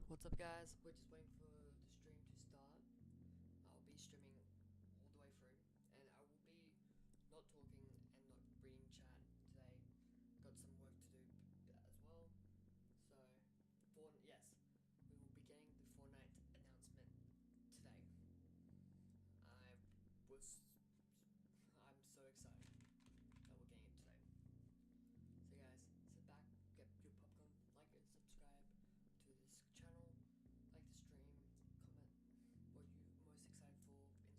What's up, guys? We're just waiting for the stream to start. I'll be streaming all the way through, and I will be not talking and not reading chat today. Got some work to do as well. So, yes, we will be getting the Fortnite announcement today. I'm so excited that we're getting it today. So, guys, sit back, get your popcorn, like and subscribe to this channel, like the stream, comment what you're most excited for in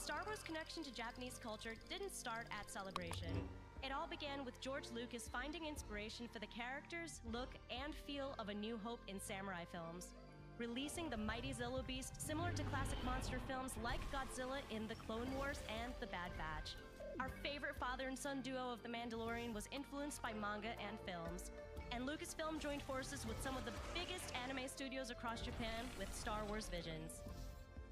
Star Wars' connection to Japanese culture didn't start at Celebration. It all began with George Lucas finding inspiration for the characters, look, and feel of A New Hope in samurai films, releasing the mighty Zillo Beast similar to classic monster films like Godzilla in The Clone Wars and The Bad Batch. Our favorite father and son duo of The Mandalorian was influenced by manga and films, and Lucasfilm joined forces with some of the biggest anime studios across Japan with Star Wars Visions.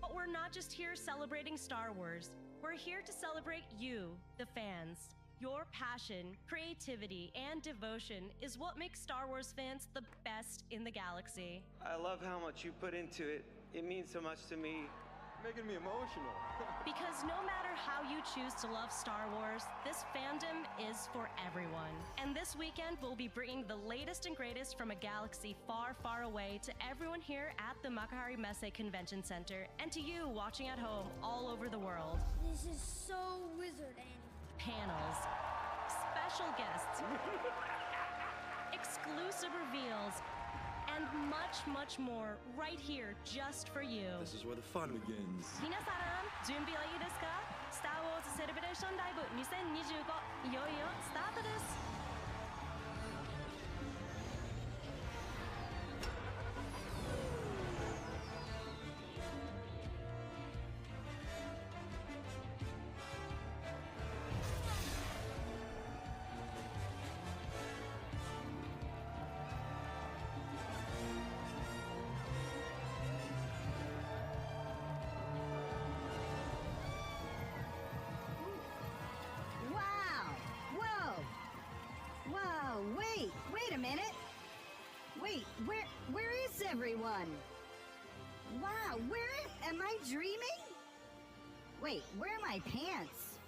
But we're not just here celebrating Star Wars. We're here to celebrate you, the fans. Your passion, creativity, and devotion is what makes Star Wars fans the best in the galaxy. I love how much you put into it. It means so much to me. Making me emotional. Because no matter how you choose to love Star Wars, this fandom is for everyone. And this weekend, we'll be bringing the latest and greatest from a galaxy far, far away to everyone here at the Makuhari Messe Convention Center and to you watching at home all over the world. This is so wizard, Annie. Panels, special guests, exclusive reveals, and much, much more right here just for you. This is where the fun begins. 皆さん、準備はいいですか？スター・ウォーズ・セレブレーションライブ2025、いよいよスタートです。Wait a minute. Wait, where is everyone? Wow, am I dreaming? Wait, where are my pants?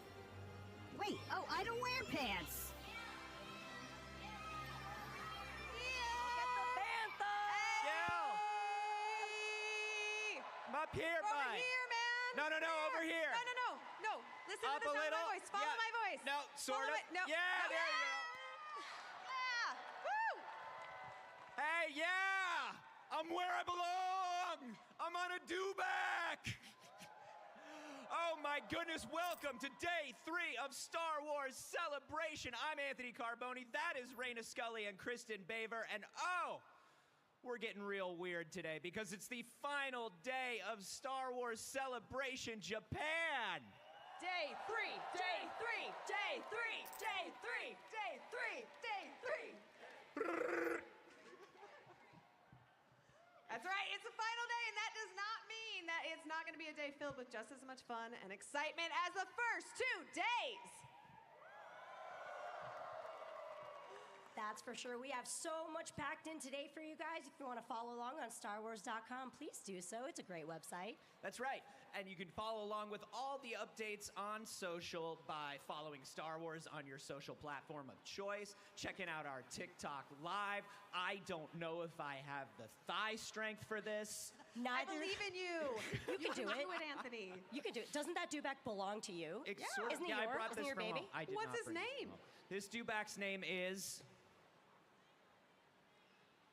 Wait, oh, I don't wear pants. I'm up here, bud. Over here, man. No, over here. No. Listen Up to the a sound little. of my voice. Follow my voice. No, sort Follow of. it. No. Yeah, there you go. Yeah. Woo. Hey, yeah. I'm where I belong. I'm on a do-back. Oh, my goodness. Welcome to day 3 of Star Wars Celebration. I'm Anthony Carboni. That is Raina Scully and Kristen Baver. And we're getting real weird today because it's the final day of Star Wars Celebration Japan. Day 3. Day 3. Day 3. Day 3. Day 3. Day 3. That's right. It's the final day, and that does not mean that it's not going to be a day filled with just as much fun and excitement as the first 2 days. That's for sure. We have so much packed in today for you guys. If you want to follow along on StarWars.com, please do so. It's a great website. That's right. And you can follow along with all the updates on social by following Star Wars on your social platform of choice, checking out our TikTok live. I don't know if I have the thigh strength for this. I believe in you. You can do it. Anthony. You can do it. Doesn't that do-back belong to you? It's sort of, Isn't it I yours? brought Isn't this your from baby? home. I did What's not his bring this name? from home. This do-back's name is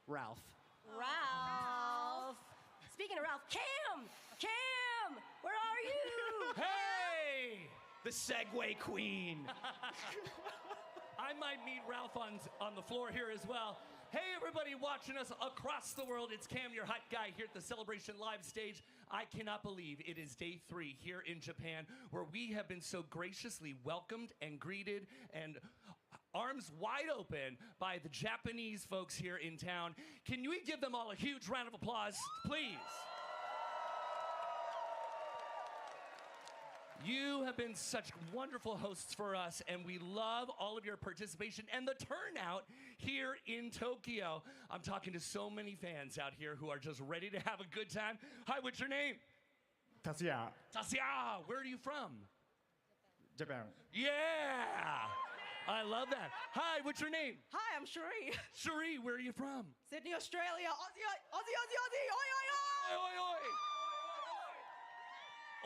Ralph. Ralph. Speaking of Ralph, Cam, where are you? Hey! The Segway Queen. I might meet Ralph on the floor here as well. Hey, everybody watching us across the world. It's Cam, your hot guy, here at the Celebration Live stage. I cannot believe it is day 3 here in Japan, where we have been so graciously welcomed and greeted and arms wide open by the Japanese folks here in town. Can we give them all a huge round of applause, please? You have been such wonderful hosts for us, and we love all of your participation and the turnout here in Tokyo. I'm talking to so many fans out here who are just ready to have a good time. Hi, what's your name? Tatsuya, Tatsuya, where are you from? Japan. Yeah! I love that. Hi, what's your name? Hi, I'm Cherie. Cherie, where are you from? Sydney, Australia. Aussie. Oi, oi, oi. Oi, oi, oi!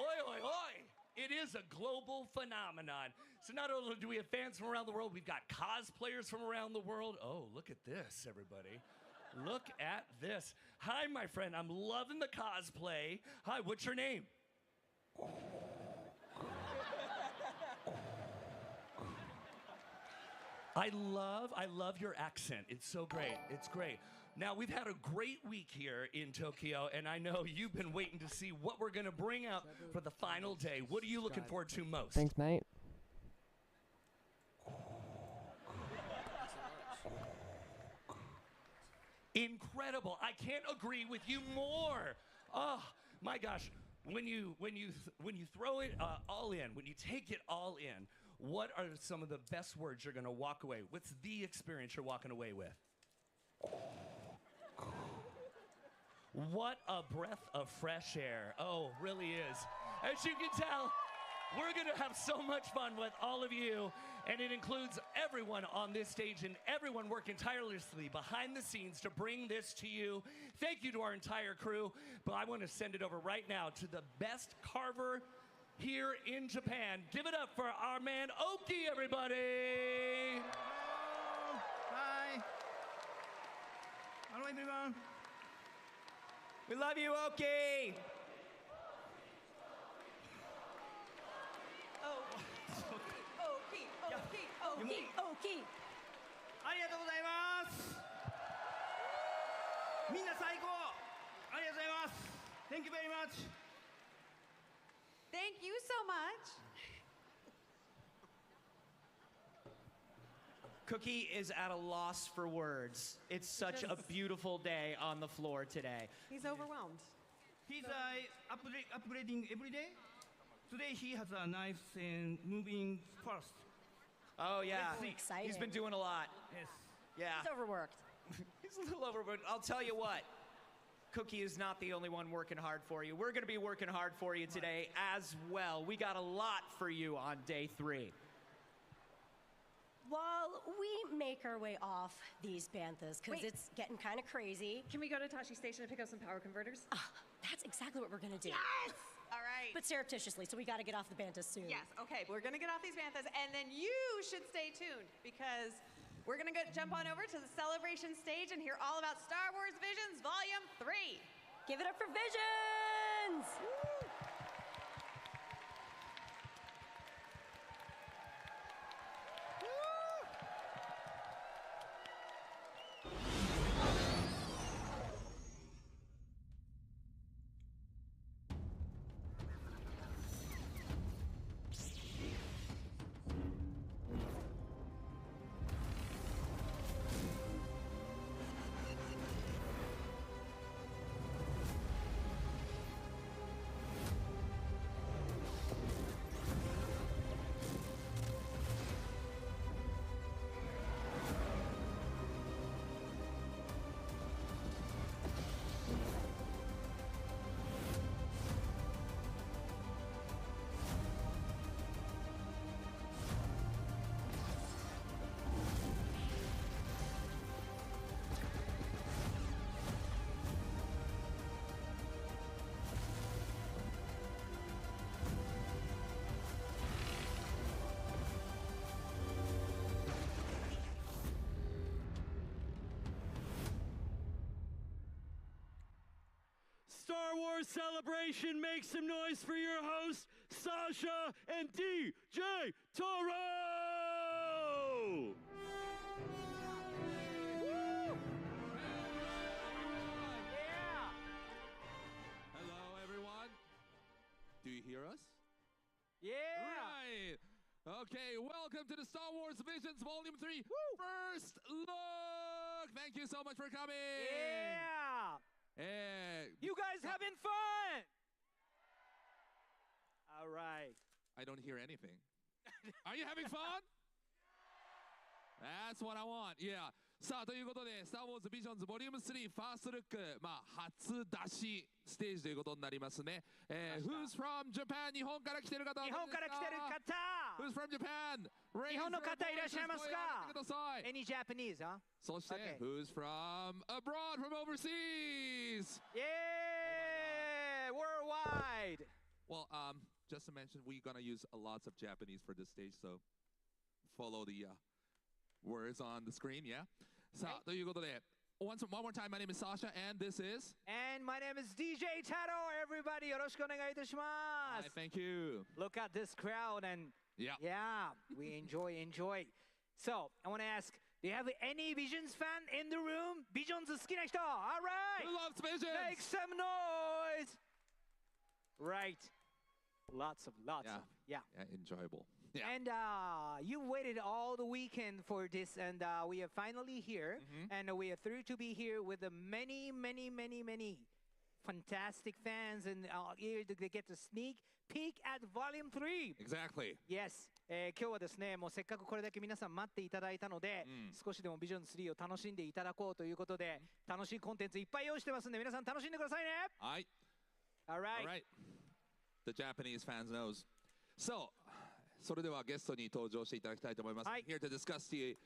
Oi, oi, oi! It is a global phenomenon. So not only do we have fans from around the world, we've got cosplayers from around the world. Oh, look at this, everybody. Look at this. Hi, my friend. I'm loving the cosplay. Hi, what's your name? I love your accent. It's so great. It's great. Now, we've had a great week here in Tokyo, and I know you've been waiting to see what we're going to bring out for the final day. What are you looking forward to most? Thanks, mate. Incredible. I can't agree with you more. Oh, my gosh. When you throw it all in, when you take it all in, what are some of the best words you're going to walk away? What's the experience you're walking away with? What a breath of fresh air. Oh, really is. As you can tell, we're going to have so much fun with all of you, and it includes everyone on this stage and everyone working tirelessly behind the scenes to bring this to you. Thank you to our entire crew, but I want to send it over right now to the best carver here in Japan. Give it up for our man Oki, everybody. Hello. Hi. Hello, everyone. We love you, Oki. Oki. ありがとうございます。みんな最高。ありがとうございます。Thank you very much. Thank you so much. Cookie is at a loss for words. It's such a beautiful day on the floor today. He's overwhelmed. He's upgrading every day. Today he has a knife and moving fast. Oh yeah, exciting. He's been doing a lot. Yes. Yeah. He's overworked. He's a little overworked. I'll tell you what, Cookie is not the only one working hard for you. We're going to be working hard for you today as well. We got a lot for you on day 3. While we make our way off these banthas, because Wait. it's getting kind of crazy. Can we go to Tashi Station and pick up some power converters? That's exactly what we're going to do. Yes! All right. But surreptitiously, so we got to get off the banthas soon. Yes, okay, we're gonna get off these banthas, and then you should stay tuned, because we're gonna jump on over to the celebration stage and hear all about Star Wars Visions Volume 3. Give it up for Visions! Woo! Star Wars Celebration, make some noise for your hosts, Sasha and DJ Toro! Yeah. Hello, everyone. Do you hear us? Yeah. Right. Okay, welcome to the Star Wars Visions Volume 3 First Look. Thank you so much for coming. Yeah. You guys having fun? All right. I don't hear anything. Are you having fun? That's what I want. Yeah. さあということで、スター・ウォーズ・ビジョンズ・ボリューム3ファーストルック、初出しステージということになりますね。Who's from Japan? 日本から来てる方は日本から来てる方 Who's from Japan? 日本の方いらっしゃいますか声を上げてください Any Japanese, huh? そして、Okay. Who's from abroad, from overseas? Yeah! Worldwide! Well, just to mention, we're gonna use lots of Japanese for this stage, so follow the words on the screen, yeah? さあ、ということで、one more time, my name is Sasha, and this is... And my name is DJ Taro. Everybody, よろしくお願いいたします Hi, thank you. Look at this crowd and Yeah. we enjoy. So, I want to ask, do you have any Visions fan in the room? Visions 好きな人? All right. Who loves Visions? Make some noise. Right. Lots of. Yeah. Enjoyable. Yeah. And you waited all the weekend for this, and we are finally here. And we are thrilled to be here with the many fantastic fans, and here they get to sneak peek at Volume 3. Exactly. Yes. 今日はですね、もうせっかくこれだけ皆さん待っていただいたので、少しでもビジョン3を楽しんでいただこうということで、楽しいコンテンツいっぱい用意してますんで、皆さん楽しんでくださいね。はい。All right. All right. The Japanese fans knows. So, それではゲストに登場していただきたいと思います。Here to discuss the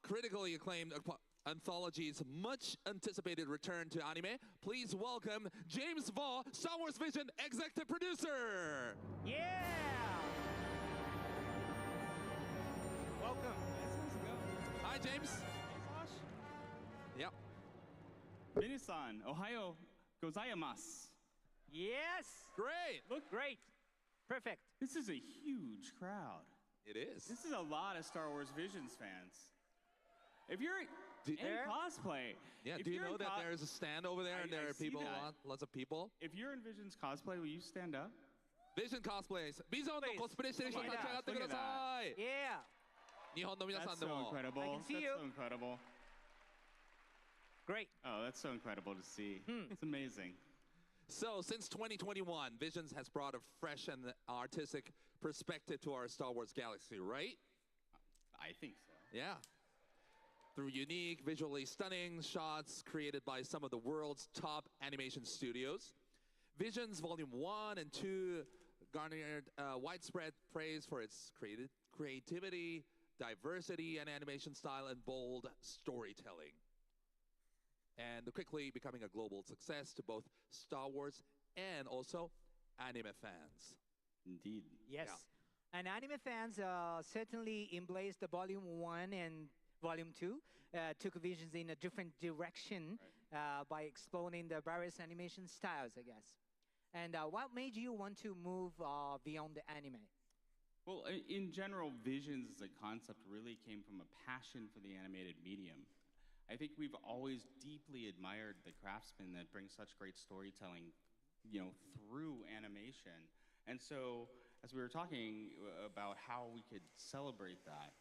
critically acclaimed anthology's much anticipated return to anime. Please welcome James Vaugh, Star Wars Vision executive producer. Yeah. Welcome. Hi, James. Yep. Minasan, Ohayo gozaimasu. Yes. Great. Look great. Perfect. This is a huge crowd. It is. This is a lot of Star Wars Visions fans. If you're in cosplay, yeah, do you know that there's a stand over there and there are people, lots of people? If you're in Visions cosplay, will you stand up? Vision cosplays. Vision のコスプレしてる人立ち上がってください。Yeah. 日本の皆さんでも。That's so incredible. I can see that's you. so incredible. Great. Oh, that's so incredible to see. It's amazing. So, since 2021, Visions has brought a fresh and artistic perspective to our Star Wars galaxy, right? I think so. Yeah. Through unique, visually stunning shots created by some of the world's top animation studios. Visions Volume 1 and 2 garnered widespread praise for its creativity, diversity, and animation style, and bold storytelling. And quickly becoming a global success to both Star Wars and also anime fans. Indeed. Yes. Yeah. And anime fans certainly embraced the Volume 1 and Volume 2, took Visions in a different direction by exploring the various animation styles, I guess. And what made you want to move beyond the anime? Well, in general, Visions as a concept really came from a passion for the animated medium. I think we've always deeply admired the craftsmen that bring such great storytelling, through animation. And so, as we were talking about how we could celebrate that,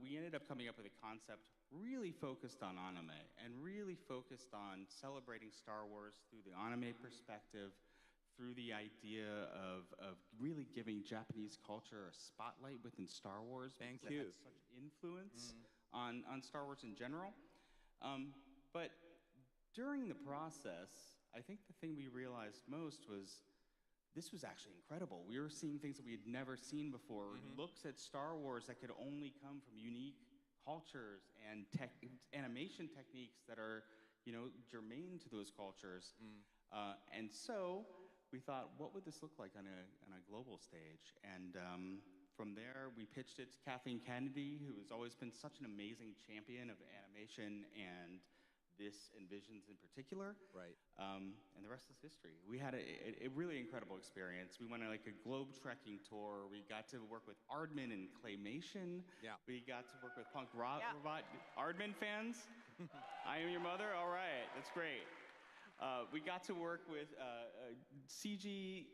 we ended up coming up with a concept really focused on anime and really focused on celebrating Star Wars through the anime perspective, through the idea of really giving Japanese culture a spotlight within Star Wars. Thank you. It had such influence on Star Wars in general. But during the process, I think the thing we realized most was this was actually incredible. We were seeing things that we had never seen before, looks at Star Wars that could only come from unique cultures and animation techniques that are, germane to those cultures. And so we thought, what would this look like on a global stage? And from there, we pitched it to Kathleen Kennedy, who has always been such an amazing champion of animation and this and Visions in particular. Right. And the rest is history. We had a really incredible experience. We went on like a globe trekking tour. We got to work with Aardman and Claymation. Yeah. We got to work with Punk Robot. Aardman fans? I am your mother? All right, that's great. We got to work with CG,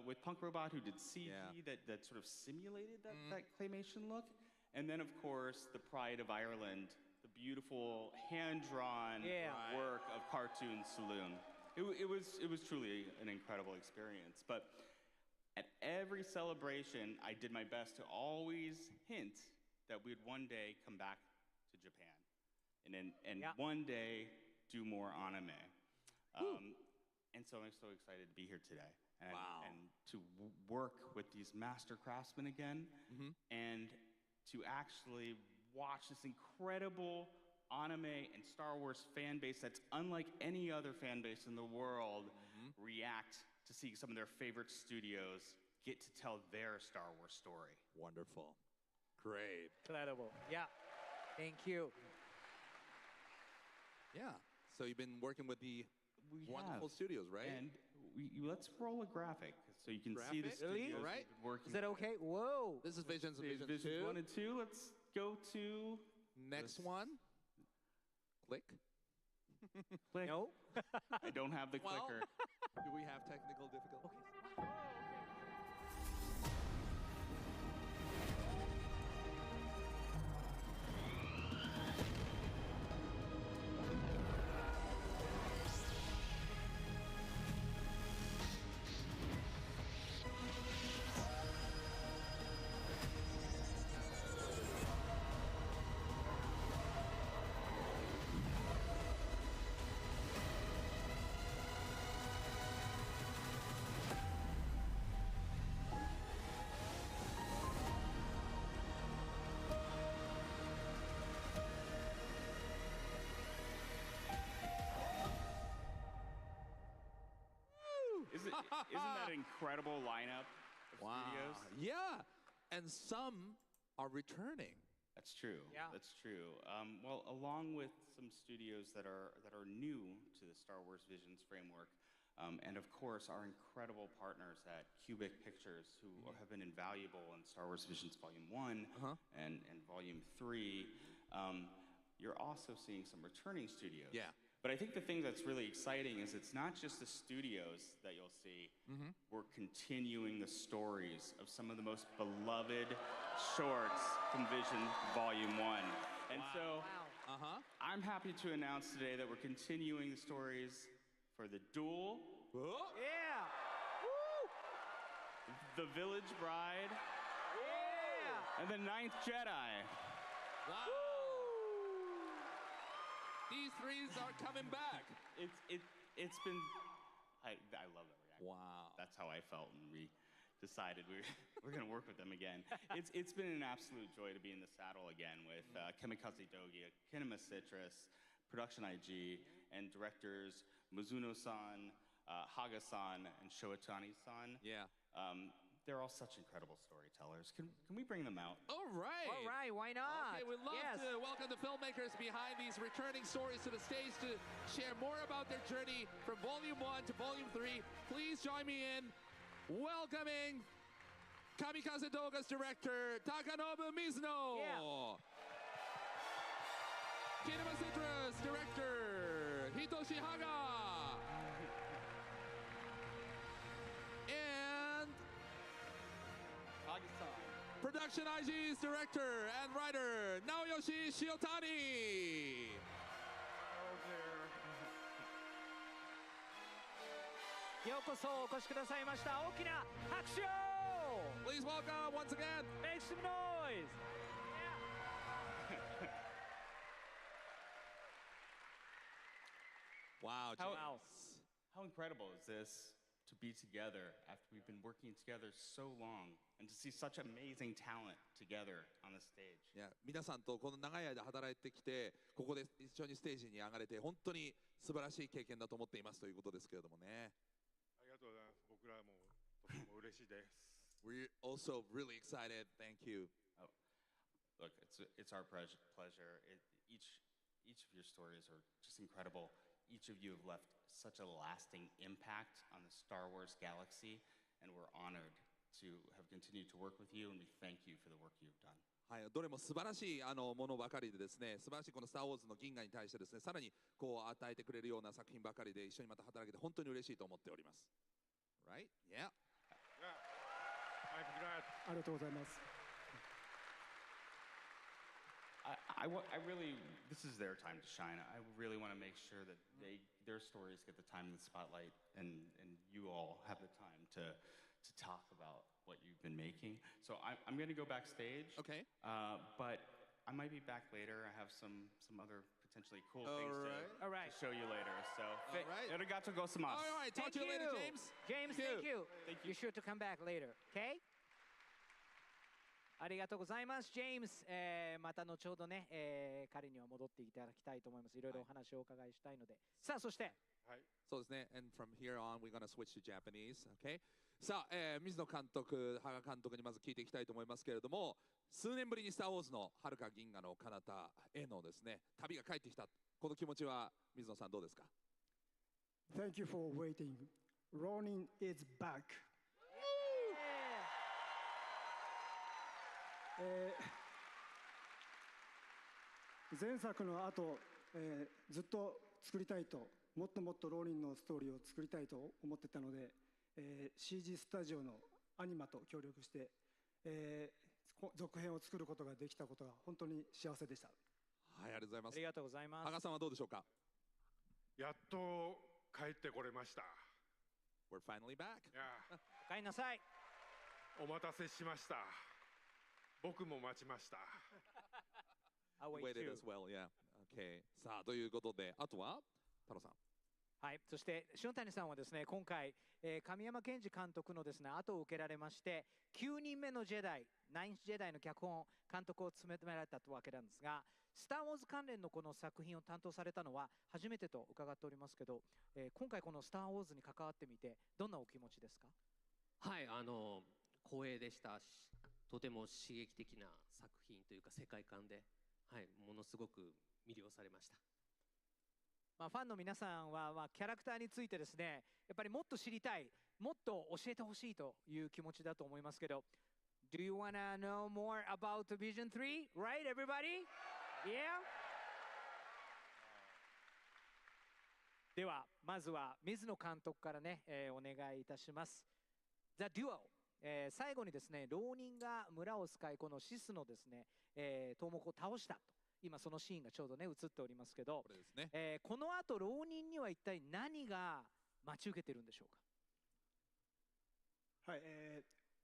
with Punk Robot, who did CG that sort of simulated that Claymation look. And then, of course, the pride of Ireland, the beautiful hand-drawn work of Cartoon Saloon. It was truly an incredible experience. But at every celebration, I did my best to always hint that we'd one day come back to Japan and one day do more anime. And so I'm so excited to be here today and to work with these master craftsmen again and to actually watch this incredible anime and Star Wars fan base that's unlike any other fan base in the world react to see some of their favorite studios get to tell their Star Wars story. Wonderful. Great. Incredible. Yeah. Thank you. Yeah. So you've been working with the wonderful studios, right? And let's roll a graphic so you can see the studios. Right. Working. Is that okay? Whoa. This is Visions and Visions 2. 1 and 2. go to next one. Click. No. I don't have the Well, clicker. Do we have technical difficulties? Isn't that an incredible lineup of studios? Yeah, and some are returning. That's true. Yeah. That's true. Well, along with some studios that are new to the Star Wars Visions framework, and of course our incredible partners at Cubic Pictures, who have been invaluable in Star Wars Visions Volume 1 and Volume 3. You're also seeing some returning studios. Yeah. But I think the thing that's really exciting is it's not just the studios that you'll see. We're continuing the stories of some of the most beloved shorts from Vision Volume 1. And so I'm happy to announce today that we're continuing the stories for The Duel. Yeah. The Village Bride. Yeah. And The Ninth Jedi. Wow. These threes are coming back. It's been, I love that reaction. Wow. That's how I felt when we decided we're going to work with them again. It's been an absolute joy to be in the saddle again with Kamikaze Dogia, Kinema Citrus, Production IG, and directors Mizuno-san, Haga-san, and Showatani-san. Yeah. They're all such incredible storytellers. Can we bring them out? All right. All right, why not? Okay, we'd love Yes. to welcome the filmmakers behind these returning stories to the stage to share more about their journey from Volume 1 to Volume 3. Please join me in welcoming Kamikaze Doga's director, Takanobu Mizuno. Yeah. Kinema Citrus director, Hitoshi Haga. And Production IG's director and writer, Naoyoshi Shiotani. Please welcome once again. Make some noise. Wow. How incredible is this to be together after we've been working together so long and to see such amazing talent together on the stage. いや、皆さんとこの長い間働いてきて、ここで一緒にステージに上がれて、本当に素晴らしい経験だと思っていますということですけれどもね。ありがとうございます。僕らもとても嬉しいです。We're also really excited. Thank you. Oh, look, it's our pleasure. Each of your stories are just incredible. Each of you have left such a lasting impact on the Star Wars galaxy, and we're honored to have continued to work with you, and we thank you for the work you've done. はい、どれも素晴らしいものばかりでですね、素晴らしいこのスター・ウォーズの銀河に対してですね、さらにこう与えてくれるような作品ばかりで一緒にまた働けて本当に嬉しいと思っております。Right? Yeah. I'm glad. ありがとうございます。I really, this is their time to shine. I really want to make sure that their stories get the time in the spotlight, and you all have the time to talk about what you've been making. So I'm going to go backstage. Okay. But I might be back later. I have some other potentially cool things to show you later. So, arigatou gozaimasu. All right, talk to you later, James. James, thank you. You're sure to come back later, okay? ありがとうございます、ジェームス。また後ほどね、彼には戻っていただきたいと思います。いろいろお話をお伺いしたいので。さあ、そして。はい。そうですね。And from here on, we're gonna switch to Japanese, okay? さあ、水野監督、羽賀監督にまず聞いていきたいと思いますけれども、数年ぶりにスター・ウォーズの遥か銀河の彼方へのですね、旅が帰ってきた。この気持ちは水野さんどうですか？ Thank you for waiting. Ronin is back. 前作の後、ずっと作りたいと、もっともっとローニンのストーリーを作りたいと思ってたので、CG スタジオのアニマと協力して、続編を作ることができたことが本当に幸せでした。はい、ありがとうございます。ありがとうございます。羽賀さんはどうでしょうか。やっと帰ってこれました。We're finally back. お帰りなさい。お待たせしました。僕も待ちました。Waited as well, yeah. Okay. さあ、ということで、あとは太郎さん。はい、そして塩谷さんはですね、今回、神山健二監督のですね、後を受けられまして、9人目のジェダイ、ナインスジェダイの脚本、監督を務められたわけなんですが、スター・ウォーズ関連のこの作品を担当されたのは初めてと伺っておりますけど、今回このスター・ウォーズに関わってみて、どんなお気持ちですか？はい、光栄でしたし、とても刺激的な作品というか世界観で、はい、ものすごく魅了されました。まあ、ファンの皆さんは、キャラクターについてですね、やっぱりもっと知りたい、もっと教えてほしいという気持ちだと思いますけど、Do you wanna know more about Vision 3? Right, everybody? Yeah? では、まずは水野監督からね、お願いいたします。The Duel。最後にですね、浪人が村を使い、このシスのですね、頭目を倒したと。今そのシーンがちょうどね映っておりますけど、これですね。この後浪人には一体何が待ち受けてるんでしょうか？はい、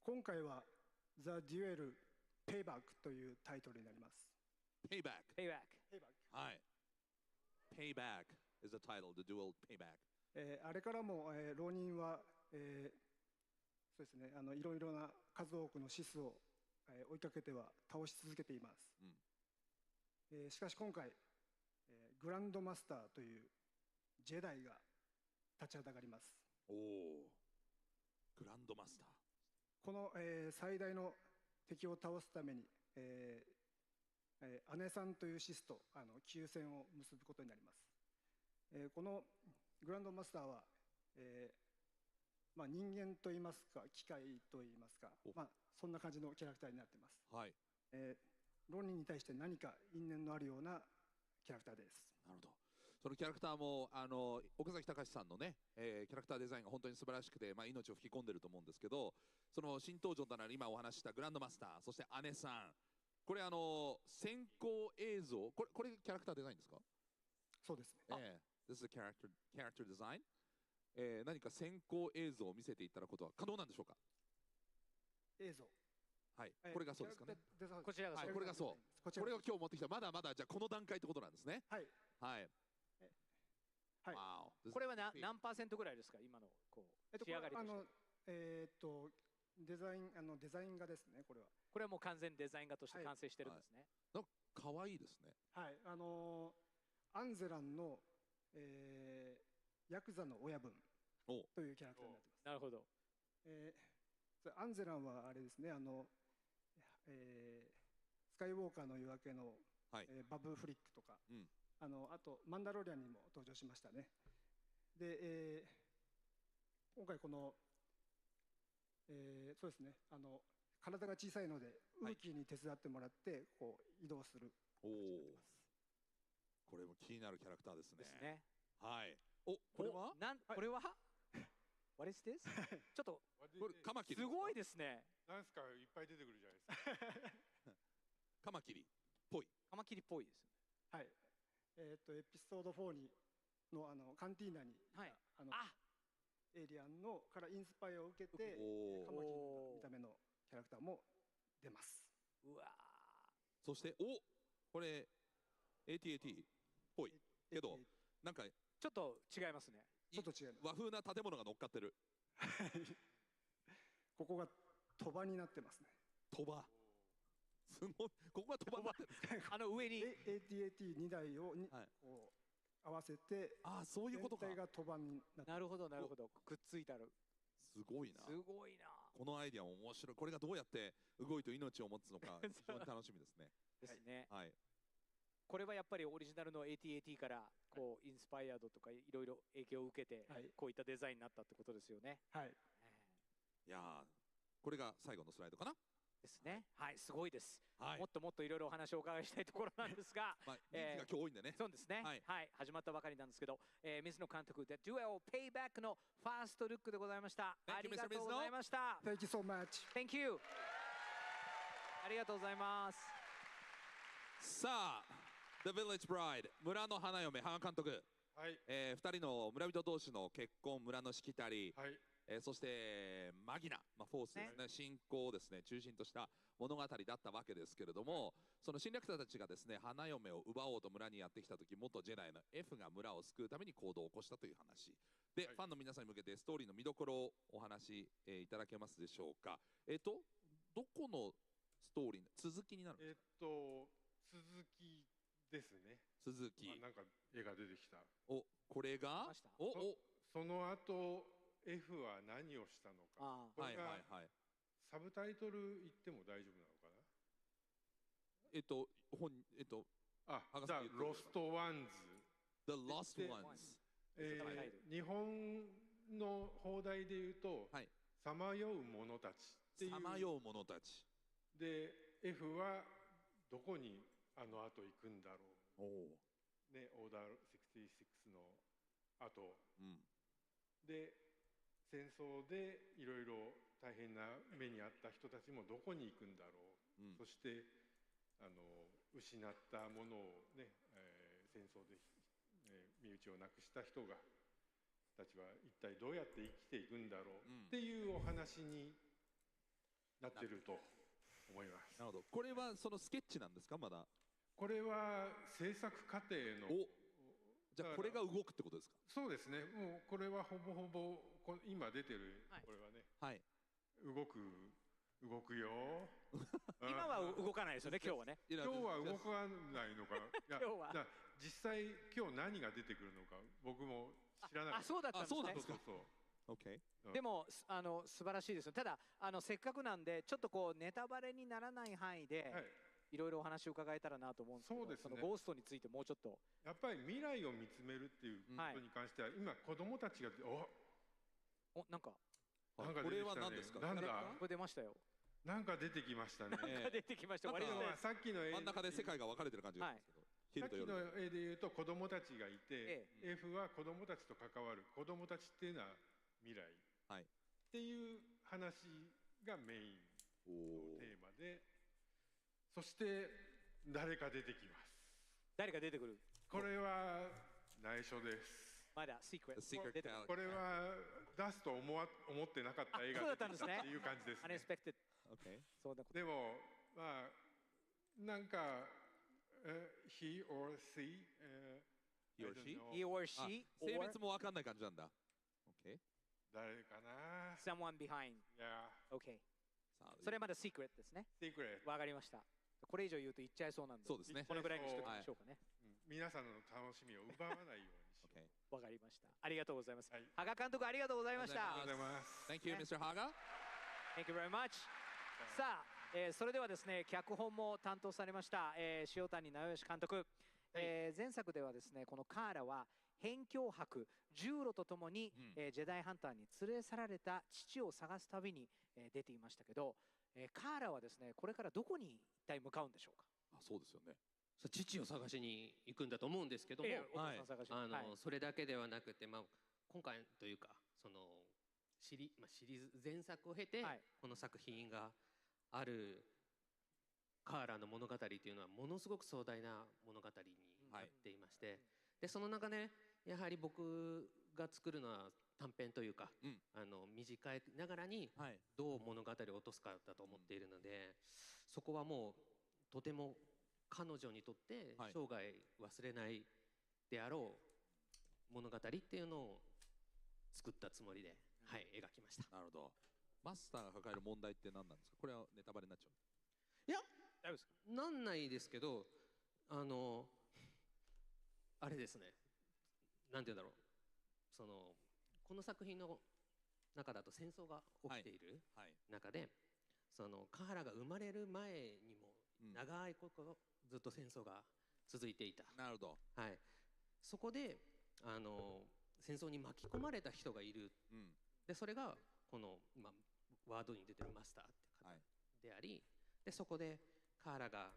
今回は The Duel Payback というタイトルになります。Payback。Payback。はい。Payback is the title, The Duel Payback。あれからも、浪人は、そうですね、いろいろな数多くのシスを、追いかけては倒し続けています。しかし今回、グランドマスターというジェダイが立ちはだかります。おお、グランドマスター。この、最大の敵を倒すために、姉さんというシスと休戦を結ぶことになります。このグランドマスターは、人間といいますか機械といいますか、そんな感じのキャラクターになっています。はい。浪人に対して何か因縁のあるようなキャラクターです。なるほど。そのキャラクターも岡崎隆さんのね、キャラクターデザインが本当に素晴らしくて、命を吹き込んでると思うんですけど、その新登場となる今お話したグランドマスター、そして姉さん、これ先行映像、これキャラクターデザインですか？そうですね。This is a character design。何か先行映像を見せていただくことは可能なんでしょうか？映像。はい、これがそうですかね。こちらがそう。これがそう。これを今日持ってきた、まだまだじゃあこの段階ってことなんですね。はい。はい。はい。これは何%ぐらいですか？今のこう仕上がりとしては。デザイン画ですね。これは。これはもう完全デザイン画として完成してるんですね。なんか可愛いですね。はい。アンゼランのヤクザの親分というキャラクターになってます。なるほど。アンゼランはあれですね、スカイウォーカーの夜明けの、バブフリックとか、あとマンダロリアンにも登場しましたね。で、今回この、そうですね、体が小さいのでウーキーに手伝ってもらってこう移動する。これも気になるキャラクターですね。ですね。はい。これは？これは？What is this? ちょっとこれカマキリ。すごいですね。なんですか、いっぱい出てくるじゃないですか。カマキリっぽい。カマキリっぽいですね。はい。エピソード4のカンティーナに、エイリアンのからインスパイアを受けてカマキリの見た目のキャラクターも出ます。うわ。そしてこれ AT-AT っぽいけどなんかちょっと違いますね。ちょっと違います。和風な建物が乗っかってる。ここが鳥羽になってますね。鳥羽。すごい。ここが鳥羽になってる。上に AT-AT2 台をこう合わせて、そういうことか。全体が鳥羽になってる。なるほどなるほど。くっついたる。すごいな。すごいな。このアイディアも面白い。これがどうやって動いて命を持つのか非常に楽しみですね。ですね。はい。これはやっぱりオリジナルの AT-AT からこうインスパイアドとかいろいろ影響を受けてこういったデザインになったってことですよね。はい。いやこれが最後のスライドかな。ですね。はい、すごいです。はいもっともっといろいろお話をお伺いしたいところなんですが、まあ、人数が今日多いんでね。そうですね。はい始まったばかりなんですけど、水野監督、The Duel Payback のファーストルックでございました。 Thank あ you, りがとうございました。 Thank you so much. Thank you. ありがとうございます。さあ、The Village Bride 村の花嫁羽賀監督、はい2人の村人同士の結婚、村のしきたり、はいそしてマギナ、フォースですね、信仰をですね中心とした物語だったわけですけれども、その侵略者たちがですね花嫁を奪おうと村にやってきた時、元ジェダイの F が村を救うために行動を起こしたという話で、ファンの皆さんに向けてストーリーの見どころをお話し、いただけますでしょうか。どこのストーリー続きになるんですか？続きですね。続き、なんか絵が出てきた。お、これがその後 F は何をしたのか。これがサブタイトル言っても大丈夫なのかな。The Lost Ones。 The Lost Ones。日本の放題で言うと、さまよう者たちっていう。さまよう者たち。で、F はどこにあの後行くんだろう。ね、オーダー66の後。で、戦争でいろいろ大変な目に遭った人たちもどこに行くんだろう。そして失ったものをね、戦争で、身内を亡くした人がたちは一体どうやって生きていくんだろうっていうお話になってると思います。なるほど。これはそのスケッチなんですか、まだ？これは制作過程の。じゃあこれが動くってことですか？そうですね。もうこれはほぼほぼ今出てるこれはね、動くよ。今は動かないですよね、今日はね。今日は動かないのかな。今日は実際今日何が出てくるのか僕も知らなかった。そうだったんですね。でも素晴らしいですよ。ただせっかくなんでちょっとこうネタバレにならない範囲でいろいろお話を伺えたらなと思うんですけど、そのゴーストについてもうちょっと。やっぱり未来を見つめるっていうことに関しては、今子供たちがなんかこれは何ですか？なんだ？これ出ましたよ。なんか出てきましたね。出てきました。さっきの絵真ん中で世界が分かれてる感じですけど、さっきの絵で言うと子供たちがいて、F は子供たちと関わる。子供たちっていうのは未来っていう話がメインのテーマで、そして誰か出てきます。誰か出てくる？これは内緒です。まだシークレット。これは出すと思ってなかった映画っていう感じですね。でもまあなんかhe or she he or she 性別も分かんない感じなんだ。誰かな。 Someone behind。 OK。それまだシークレットですね。わかりました。これ以上言うと言っちゃいそうなんで、そうですね。このぐらいにしておきましょうかね。皆さんの楽しみを奪わないように。わかりました。ありがとうございます。羽賀監督ありがとうございました。ありがとうございます。 Thank you, Mr. Haga. Thank you very much. さあ、それではですね、脚本も担当されました塩谷直義監督。前作ではですね、このカーラは辺境泊ジューロとともに、ジェダイハンターに連れ去られた父を探す旅に、出ていましたけど、カーラはですね、これからどこに一体向かうんでしょうか？そうですよね。父を探しに行くんだと思うんですけども、それだけではなくて、今回というかそのシリーズ前作を経て、この作品があるカーラの物語というのはものすごく壮大な物語になっていまして、でその中でやはり僕が作るのは短編というか、短いながらにどう物語を落とすかだと思っているので、そこはもうとても彼女にとって生涯忘れないであろう物語っていうのを作ったつもりで、描きました。なるほど。マスターが抱える問題って何なんですか？これはネタバレになっちゃう？いや、大丈夫です。なんないですけど、あれですね、なんて言うんだろう、この作品の中だと戦争が起きている中で、カハラが生まれる前にも長いことずっと戦争が続いていた。なるほど。そこで戦争に巻き込まれた人がいる。でそれがこのワードに出てるマスターって方であり、でそこでカーラが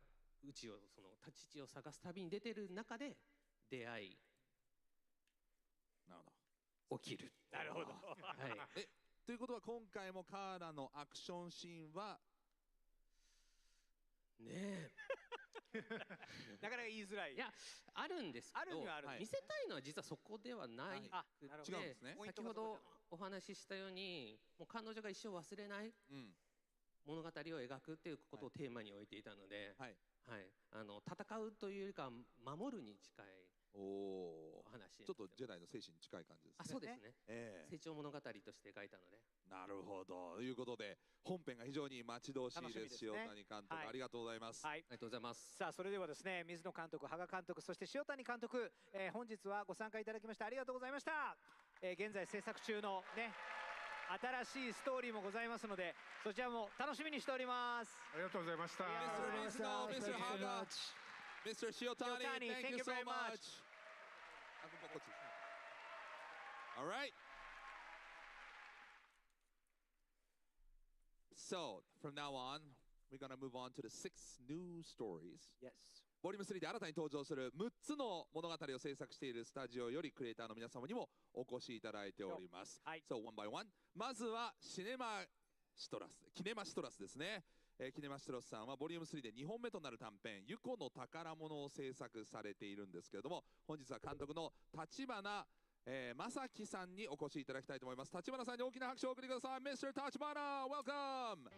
父を探す旅に出てる中で出会いなるほど起きる。なるほど。はい。ということは今回もカーラのアクションシーンはねえなかなか言いづらい。いやあるんですけど、あるにはあるんですね見せたいのは実はそこではないくて、あなるほど違うんですね先ほどお話ししたようにもう彼女が一生忘れない物語を描くっていうことをテーマに置いていたので、はい、戦うというよりかは守るに近いお話。ちょっとジェダイの精神に近い感じですね。あ、そうですね。成長物語として描いたので。なるほど。ということで本編が非常に待ち遠しいです。塩谷監督、ありがとうございます。ありがとうございます。さあそれではですね、水野監督、羽賀監督、そして塩谷監督、本日はご参加いただきましてありがとうございました。現在制作中のね新しいストーリーもございますので、そちらも楽しみにしております。ありがとうございました。Mr. Haga, Mr. Shiotani, thank you so much. All right. So, from now on, we're going to move on to the 6 new stories. Yes. ボリューム3で新たに登場する6つの物語を制作しているスタジオよりクリエイターの皆様にもお越しいただいております。So, one by one. まずはキネマシトラスですね。キネマシトラスさんはボリューム3で2本目となる短編「ユコの宝物」を制作されているんですけれども、本日は監督の立花正樹さんにお越しいただきたいと思います。立花さんに大きな拍手をお送りください。Mr. 立花、welcome!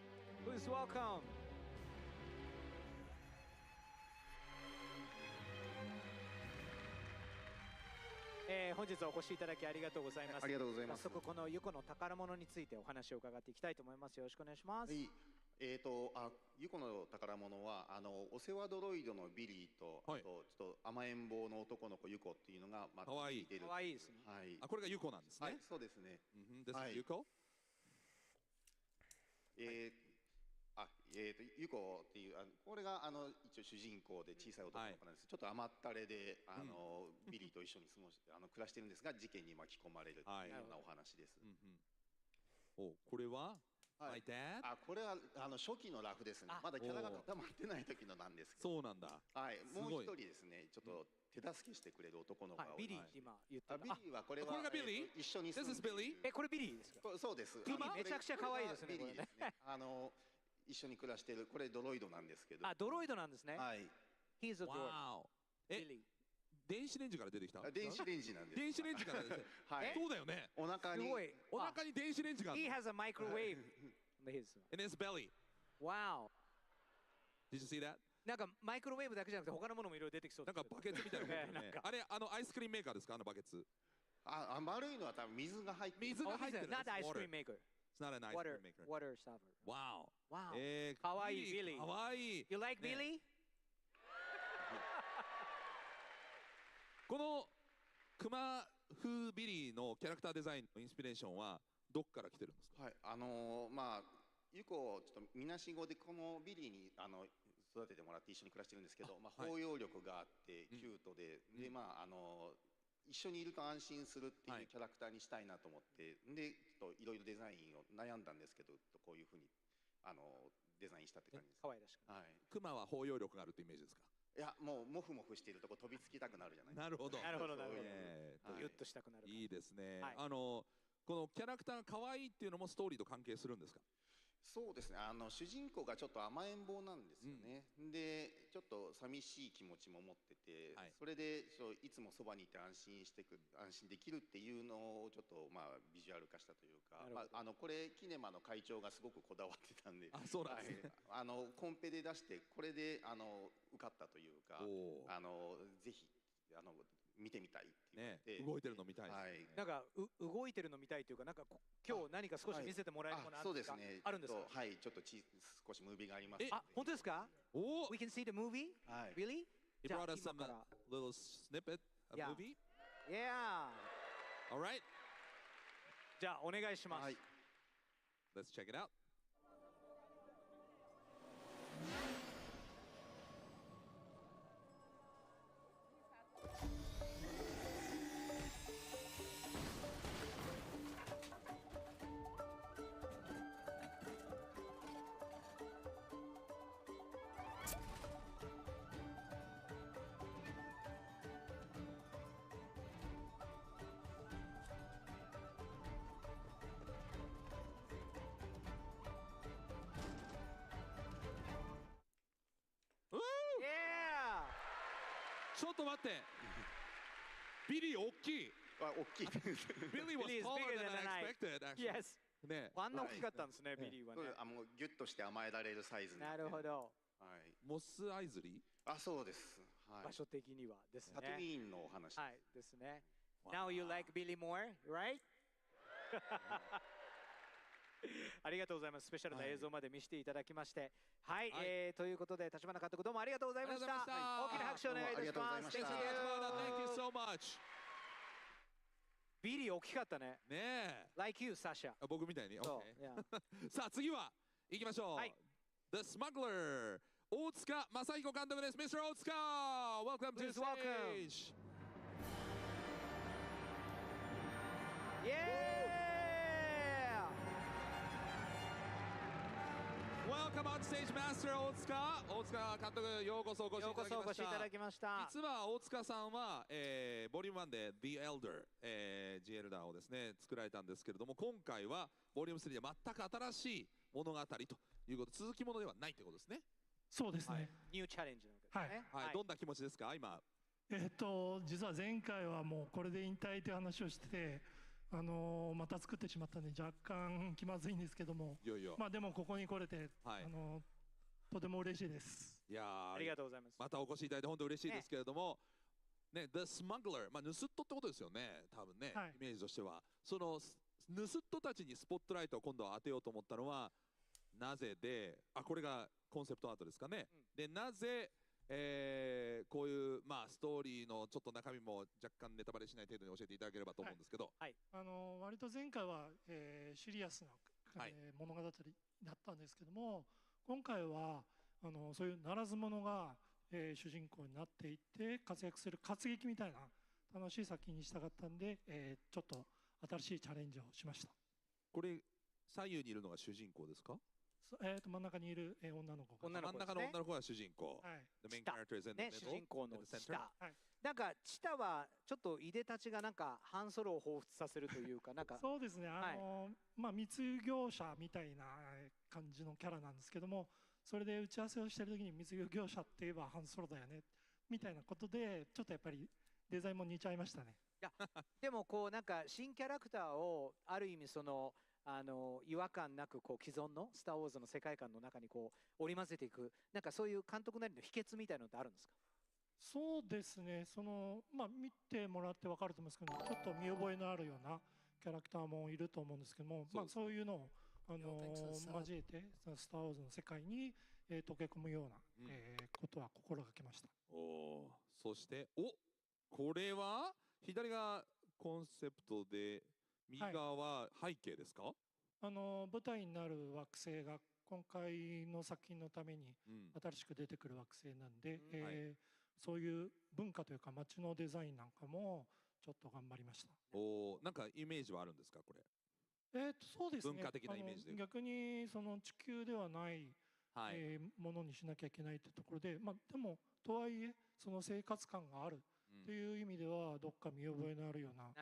Please welcome! 本日はお越しいただきありがとうございます。ありがとうございます。早速このユコの宝物についてお話を伺っていきたいと思います。よろしくお願いします。ユコの宝物はお世話ドロイドのビリーと、あとちょっと甘えん坊の男の子ユコっていうのがかわいい。かわいいですね。はい。あ、これがユコなんですね。はい、そうですね。This is ユコ？ユコっていうこれが一応主人公で小さい男の子なんです。ちょっと甘ったれでビリーと一緒に暮らしてるんですが、事件に巻き込まれるっていうようなお話です。お、これはMy dad？ これは初期のラフですね。まだキャラが固まってない時のなんですけそうど。なんだ。はい。もう一人ですね、ちょっと手助けしてくれる男の子がビリーって今言ってた。ビリーはこれはこれがビリー？一緒に。This is Billy？ これビリーですか？そうです。ビリーめちゃくちゃ可愛いですね。ビリーですね。一緒に暮らしてるこれドロイドなんですけど。ドロイドなんですね。はい。He's a droid。電子レンジから出てきた？電子レンジなんです。電子レンジからですね。はい。そうだよね。お腹に電子レンジがある。He has a microwave in his belly. Wow. Did you see that? なんかマイクロウェーブだけじゃなくて他のものもいろいろ出てきそう。なんかバケツみたいなものね。あれアイスクリームメーカーですか？バケツ。丸いのは多分水が入ってる。水が入ってる。Not ice cream maker. It's not an ice cream maker. Water stopper. Wow. Wow. かわいいビリー。かわいい。You like Billy? このクマ風ビリーのキャラクターデザインのインスピレーションはどっから来てるんですか？はい、ユコちょっとみなしごでこのビリーに育ててもらって一緒に暮らしてるんですけど、包容力があってキュートで、一緒にいると安心するっていうキャラクターにしたいなと思って、でちょっといろいろデザインを悩んだんですけど、こういうふうにデザインしたって感じです。可愛らしく。はい。クマは包容力があるってイメージですか？いや、もうモフモフしているとこ飛びつきたくなるじゃないですか。なるほど。なるほどなるほど。ギュッとしたくなる。いいですね。このキャラクターが可愛いっていうのもストーリーと関係するんですか？そうですね。主人公がちょっと甘えん坊なんですよね。で、ちょっと寂しい気持ちも持ってて、それでいつもそばにいて安心できるっていうのをちょっとビジュアル化したというか、これキネマの会長がすごくこだわってたんで、そうなんですね。コンペで出してこれで受かったというか、ぜひ見てみたいって言って動いてるの見たいです。なんか動いてるの見たいというか、なんか今日何か少し見せてもらえるものあるんですか？あるんですか？はい、ちょっと少しムービーがあります。本当ですか？We can see the movie? Really? He brought us some little snippet of movie. Yeah. All right. じゃあお願いします。Let's check it out. ちょっと待って。ビリー大きい。大きい。Billy was Billy is taller bigger than than I I expected, actually. Yes. ね。あんな大きかったんですね、ビリーはね。もうギュッとして甘えられるサイズなるほど。はい。モスアイズリー？あ、そうです。はい。場所的にはですね。タトゥーンのお話。はい、ですね。Now you like Billy more, right? ありがとうございます。スペシャルな映像まで見せていただきまして。はい、ということで、立花監督どうもありがとうございました。大きな拍手お願いいたします。Thank you so much. ビリー大きかったね。ねえ。Like you, Sasha. 僕みたいに。そう OK さあ次は行きましょう。The Smuggler 大塚正彦監督です。Mr. 大塚 Welcome to the stage. Yeah! Welcome on stage, Master 大塚。大塚監督ようこそお越しいただきました。ようこそお越しいただきました。実は大塚さんは、ボリューム1で The Elder、G エルダーをですね作られたんですけれども、今回はボリューム3で全く新しい物語ということ、続きものではないということですね。そうですね。ニューチャレンジなわけですね。はい。どんな気持ちですか今？実は前回はもうこれで引退という話をしてて、また作ってしまったんで若干気まずいんですけども、まあでもここに来れて、とても嬉しいです。いやありがとうございます。またお越しいただいて本当嬉しいですけれども、ね、The Smuggler、まあ盗っ人ってことですよね、多分ね、イメージとしては。その盗っ人たちにスポットライトを今度は当てようと思ったのはなぜで、これがコンセプトアートですかね。で、なぜこういう、まあ、ストーリーのちょっと中身も若干ネタバレしない程度に教えていただければと思うんですけど、割と前回は、シリアスな、物語だったんですけども、今回はそういうならず者が、主人公になっていって活躍する活劇みたいな楽しい作品にしたかったんで、ちょっと新しいチャレンジをしました。これ左右にいるのが主人公ですか？真ん中にいる女の子が、真ん中の女の子が主人公。The main character is in the middle. 主人公のチタ。なんかチタはちょっといでたちがなんかハンソロを彷彿させるというか、なんかそうですね。まあ密輸業者みたいな感じのキャラなんですけども、それで打ち合わせをしてる時に密輸業者って言えばハンソロだよねみたいなことで、ちょっとやっぱりデザインも似ちゃいましたね。いやでもこうなんか新キャラクターをある意味その違和感なくこう既存のスター・ウォーズの世界観の中にこう織り交ぜていく、なんかそういう監督なりの秘訣みたいなのってあるんですか？そうですね。まあ見てもらって分かると思うんですけど、ちょっと見覚えのあるようなキャラクターもいると思うんですけども、まあそういうのを交えてスター・ウォーズの世界に溶け込むようなことは心がけました。そしてこれは左がコンセプトで右側は背景ですか？舞台になる惑星が今回の作品のために新しく出てくる惑星なんで、そういう文化というか街のデザインなんかもちょっと頑張りました。なんかイメージはあるんですかこれ？そうですね。文化的なイメージで。逆にその地球ではないものにしなきゃいけないってところで、まあでもとはいえその生活感があるという意味ではどっか見覚えのあるような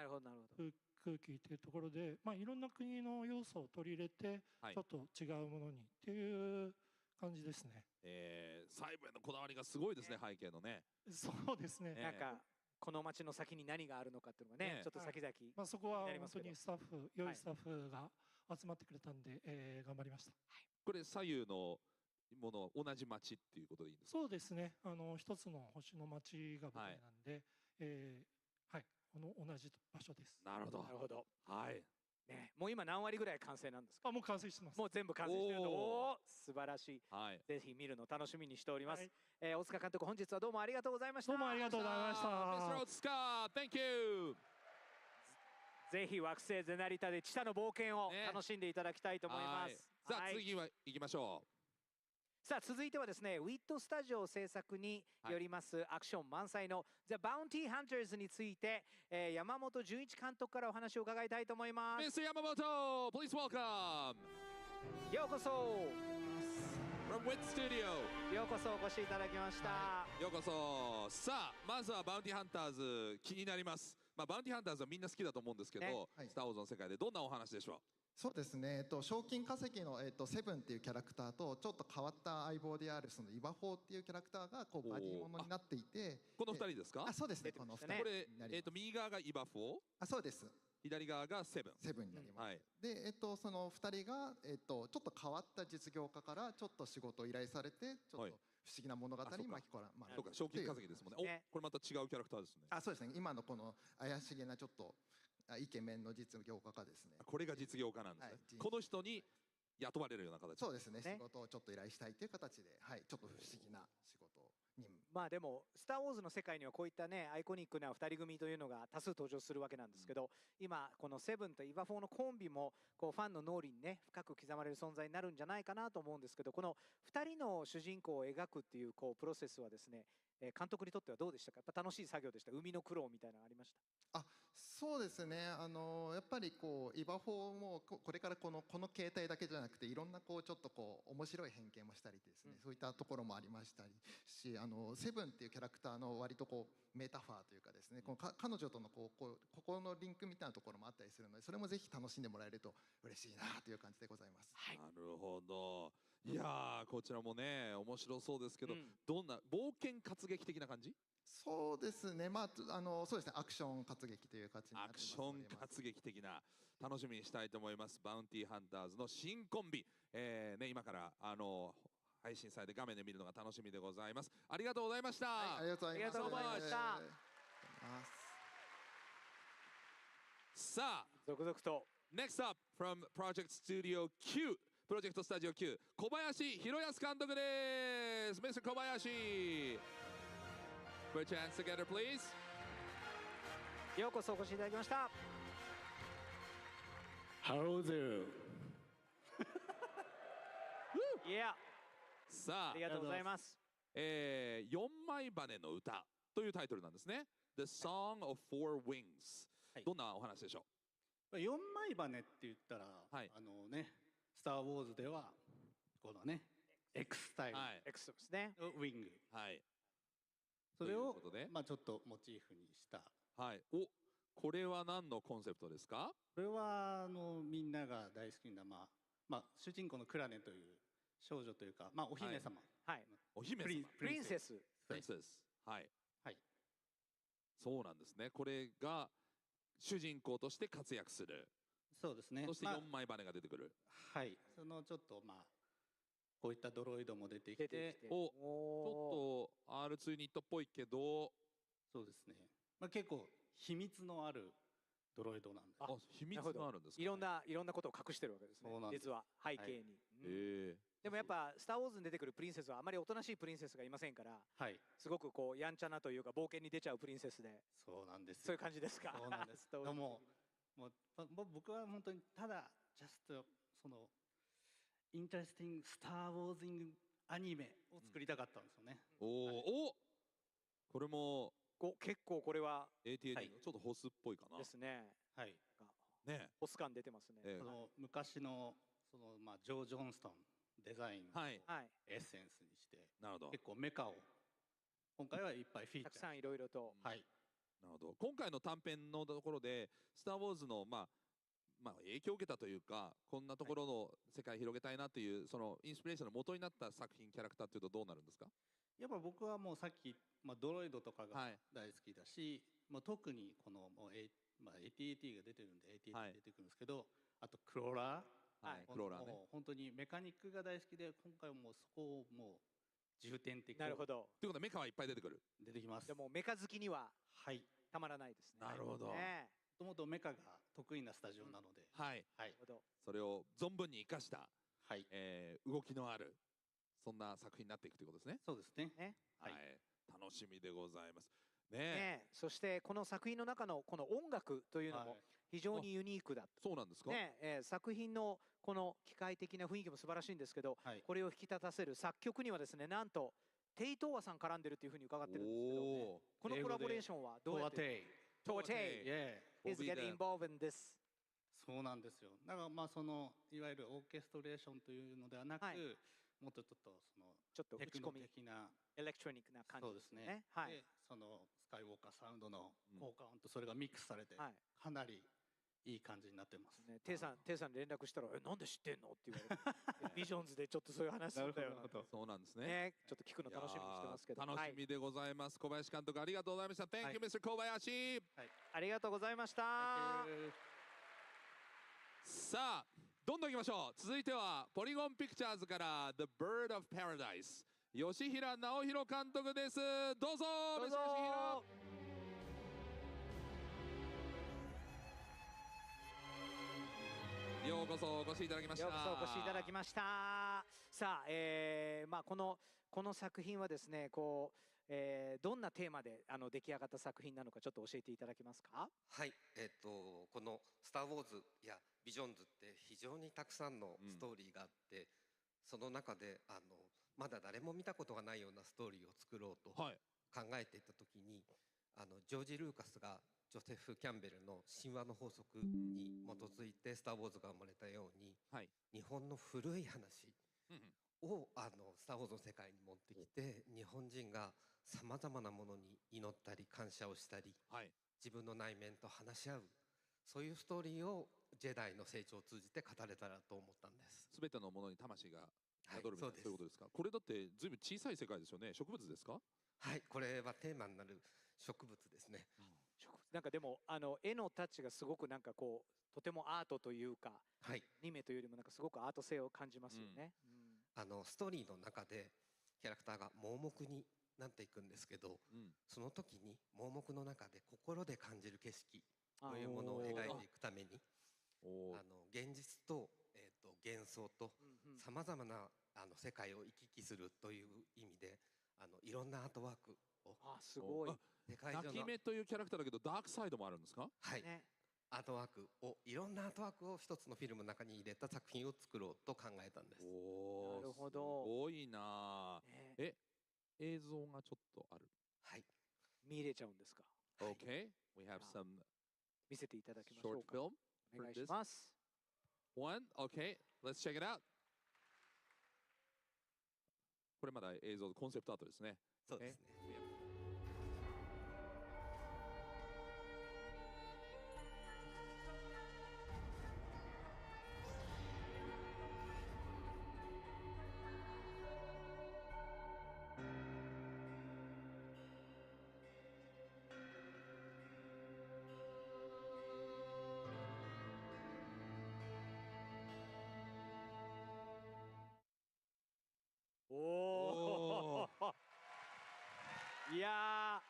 空気っていうところで、まあいろんな国の要素を取り入れてちょっと違うものにっていう感じですね。細部へのこだわりがすごいですね、背景のね。そうですね。なんかこの街の先に何があるのかっていうのがね、ちょっと先々まあそこは本当に良いスタッフが集まってくれたんで、頑張りました。これ左右のもの同じ街っていうことでいいんですか？そうですね。一つの星の街が舞台なんで、はい、同じ場所です。なるほど。なるほど。はい。ね、もう今何割ぐらい完成なんですか？もう完成してます。もう全部完成してるの。素晴らしい。ぜひ見るの楽しみにしております。大塚監督、本日はどうもありがとうございました。どうもありがとうございました。Mr. 大塚、Thank you。ぜひ惑星ゼナリタで地下の冒険を楽しんでいただきたいと思います。さあ次は行きましょう。さあ続いてはですね、ウィットスタジオ制作によりますアクション満載の The Bounty Hunters について、山本純一監督からお話を伺いたいと思います。Mr. Yamamoto, please welcome。ようこそ。From WIT Studio。ようこそお越しいただきました。ようこそ。さあまずはバウンティハンターズ気になります。まあ、バウンティーハンターズはみんな好きだと思うんですけど、スター・ウォーズの世界でどんなお話でしょう？そうですね、賞金稼ぎの、セブンっていうキャラクターとちょっと変わった相棒であるそのイバフォーっていうキャラクターがこうバディものになっていて、この2人ですか？あ、そうですね、この2人これ、右側がイバフォー、あ、そうです。左側がセブン。セブンになります。はい、で、その2人が、ちょっと変わった実業家からちょっと仕事を依頼されて、ちょっと不思議な物語に巻き込まれる。そうか、賞金稼ぎですもんね。お、これまた違うキャラクターですね。あ、そうですね。今のこの怪しげなちょっとイケメンの実業家ですね。これが実業家なんですね。この人に雇われるような形。そうですね。仕事をちょっと依頼したいという形で、はい、ちょっと不思議な仕事を。まあでも「スター・ウォーズ」の世界にはこういったねアイコニックな2人組というのが多数登場するわけなんですけど、今このセブンとイバフォーのコンビもこうファンの脳裏にね深く刻まれる存在になるんじゃないかなと思うんですけど、この2人の主人公を描くっていうこうプロセスはですね、監督にとってはどうでしたか？やっぱ楽しい作業でした？生みの苦労みたいなのありました？あ、そうですね。やっぱりこうイバフォーもこれからこの形態だけじゃなくていろんなこうちょっとこう面白い変形もしたりですね、そういったところもありましたりし、セブンっていうキャラクターの割とこうメタファーというかですね、この彼女とのここのリンクみたいなところもあったりするので、それもぜひ楽しんでもらえると嬉しいなという感じでございます。なるほど。いやー、こちらもね面白そうですけど、どんな冒険活劇的な感じ？そうですね。まあそうですね。アクション活劇という形になってます。アクション活劇的な、楽しみにしたいと思います。バウンティーハンターズの新コンビ、ね、今から配信されて画面で見るのが楽しみでございます。ありがとうございました。はい、ありがとうございました。さあ、続々と Next up from Project Studio Q、プロジェクトスタジオ Q、小林弘康監督です。Mr. 小林。Put your hands together, please. ようこそお越しいただきました。Hello there. Yeah. さあ、ありがとうございます。4枚羽の歌というタイトルなんですね。The Song of Four Wings。どんなお話でしょう？4枚羽って言ったら、ね、スター・ウォーズではこのね、X タイル、X ですね。ウィング。はい。それをまあちょっとモチーフにした。はい。これは何のコンセプトですか？これはみんなが大好きなまあ主人公のクラネという少女というか、まあお姫様。はい。お姫様。プリンセス。はい。はい。そうなんですね。これが主人公として活躍する。そうですね。そして4枚羽が出てくる。はい。そのちょっとまあこういったドロイドも出てきて、ちょっと R2 ニットっぽいけど、そうですね。まあ結構秘密のあるドロイドなんです。あ、秘密があるんですか？いろんなことを隠してるわけですね。実は背景に。でもやっぱスターウォーズに出てくるプリンセスはあまりおとなしいプリンセスがいませんから、すごくこうやんちゃなというか冒険に出ちゃうプリンセスで。そうなんです。そういう感じですか？そうなんです。でも僕は本当にただそのインタレスティングスター・ウォーズ・イングアニメを作りたかったんですよね。お、これも結構これは AT-AT のちょっとホスっぽいかな。ですね。はい。ね、ホス感出てますね。その昔のまあジョー・ジョンストンデザインのエッセンスにして、結構メカを今回はいっぱいフィーチャー。たくさんいろいろと。はい。なるほど。今回の短編のところでスター・ウォーズのまあ影響を受けたというか、こんなところの世界広げたいなというそのインスピレーションの元になった作品キャラクターっていうとどうなるんですか？やっぱ僕はもうさっき、ドロイドとかが大好きだし、特にこのAT-AT が出てるんで AT-AT 出てくるんですけど、あとクローラー、クローラーね。本当にメカニックが大好きで、今回もそこをもう重点的に。なるほど。ということはメカはいっぱい出てくる。出てきます。でもメカ好きにはたまらないですね。なるほど。もともとメカが得意なスタジオなので、それを存分に生かした、動きのあるそんな作品になっていくということですね。そうですね。はい、楽しみでございます。ね。そしてこの作品の中のこの音楽というのも非常にユニークだ。そうなんですか？作品のこの機械的な雰囲気も素晴らしいんですけど、これを引き立たせる作曲にはですね、なんとテイ・トーアさん絡んでるというふうに伺ってるんですけど、このコラボレーションはどうやって？トーテイ is getting involved in this。そうなんですよ。だからまあいわゆるオーケストレーションというのではなく、もっとちょっとそのちょっとテクノ打ち込み的なエレクトロニックな感じそうですね。はい。でそのスカイウォーカーサウンドの効果音とそれがミックスされて、かなりいい感じになってます。テイさんに連絡したら「なんで知ってんの?」って言われてビジョンズでちょっとそういう話するんだよなそうなんですね。ね、ちょっと聞くの楽しみにしてますけど。楽しみでございます。小林監督ありがとうございました。Thank you, Mr. 小林。ありがとうございました。さあ、どんどん行きましょう。続いてはポリゴンピクチャーズからThe Bird of Paradise。吉平直弘監督です。どうぞ。どうぞ。ようこそお越しいただきました。ようこそお越しいただきました。さあ、まあこの作品はですね、こう、どんなテーマで出来上がった作品なのかちょっと教えていただけますか。はい、この「スター・ウォーズ」や「ビジョンズ」って非常にたくさんのストーリーがあって、その中でまだ誰も見たことがないようなストーリーを作ろうと考えていた時に、ジョージ・ルーカスがジョセフ・キャンベルの神話の法則に基づいて「スター・ウォーズ」が生まれたように、日本の古い話をスター・ウォーズの世界に持ってきて、日本人がさまざまなものに祈ったり感謝をしたり、自分の内面と話し合う、そういうストーリーをジェダイの成長を通じて語れたらと思ったんです。すべてのものに魂が宿るみたいな、そういうことですか。これだってずいぶん小さい世界ですよね。植物ですか。はい、これはテーマになる植物ですね。なんかでも絵のタッチがすごくなんかこうとてもアートというか、アニメというよりもなんかすごくアート性を感じますよね。ストーリーの中でキャラクターが盲目になっていくんですけど、その時に盲目の中で心で感じる景色というものを描いていくために、現実と、幻想とさまざまな世界を行き来するという意味でいろんなアートワークをすごい泣き目というキャラクターだけどダークサイドもあるんですか。はい、アートワークをいろんなアートワークを一つのフィルムの中に入れた作品を作ろうと考えたんです。なるほど。すごいな。映像がちょっとある。はい。見れちゃうんですか。Okay, we have some 見せていただきましょう short か。 film お for 願いし this ます。 one. Okay, let's check it out. これまだ映像コンセプトアートですね。そうですね。いや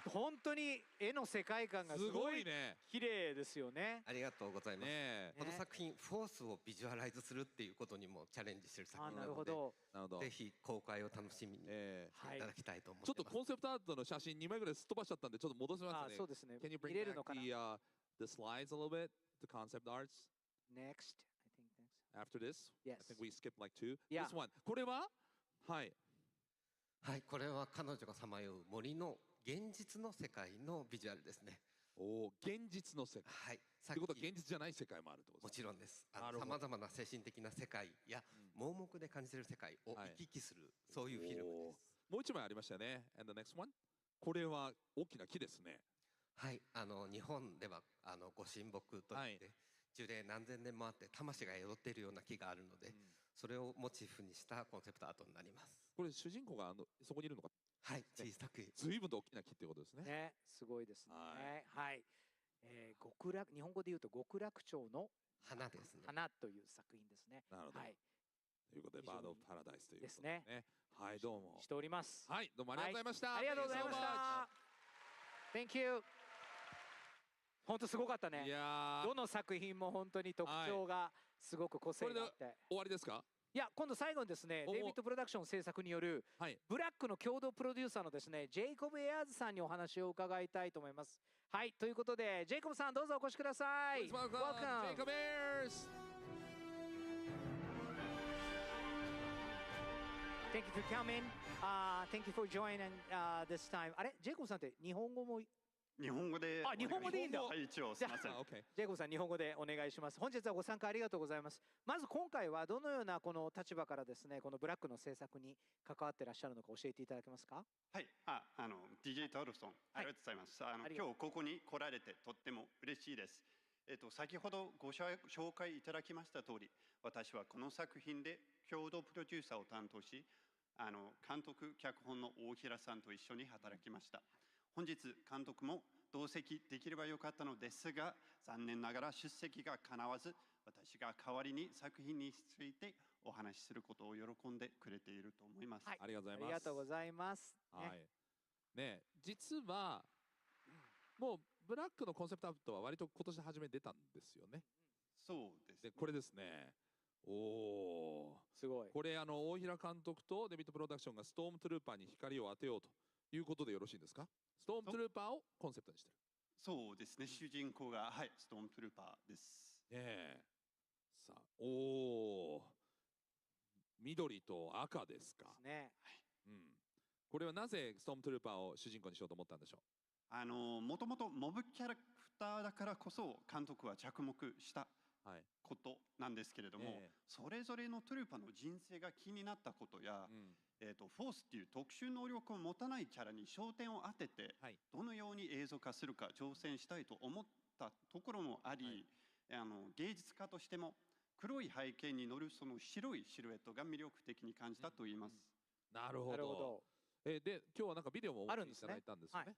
ー、本当に絵の世界観がすごい綺麗ですよね。ありがとうございます。この作品フォースをビジュアライズするっていうことにもチャレンジしてる作品なので、ぜひ公開を楽しみにしていただきたいと思ってます。ちょっとコンセプトアートの写真2枚ぐらいすっ飛ばしちゃったんでちょっと戻しますね。そうですね。 Can you bring 見れる back のかな。 the slides a little bit, the concept arts? Next, I think next. After this? Yes. I think we skipped like two. Yeah. This one. これははい。はい、これは彼女がさまよう森の現実の世界のビジュアルですね。おお、現実の世界。はい。ということは現実じゃない世界もあるってことですか。もちろんです。さまざまな精神的な世界や盲目で感じている世界を行き来する、そういうフィルムです。もう一枚ありましたよね。And the next one? これは大きな木ですね。はい、日本ではご神木といって、樹齢何千年もあって魂が宿っているような木があるので、それをモチーフにしたコンセプトアートになります。これ主人公がそこにいるのか。はい、小さく。随分と大きな木ってことですね。ね、すごいですね。はい。極楽、日本語で言うと極楽鳥の花ですね。花という作品ですね。なるほど。はい。ということでバードオブパラダイスということですね。はい、どうもしております。はい、どうもありがとうございました。ありがとうございました。Thank you。本当すごかったね。いやどの作品も本当に特徴がすごく個性があって。これで終わりですか。いや、今度最後にですね、デイビッドプロダクション制作によるブラックの共同プロデューサーのですね、ジェイコブ・エアーズさんにお話を伺いたいと思います。はい、ということでジェイコブさんどうぞお越しください。Welcome, Jacob Ayers. Thank you for coming. Thank you for joining this time. あれ、ジェイコブさんって日本語も日本語で。あ、日本語でいいんだ。はい、一応すみません。ジェイコブさん、日本語でお願いします。本日はご参加ありがとうございます。まず今回はどのようなこの立場からですね、このブラックの制作に関わっていらっしゃるのか教えていただけますか。はい、DJ トルソン、ありがとうございます。今日ここに来られてとっても嬉しいです。先ほどご紹介いただきました通り、私はこの作品で共同プロデューサーを担当し、監督、脚本の大平さんと一緒に働きました。本日、監督も同席できればよかったのですが、残念ながら出席がかなわず、私が代わりに作品についてお話しすることを喜んでくれていると思います。ありがとうございます。ありがとうございます。はい。ね、実はもうブラックのコンセプトアップは割と今年初め出たんですよね。そうですね。これですね。おお。すごい。これ大平監督とデビットプロダクションがストームトゥルーパーに光を当てようということでよろしいですか。ストームトゥルーパーをコンセプトにしてる。そうですね。主人公がはいストームトゥルーパーです。ねえ。さあ、おお。緑と赤ですか。ね。はい。うん。これはなぜストームトゥルーパーを主人公にしようと思ったんでしょう。もともとモブキャラクターだからこそ監督は着目したことなんですけれども、それぞれのトゥルーパーの人生が気になったことや、フォースっていう特殊能力を持たないキャラに焦点を当てて、どのように映像化するか挑戦したいと思ったところもあり、芸術家としても黒い背景に乗るその白いシルエットが魅力的に感じたと言います。なるほど。で、今日はなんかビデオもお持ちいただいたんですよね。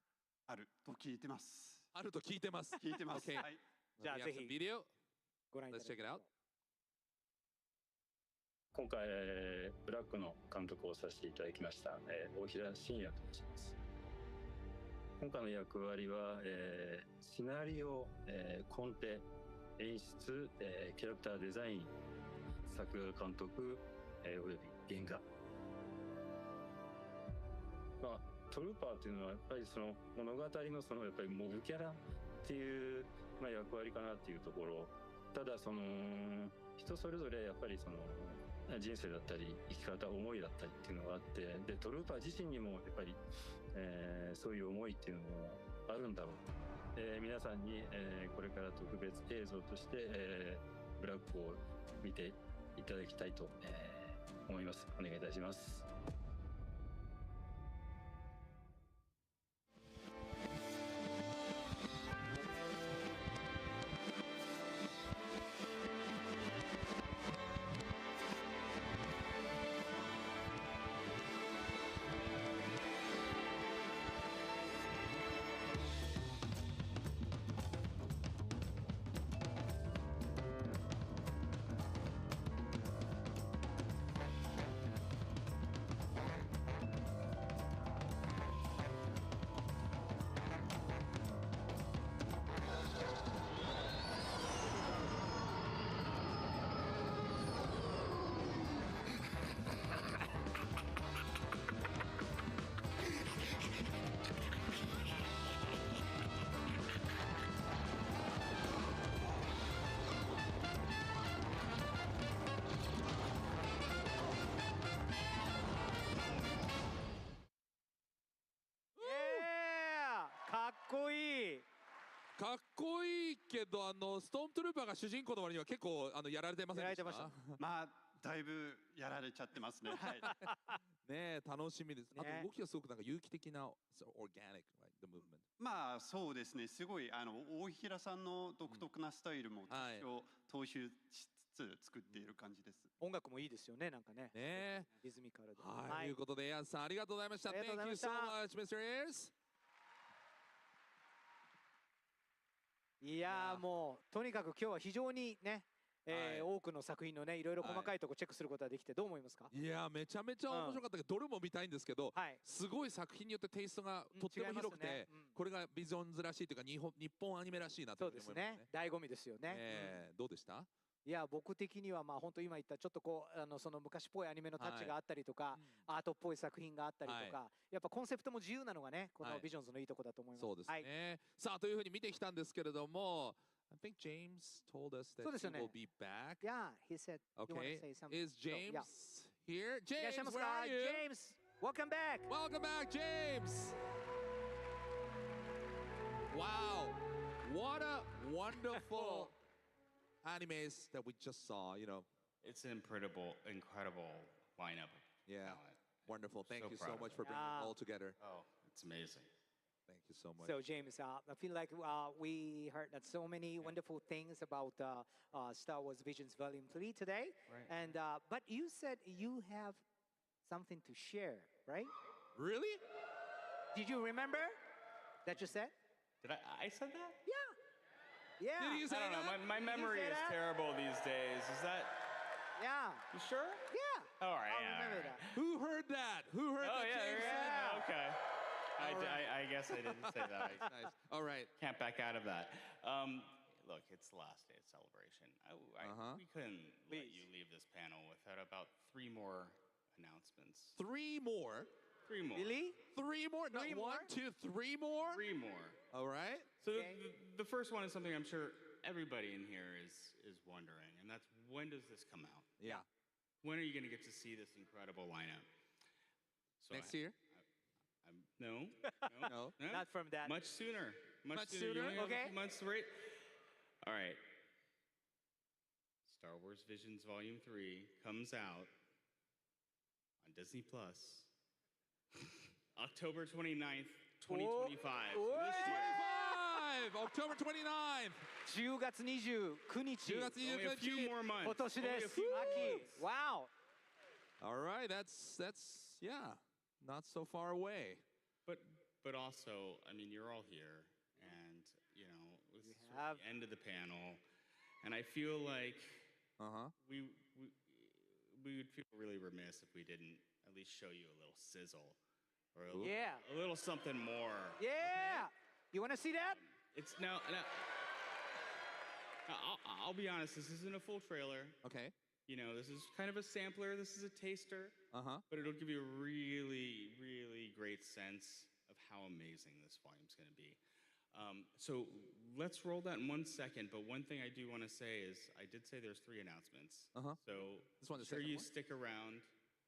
あると聞いてます。あると聞いてます。聞いてます。はい。じゃあぜひビデオご覧いただきます。今回ブラックの監督をさせていただきました大平信也と申します。今回の役割はシナリオ、コンテ、演出、キャラクターデザイン、作画監督、および原画。トルーパーっていうのはやっぱりその物語のそのやっぱりモブキャラっていう役割かなっていうところ。ただその人それぞれやっぱりその人生だったり生き方思いだったりっていうのがあって、でトルーパー自身にもやっぱり、そういう思いっていうのもあるんだろう。皆さんに、これから特別映像として、ブラックを見ていただきたいと、思います。お願いいたします。かっこいいけどストームトゥルーパーが主人公の割には結構やられてませんでした？まあだいぶやられちゃってますね。はい。ねえ楽しみです。あと動きがすごくなんか有機的な organic like the movement。まあそうですね。すごい大平さんの独特なスタイルも踏襲しつつ作っている感じです。音楽もいいですよね、なんかね。ね。リズミカルで。はい。ということでヤンさんありがとうございました。Thank you so much, Mr. Ayers。いやもうとにかく今日は非常にね、多くの作品のねいろいろ細かいとこチェックすることができてどう思いますか？いやめちゃめちゃ面白かったけど、どれも見たいんですけど、すごい作品によってテイストがとっても広くて、これがビジョンズらしいというか日本アニメらしいなと思いますね。醍醐味ですよね。どうでした？いや僕的にはまあ本当今言ったちょっとこうその昔っぽいアニメのタッチがあったりとか、アートっぽい作品があったりとか、やっぱコンセプトも自由なのがねこのビジョンズのいいとこだと思います。そうですね。さあというふうに見てきたんですけれども。I think James told us that he will be back. Yeah, he said he wanted to say something. Is James here? James, where are you? James, welcome back. Welcome back, James. Wow. What a wonderful animes that we just saw, you know. It's an incredible lineup. Yeah. Wonderful. Thank you so proud of much it. for bringing it all together. Oh, it's amazing. Thank you so much. So James, I feel like we heard that so many wonderful things about Star Wars Visions Volume 3 today. Right. And but you said you have something to share, right? Really? Did you remember that you said? Did I said that? Yeah. Yeah. Did you say I don't know. that? My memory say is that? terrible these days. Is that? Yeah. You sure? Yeah. All right. I yeah, remember all right. that. Who heard that? Who heard Oh that, yeah, James? yeah. Okay. All right. I guess I didn't say that. Nice. All right. Can't back out of that. Look, it's the last day of celebration. We couldn't let you leave this panel without about 3 more announcements. 3 more? 3 more. Really? 3 more? Not 3 1, more? 2, 3 more? 3 more. All right. So the first one is something I'm sure everybody in here is wondering, and that's when does this come out? Yeah. When are you going to get to see this incredible lineup? So Next year? No. No. Not from that. Much sooner. Much You sooner? only have a Okay. few months to wait. All right. Star Wars Visions Volume 3 comes out on Disney Plus October 29th, 2025. This year. 25! October 29th! 10月29日。 10月 Only a few 29日 more months. 今年で Only a す。 few more 秋。 months. Wow. All right, that's yeah, not so far away. But also, I mean, you're all here, and you know, this is sort have- of the end of the panel, and I feel like we would feel really remiss if we didn't at least show you a little sizzle, or a little something more. Yeah. You want to see that? It's now. I'll be honest. This isn't a full trailer. Okay. You know, this is kind of a sampler. This is a taster. Uh-huh. But it'll give you a really, really great sense of how amazing this volume's going to be. So let's roll that in 1 second. But one thing I do want to say is I did say there's 3 announcements. Uh-huh. So This one's the sure second you one? stick around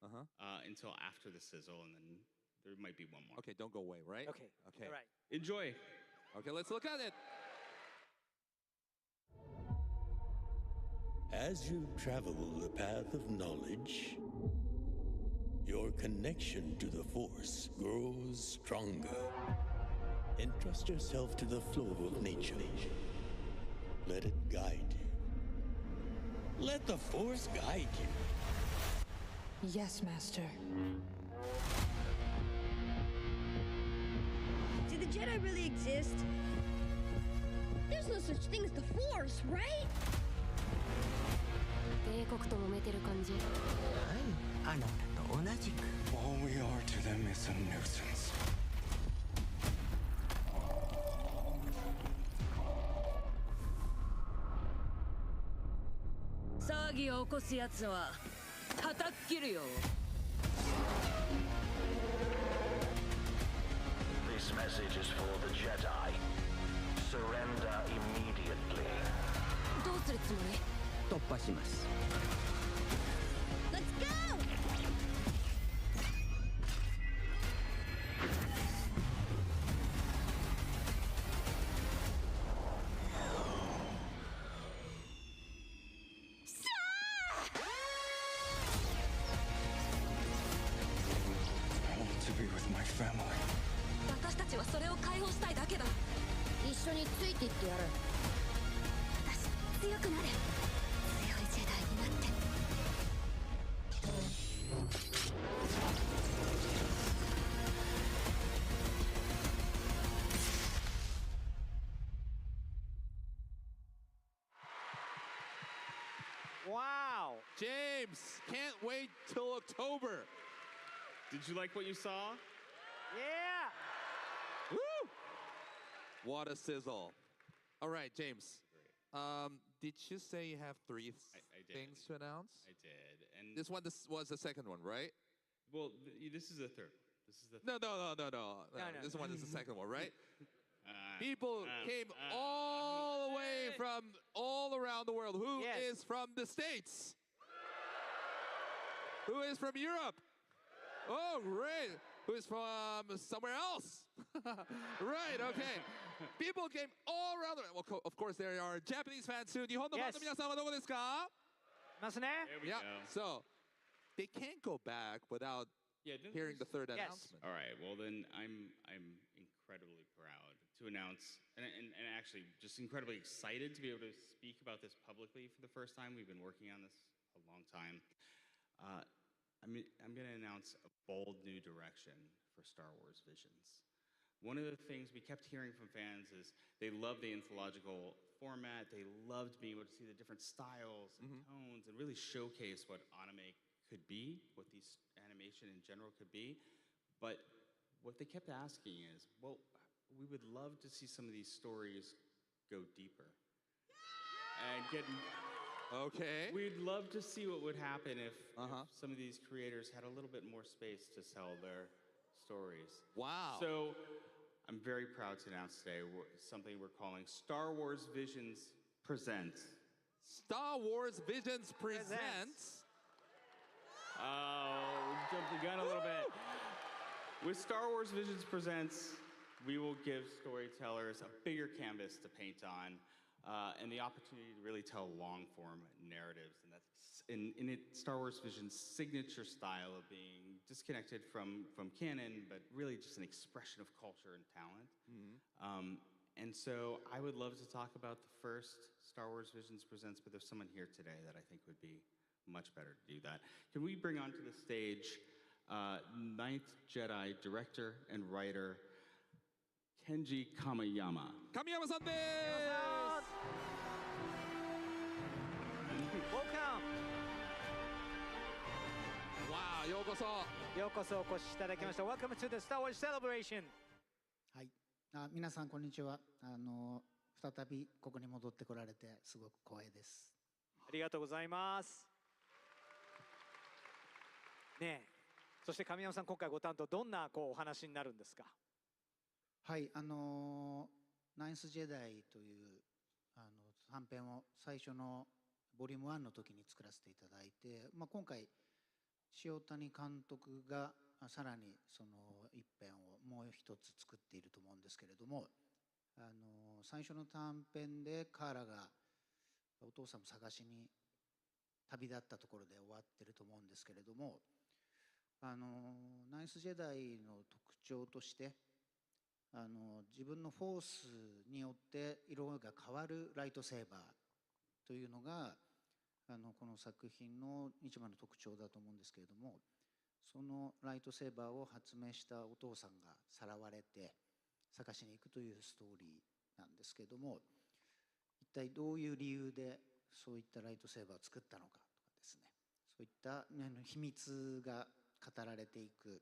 Uh-huh. until after the sizzle, and then there might be one more. Okay, don't go away, right? Okay. Okay. All right. Enjoy. Okay, let's look at it. As you travel the path of knowledge, your connection to the Force grows stronger. Entrust yourself to the flow of nature. Let it guide you. Let the Force guide you. Yes, Master. Do the Jedi really exist? There's no such thing as the Force, right? 帝国と揉めてる感じ。あなたと同じく。All we are to them is a nuisance. 騒ぎを起こすやつは叩っ切るよ。This message is for the Jedi. Surrender immediately. どうするつもり？突破します。Let's go! I want to be with my family. 私たちはそれを解放したいだけだ。一緒についていってやる。私強くなる。強いジェダイになって。Wow. James, can't wait till October. Did you like what you saw? Yeah. Woo! What a sizzle. All right, James. Did you say you have 3 did. things to announce? I did. And This was the second one, right? well, this is the third. This is the No. This one is the second one, right? People came all the way from all around the world. Who is from the States? Who is from Europe? Oh, great. Who is from somewhere else? Right, okay. People came all around. Well, of course, there are Japanese fans too. 日本のファンの皆さんはどこですか？いますね。Yeah. So they can't go back without hearing the third announcement. All right. Well, then I'm incredibly proud to announce, and actually just incredibly excited to be able to speak about this publicly for the first time. We've been working on this a long time. I'm going to announce a bold new direction for Star Wars Visions. One of the things we kept hearing from fans is they love the anthological format. They loved being able to see the different styles and tones and really showcase what anime could be, what these animation in general could be. But what they kept asking is, well, we would love to see some of these stories go deeper. And get... Okay. We'd love to see what would happen if some of these creators had a little bit more space to tell their stories. Wow. So I'm very proud to announce today something we're calling Star Wars Visions Presents. Star Wars Visions Presents. Oh, jumped the gun a little bit. With Star Wars Visions Presents, we will give storytellers a bigger canvas to paint on and the opportunity to really tell long-form narratives. And that's in Star Wars Vision's signature style of being disconnected from canon, but really just an expression of culture and talent. And so I would love to talk about the first Star Wars Visions Presents, but there's someone here today that I think would be much better to do that. Can we bring onto the stage Ninth Jedi director and writer Kenji Kamiyama. Kamiyama-sanです。 Welcome. Wow, ようこそ。ようこそお越しいただきました。Welcome to the Star Wars Celebration. はい。皆さんこんにちは。再びここに戻ってこられてすごく光栄です。ありがとうございます。ねえ、そして神山さん今回ご担当どんなお話になるんですか。はい、ナインスジェダイという短編を最初のボリューム1の時に作らせていただいて、今回塩谷監督がさらにその一編をもう一つ作っていると思うんですけれども、最初の短編でカーラがお父さんを探しに旅立ったところで終わってると思うんですけれども、ナインスジェダイの特徴として自分のフォースによって色が変わるライトセーバーというのがこの作品の一番の特徴だと思うんですけれども、そのライトセーバーを発明したお父さんがさらわれて探しに行くというストーリーなんですけれども、一体どういう理由でそういったライトセーバーを作ったのかとかですね、そういった秘密が語られていく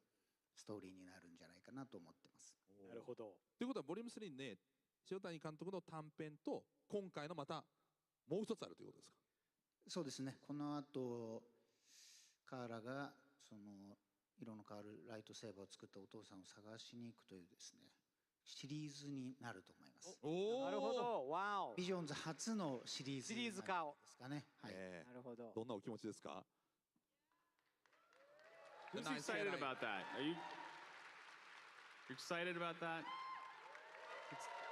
ストーリーになるんじゃないかなと思ってます。なるほど。ということはボリューム3にね、塩谷監督の短編と今回のまたもう一つあるということですか。そうですね。この後カーラがその色の変わるライトセーバーを作ったお父さんを探しに行くというですね、シリーズになると思います。なるほど。わお。ビジョンズ初のシリーズ化ですかね。はい。なるほど。どんなお気持ちですか。Who's excited about that? Are you excited about that?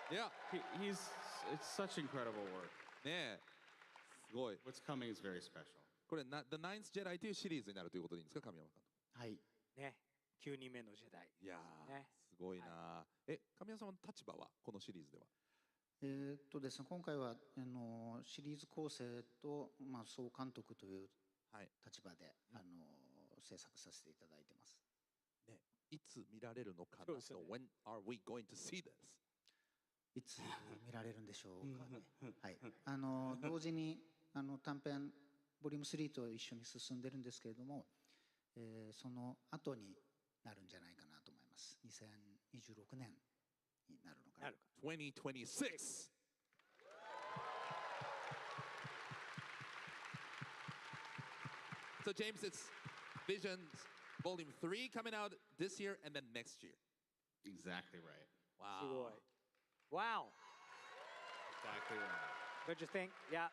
Yeah. It's such incredible work. ねえ、すごい。What's coming is very special. これ、The Ninth Jedi というシリーズになるということでいいんですか、神山監督。はい。ね、9人目のジェダイ。いやー、すごいな。神山さんの立場はこのシリーズでは。ですね、今回はシリーズ構成と、総監督という立場で、制作させていただいてます。ね、いつ見られるのかなと。When are we going to see this? いつ見られるんでしょうかね。はい。同時に短編ボリューム3と一緒に進んでるんですけれども、その後になるんじゃないかなと思います。2026年になるのかな。2026. So James, it's Visions Volume 3 coming out this year and then next year. Exactly right. Wow. すごい。Wow. Exactly right. What'd you think? Yeah.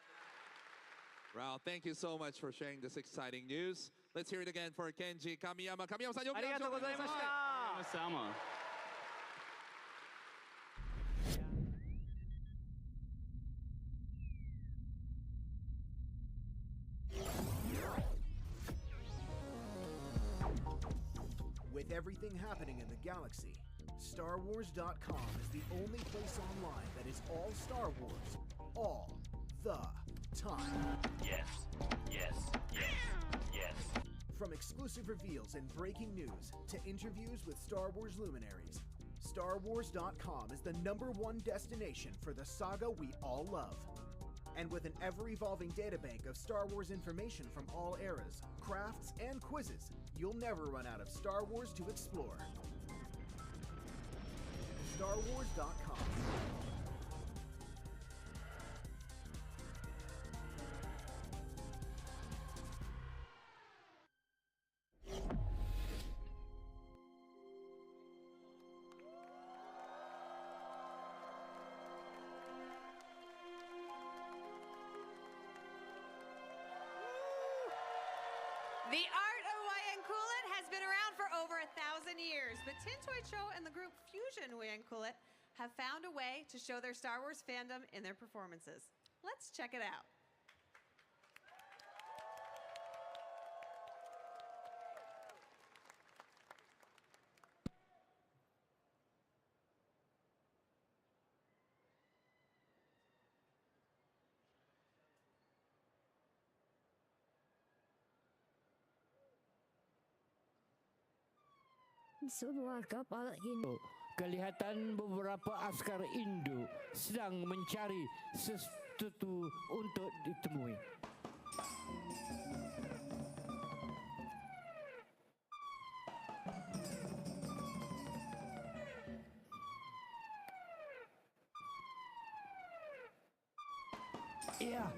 Raul, thank you so much for sharing this exciting news. Let's hear it again for Kenji Kamiyama. Kamiyama-san, ありがとうございました。Sama. everything happening in the galaxy, StarWars.com is the only place online that is all Star Wars, all the time. Yes, yes, yes, yes. From exclusive reveals and breaking news to interviews with Star Wars luminaries, StarWars.com is the #1 destination for the saga we all love. And with an ever-evolving databank of Star Wars information from all eras, crafts, and quizzes, you'll never run out of Star Wars to explore. StarWars.com. The art of Wyankulet has been around for over 1,000 years, but Tintoy Cho and the group Fusion Wyankulet have found a way to show their Star Wars fandom in their performances. Let's check it out. Sebuah kapal Indo. Kelihatan beberapa askar Indo sedang mencari sesuatu untuk ditemui. Iya,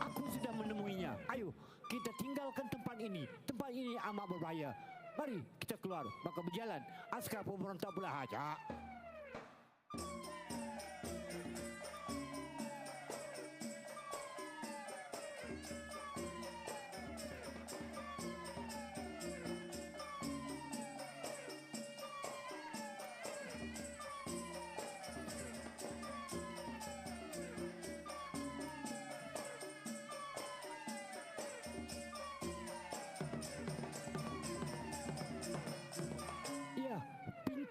aku sudah menemuinya. Ayo, kita tinggalkan tempat ini. Tempat ini amat berbahaya. Mari kita keluar, maka berjalan. Askar pemberontak pula hajak.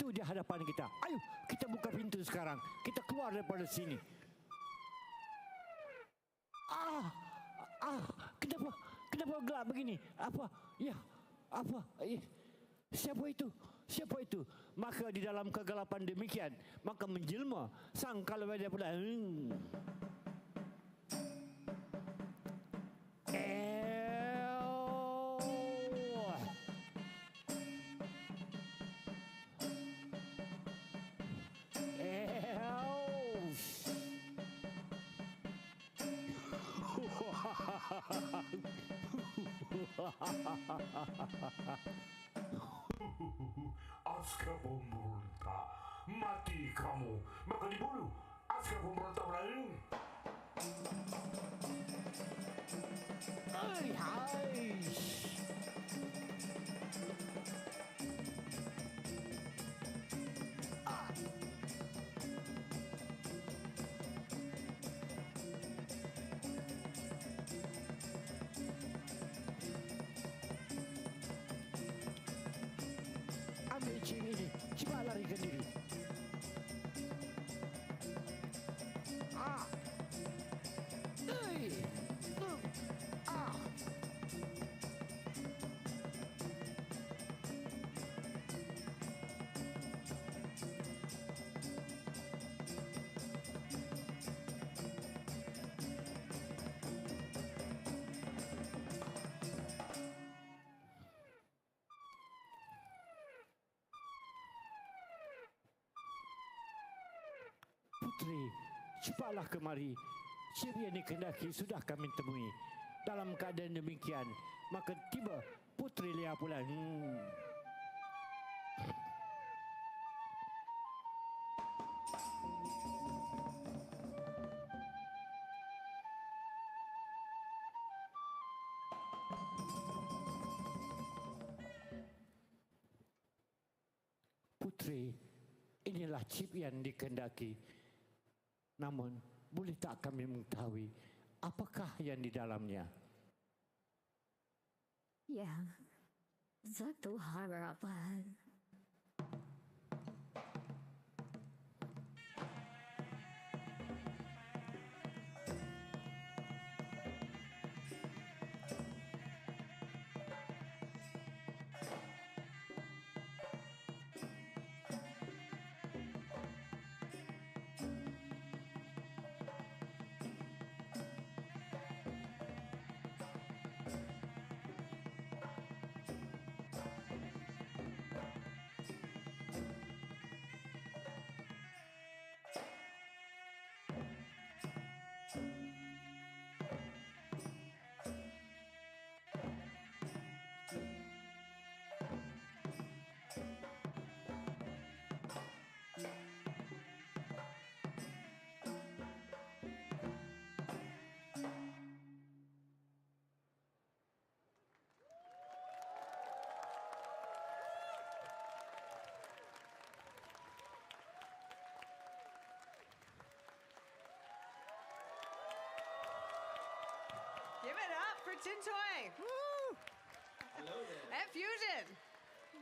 Di hadapan kita. Ayo, kita buka pintu sekarang. Kita keluar daripada sini. Kenapa gelap begini? Apa? Ya, apa? Siapa itu? Siapa itu? Maka di dalam kegelapan demikian, maka menjelma sang kalawai daripada Askar pemberontak, mati kamu, maka dibunuh. Askar pemberontak berlalu. Hai. Ambil chip ini, cepat larikan diri. Putri, cepatlah kemari. Chip yang dikehendaki sudah kami temui. Dalam keadaan demikian, maka tiba Putri Leia pula. Putri, inilah chip yang dikehendaki. Namun, boleh tak kami mengetahui apakah yang di dalamnya? Ya, Sag du Hammer up ahead. Give it up for Tintoy. Woo! Hello there. And Fusion.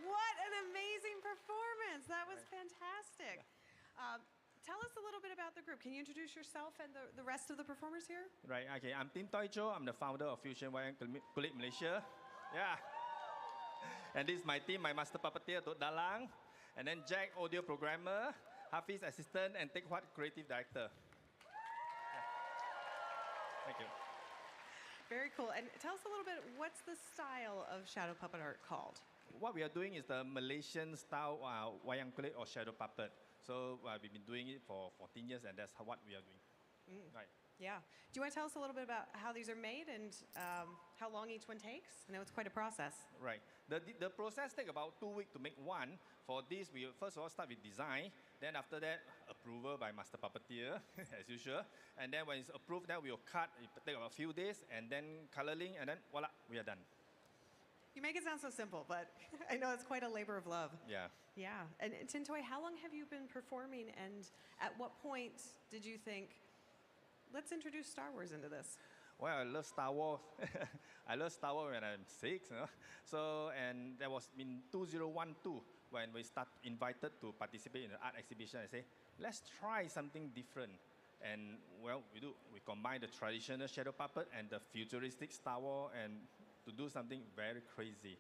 What an amazing performance. That was fantastic. Tell us a little bit about the group. Can you introduce yourself and the rest of the performers here? Right, okay. I'm Tintoy Cho. I'm the founder of Fusion Wayang Kulit Malaysia. Yeah. And this is my team, my master puppeteer, Tok Dalang. And then Jack, audio programmer. Hafiz, assistant. And Teck Huat, creative director. Yeah. Thank you. Very cool. And tell us a little bit, what's the style of shadow puppet art called? What we are doing is the Malaysian style wayang kulit or shadow puppet. So we've been doing it for 14 years, and that's what we are doing. Right. Yeah. Do you want to tell us a little bit about how these are made and how long each one takes? I know it's quite a process. Right. The process takes about 2 weeks to make one. For this, we first of all start with design. Then after that, approval by master puppeteer, as usual. And then when it's approved, then we will cut. It takes about a few days, and then coloring, and then voila, we are done. You make it sound so simple, but I know it's quite a labor of love. Yeah. Yeah. And Tintoy, how long have you been performing, and at what point did you think, let's introduce Star Wars into this? Well, I love Star Wars. I love Star Wars when I'm 6, you know. So, and that was in 2012 when we invited to participate in the art exhibition. I say, let's try something different. And well, we combine the traditional shadow puppet and the futuristic Star Wars, and to do something very crazy.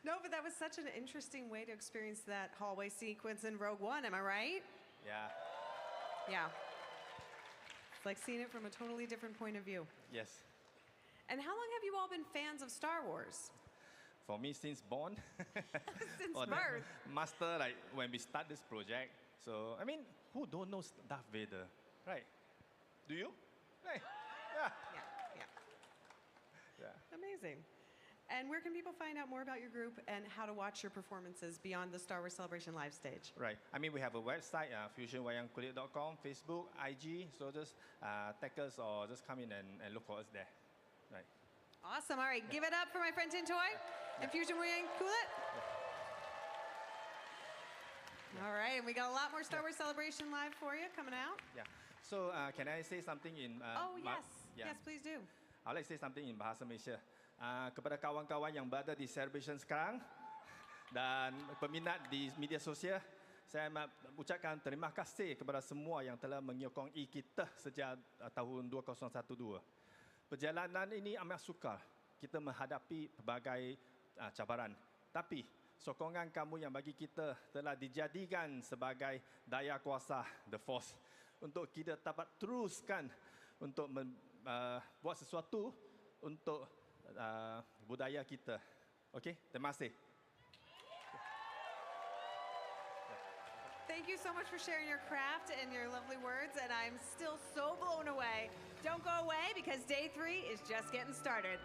No, but that was such an interesting way to experience that hallway sequence in Rogue One, am I right? Yeah. Yeah. It's like seeing it from a totally different point of view. Yes. And how long have you all been fans of Star Wars? For me, since born. Since birth. Master, like when we start this project. So, I mean, who don't know Darth Vader, right? Do you? Right. Yeah. Yeah. Amazing. And where can people find out more about your group and how to watch your performances beyond the Star Wars Celebration live stage? Right. I mean, we have a website, fusionwayangkulit.com, Facebook, IG. So just tag us or just come in and look for us there. Right. Awesome. All right. Give it up for my friend Tintoy and Fusion Wayang Kulit. All right. And we got a lot more Star Wars Celebration live for you coming out. Yeah. So can I say something in... oh, yes. Yes, please do. I'd like to say something in Bahasa Malaysia. Kepada kawan-kawan yang berada di celebration sekarang dan peminat di media sosial, saya ucapkan terima kasih kepada semua yang telah menyokongi kita sejak tahun 2012. Perjalanan ini amat sukar. Kita menghadapi pelbagai cabaran. Tapi sokongan kamu yang bagi kita telah dijadikan sebagai daya kuasa The Force untuk kita dapat teruskan untuk buat sesuatu untuk budaya kita. Okey, terima kasih. Thank you so much for sharing your craft and your lovely words, and I'm still so blown away. Don't go away because day 3 is just getting started.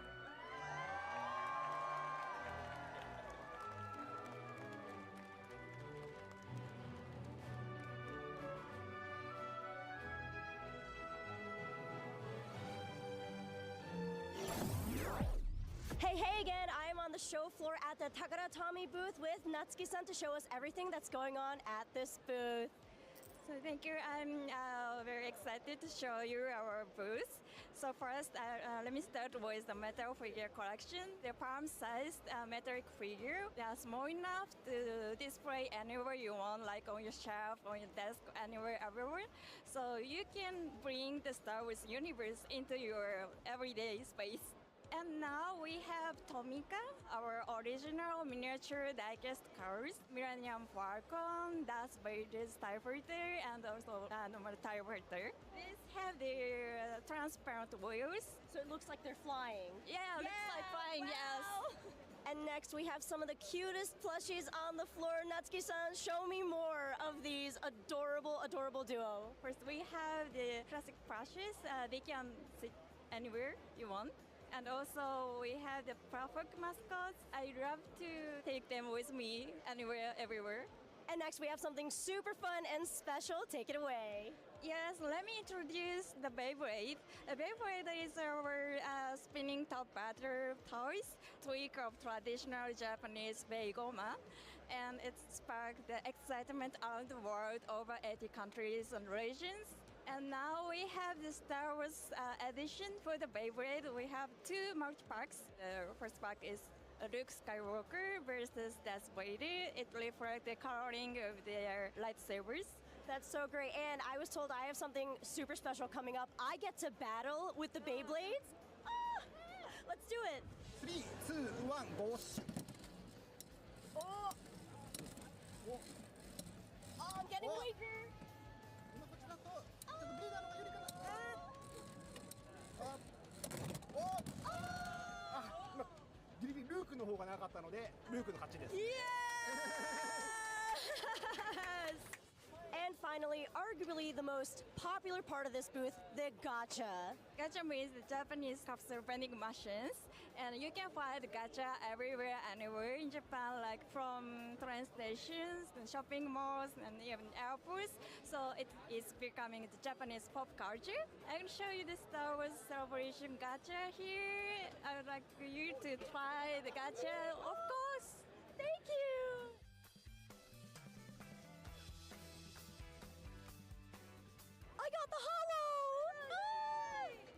Hey again, I am on the show floor at the Takara Tommy booth with Natsuki-san to show us everything that's going on at this booth. So thank you. I'm very excited excited to show you our booth. So first, let me start with the metal figure collection. The palm-sized metallic figure. They are small enough to display anywhere you want, like on your shelf, on your desk, anywhere, everywhere. So you can bring the Star Wars universe into your everyday space. And now we have Tomika, our original miniature digest cars, Millennium Falcon, Darth Vader's TIE Fighter, and also normal TIE Fighter. These have their transparent wheels. So it looks like they're flying. Yeah, looks like flying, yes. And next we have some of the cutest plushies on the floor. Natsuki-san, show me more of these adorable, adorable duo. First, we have the classic plushies. They can sit anywhere you want. And also, we have the perfect mascots. I love to take them with me anywhere, everywhere. And next, we have something super fun and special. Take it away. Yes, let me introduce the Beyblade. The Beyblade is our spinning top battle toys, tweak of traditional Japanese beigoma. And it sparked the excitement around the world, over 80 countries and regions. And now we have the Star Wars edition for the Beyblade. We have two multi-packs. The first pack is Luke Skywalker versus Darth Vader. It reflects the coloring of their lightsabers. That's so great. And I was told I have something super special coming up. I get to battle with the Beyblades. Ah, let's do it. 3, 2, 1, go. Oh, I'm getting weaker. ギリギリルークの方がなかったのでルークの勝ちです。 And finally, arguably the most popular part of this booth, the gacha. Gacha means the Japanese capsule vending machines. And you can find gacha everywhere, anywhere in Japan, like from train stations, shopping malls, and even airports. So it is becoming the Japanese pop culture. I can show you the Star Wars Celebration gacha here. I would like you to try the gacha, of course. Thank you. I got the holo!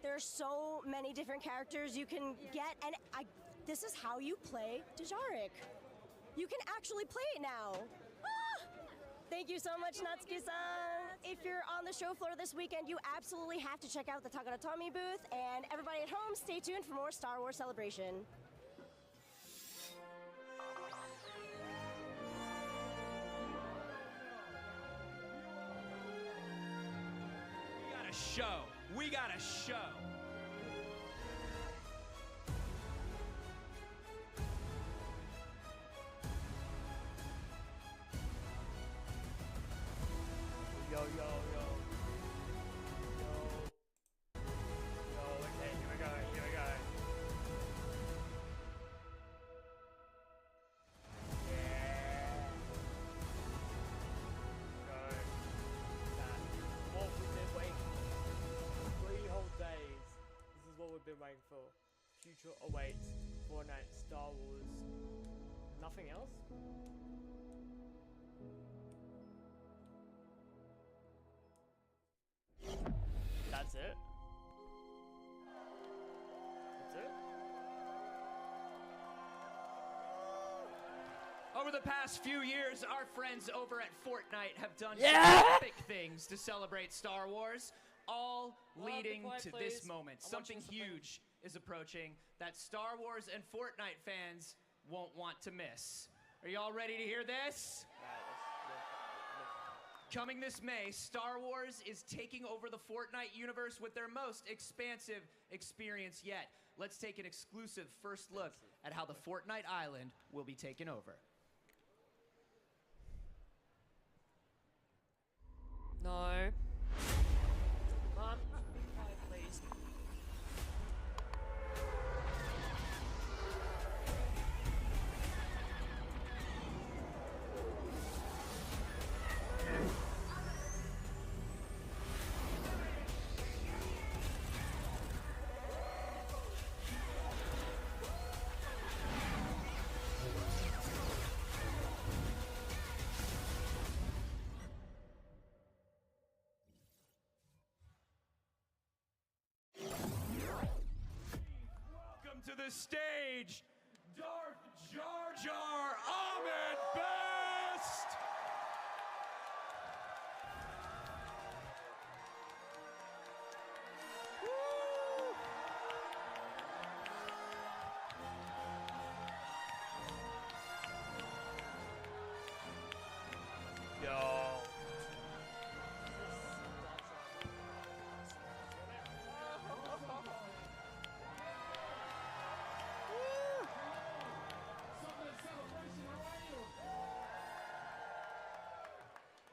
There's so many different characters you can get, and this is how you play Djarik. You can actually play it now. Thank you so much, Natsuki-san. If you're on the show floor this weekend, you absolutely have to check out the Takaratomi booth, and everybody at home, stay tuned for more Star Wars Celebration. Show. We got a show. Yo, yo, yo. Yo. Yo, okay, here we go, here we go. Yeah. Go. That. What we've been waiting for. 3 whole days. This is what we've been waiting for. Future awaits. Fortnite, Star Wars. Nothing else? That's it? That's it? Over the past few years, our friends over at Fortnite have done Yeah! some epic things to celebrate Star Wars, all leading quiet, to please. this moment. I'm Something watching something. huge is approaching that Star Wars and Fortnite fans won't want to miss. Are y'all ready to hear this? Coming this May, Star Wars is taking over the Fortnite universe with their most expansive experience yet. Let's take an exclusive first look at how the Fortnite island will be taken over. No. Mom, be quiet, please. the stage, Darth Jar Jar Ahmed Best! Yo.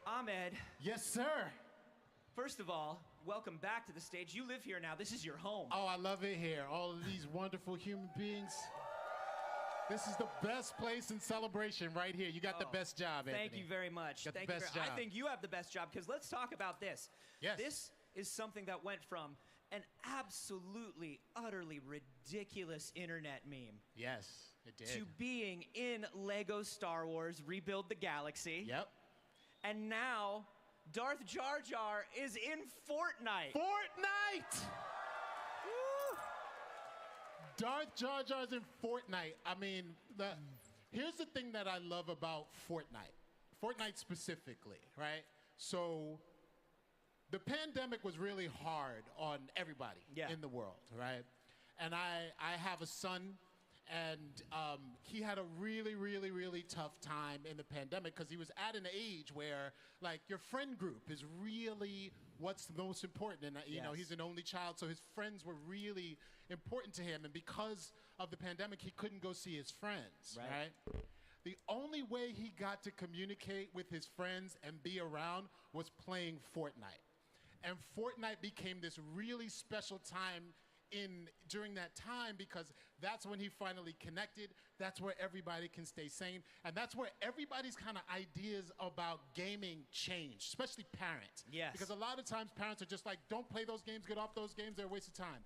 Ahmed. Yes, sir. First of all, welcome back to the stage. You live here now. This is your home. Oh, I love it here. All of these wonderful human beings. This is the best place in Celebration right here. You got the best job, Anthony. Thank you very much. Got the Thank you best very- job. I think you have the best job because let's talk about this. Yes. This is something that went from an absolutely, utterly ridiculous internet meme. Yes, it did. To being in Lego Star Wars Rebuild the Galaxy. Yep. And now Darth Jar Jar is in Fortnite. Fortnite! Darth Jar Jar's in Fortnite. I mean, here's the thing that I love about Fortnite. Fortnite specifically, right? So the pandemic was really hard on everybody in the world, right? And I have a son, and he had a really, really, really tough time in the pandemic because he was at an age where, like, your friend group is really what's the most important. And, you know, he's an only child, so his friends were really important to him. And because of the pandemic, he couldn't go see his friends, right? The only way he got to communicate with his friends and be around was playing Fortnite. And Fortnite became this really special time during that time because that's when he finally connected. That's where everybody can stay sane. And that's where everybody's kind of ideas about gaming change, especially parents. Yes. Because a lot of times parents are just like, don't play those games, get off those games, they're a waste of time.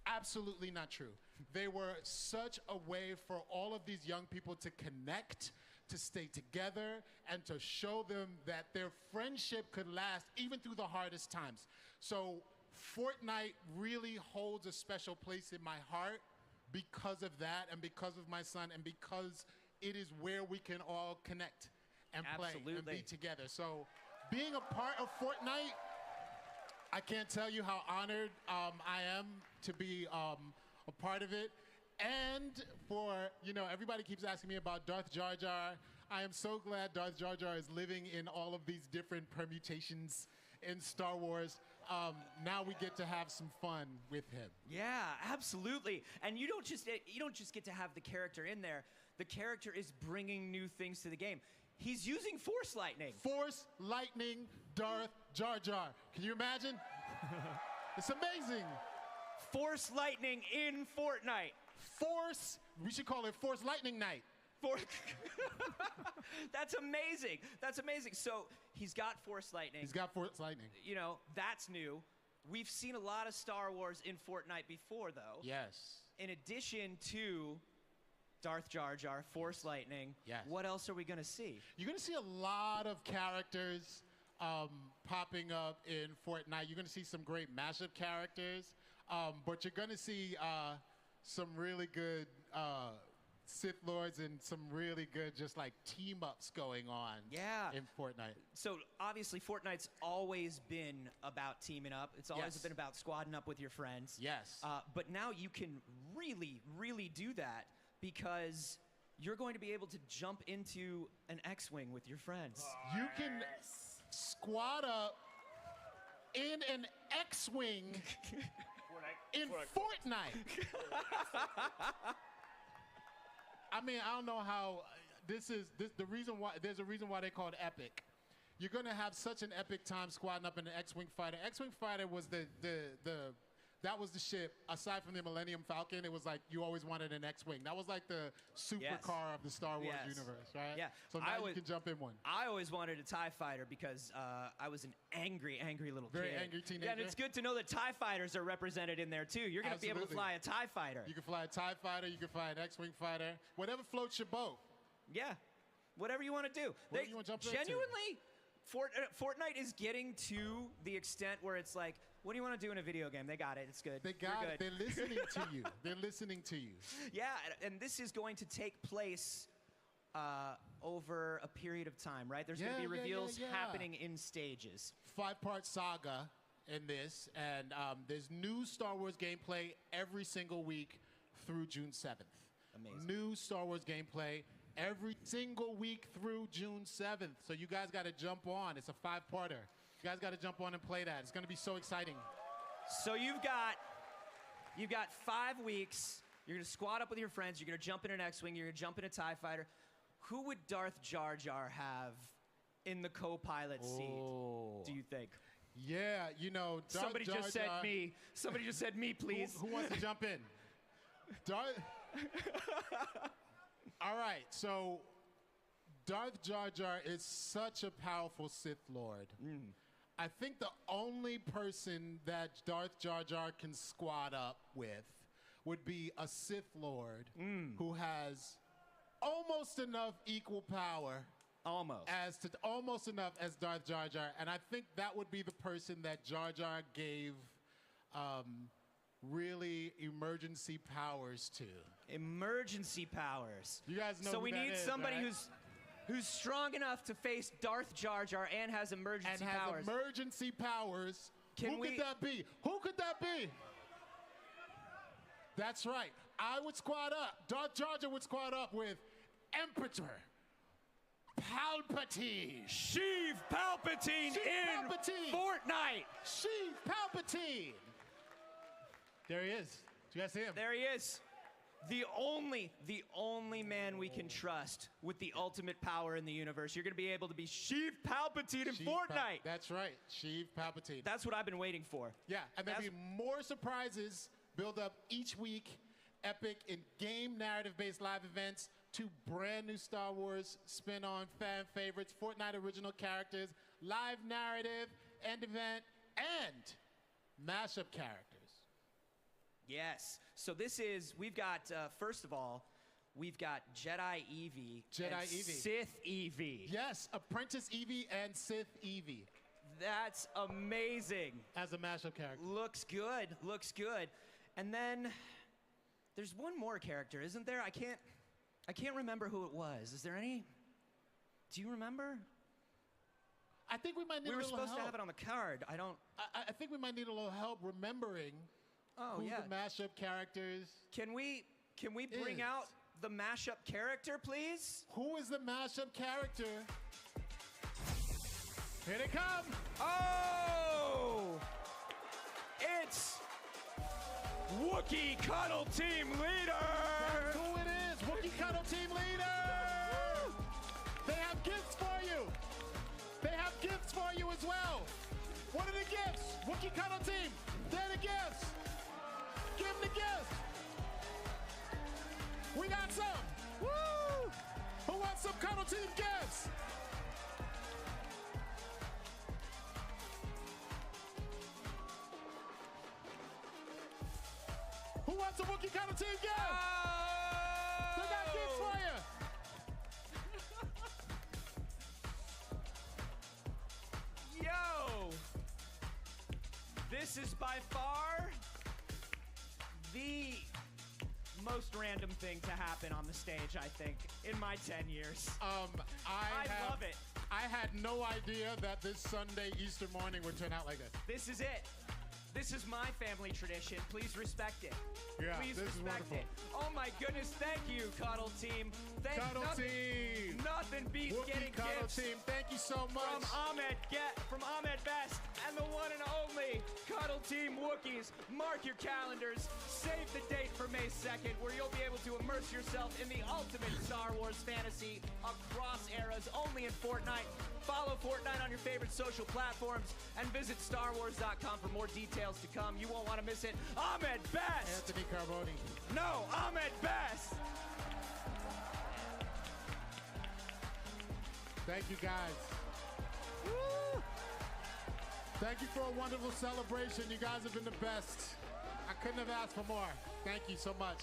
Absolutely not true. They were such a way for all of these young people to connect, to stay together, and to show them that their friendship could last even through the hardest times. So Fortnite really holds a special place in my heart because of that and because of my son and because it is where we can all connect and play and be together. So being a part of Fortnite, I can't tell you how honored I am to be a part of it. And for, you know, everybody keeps asking me about Darth Jar Jar. I am so glad Darth Jar Jar is living in all of these different permutations in Star Wars. Now we get to have some fun with him. Yeah, absolutely. And you don't just get to have the character in there. The character is bringing new things to the game. He's using Force Lightning. Force Lightning Darth Jar Jar. Can you imagine? It's amazing. Force Lightning in Fortnite. We should call it Force Lightning Night. That's amazing. That's amazing. So he's got Force Lightning. He's got Force Lightning. You know, that's new. We've seen a lot of Star Wars in Fortnite before, though. Yes. In addition to Darth Jar Jar, Force Lightning, what else are we going to see? You're going to see a lot of characters popping up in Fortnite. You're going to see some great mashup characters, but you're going to see some really good Sith Lords and some really good just like team-ups going on in Fortnite. So obviously Fortnite's always been about teaming up. It's always been about squadding up with your friends. Yes. But now you can really, really do that because you're going to be able to jump into an X-Wing with your friends. You can squad up in an X-Wing in Fortnite. I mean, I don't know how there's a reason why they call it epic. You're gonna have such an epic time squadding up in an X-Wing fighter. X-Wing fighter was that was the ship, aside from the Millennium Falcon, it was like you always wanted an X-Wing. That was like the supercar of the Star Wars universe, right? Yeah. So now you can jump in one. I always wanted a TIE fighter because I was an angry, angry little kid. Very angry teenager. Yeah, and it's good to know that TIE fighters are represented in there too. You're going to be able to fly a TIE fighter. You can fly a TIE fighter, you can fly an X-Wing fighter, whatever floats your boat. Yeah, whatever you want to do. Whatever you want to jump into. Genuinely, Fortnite is getting to the extent where it's like, what do you want to do in a video game? They got it. It's good. They got You're it. good. They're listening to you. They're listening to you. Yeah, and this is going to take place over a period of time, right? There's going to be reveals happening in stages. 5-part saga in this, and there's new Star Wars gameplay every single week through June 7th. Amazing. New Star Wars gameplay every single week through June 7th. So you guys got to jump on. It's a 5-parter. You guys got to jump on and play that. It's going to be so exciting. So you've got 5 weeks. You're going to squad up with your friends. You're going to jump in an X-Wing. You're going to jump in a TIE fighter. Who would Darth Jar Jar have in the co-pilot seat, do you think? Yeah, you know, Darth Somebody Jar just said Jar- me. Somebody just said me, please. Who wants to jump in? Darth. All right, so Darth Jar Jar is such a powerful Sith Lord. I think the only person that Darth Jar Jar can squad up with would be a Sith Lord who has almost enough equal power. Almost enough as Darth Jar Jar. And I think that would be the person that Jar Jar gave really emergency powers to. Emergency powers. You guys know So who we that need is, somebody right? who's strong enough to face Darth Jar Jar and has emergency and has powers. emergency powers. Who could that be? Who could that be? That's right. I would squad up. Darth Jar Jar would squad up with Emperor Palpatine. Sheev Palpatine in Fortnite. Sheev Palpatine. There he is. Do you guys see him? There he is. The only man we can trust with the ultimate power in the universe. You're going to be able to be Sheev Palpatine in Fortnite. That's right. Sheev Palpatine. That's what I've been waiting for. Yeah, and there'll be more surprises build up each week. Epic in-game narrative-based live events, 2 brand new Star Wars spin-on fan favorites, Fortnite original characters, live narrative, end event, and mashup characters. Yes. So we've got, first of all, we've got Jedi Eevee. Jedi and Eevee. Sith Eevee. Yes, Apprentice Eevee and Sith Eevee. That's amazing. As a mashup character. Looks good. Looks good. And then there's one more character, isn't there? I can't remember who it was. Is there any? Do you remember? I think we might need a little help. We were supposed to have it on the card. I think we might need a little help remembering who the mashup characters. Can we bring out the mashup character, please? Who is the mashup character? Here they come. Oh! It's Wookiee Cuddle Team Leader! That's who it is, Wookiee Cuddle Team Leader! They have gifts for you! They have gifts for you as well! What are the gifts? Wookiee Cuddle Team, they're the gifts! Give them the gifts! We got some! Woo! Who wants some Cuddle Team gifts? Who wants a Wookiee Cuddle Team gift? They got gifts for you. Yo! This is by far the most random thing to happen on the stage, I think, in my 10 years. I love it. I had no idea that this Sunday, Easter morning would turn out like this. This is it. This is my family tradition. Please respect it. Yeah, Please this is respect wonderful. it. Oh my goodness, thank you, Cuddle Team. Cuddle Team. Nothing beats Wookiee getting Cuddle gifts. Team, thank you so much. From Ahmed Best and the one and only Cuddle Team Wookiees. Mark your calendars. Save the date for May 2nd, where you'll be able to immerse yourself in the ultimate Star Wars fantasy across eras, only in Fortnite. Follow Fortnite on your favorite social platforms and visit StarWars.com for more details to come. You won't want to miss it. Ahmed Best! Anthony Carboni. No, Ahmed Best! Thank you, guys. Woo! Thank you for a wonderful celebration. You guys have been the best. I couldn't have asked for more. Thank you so much.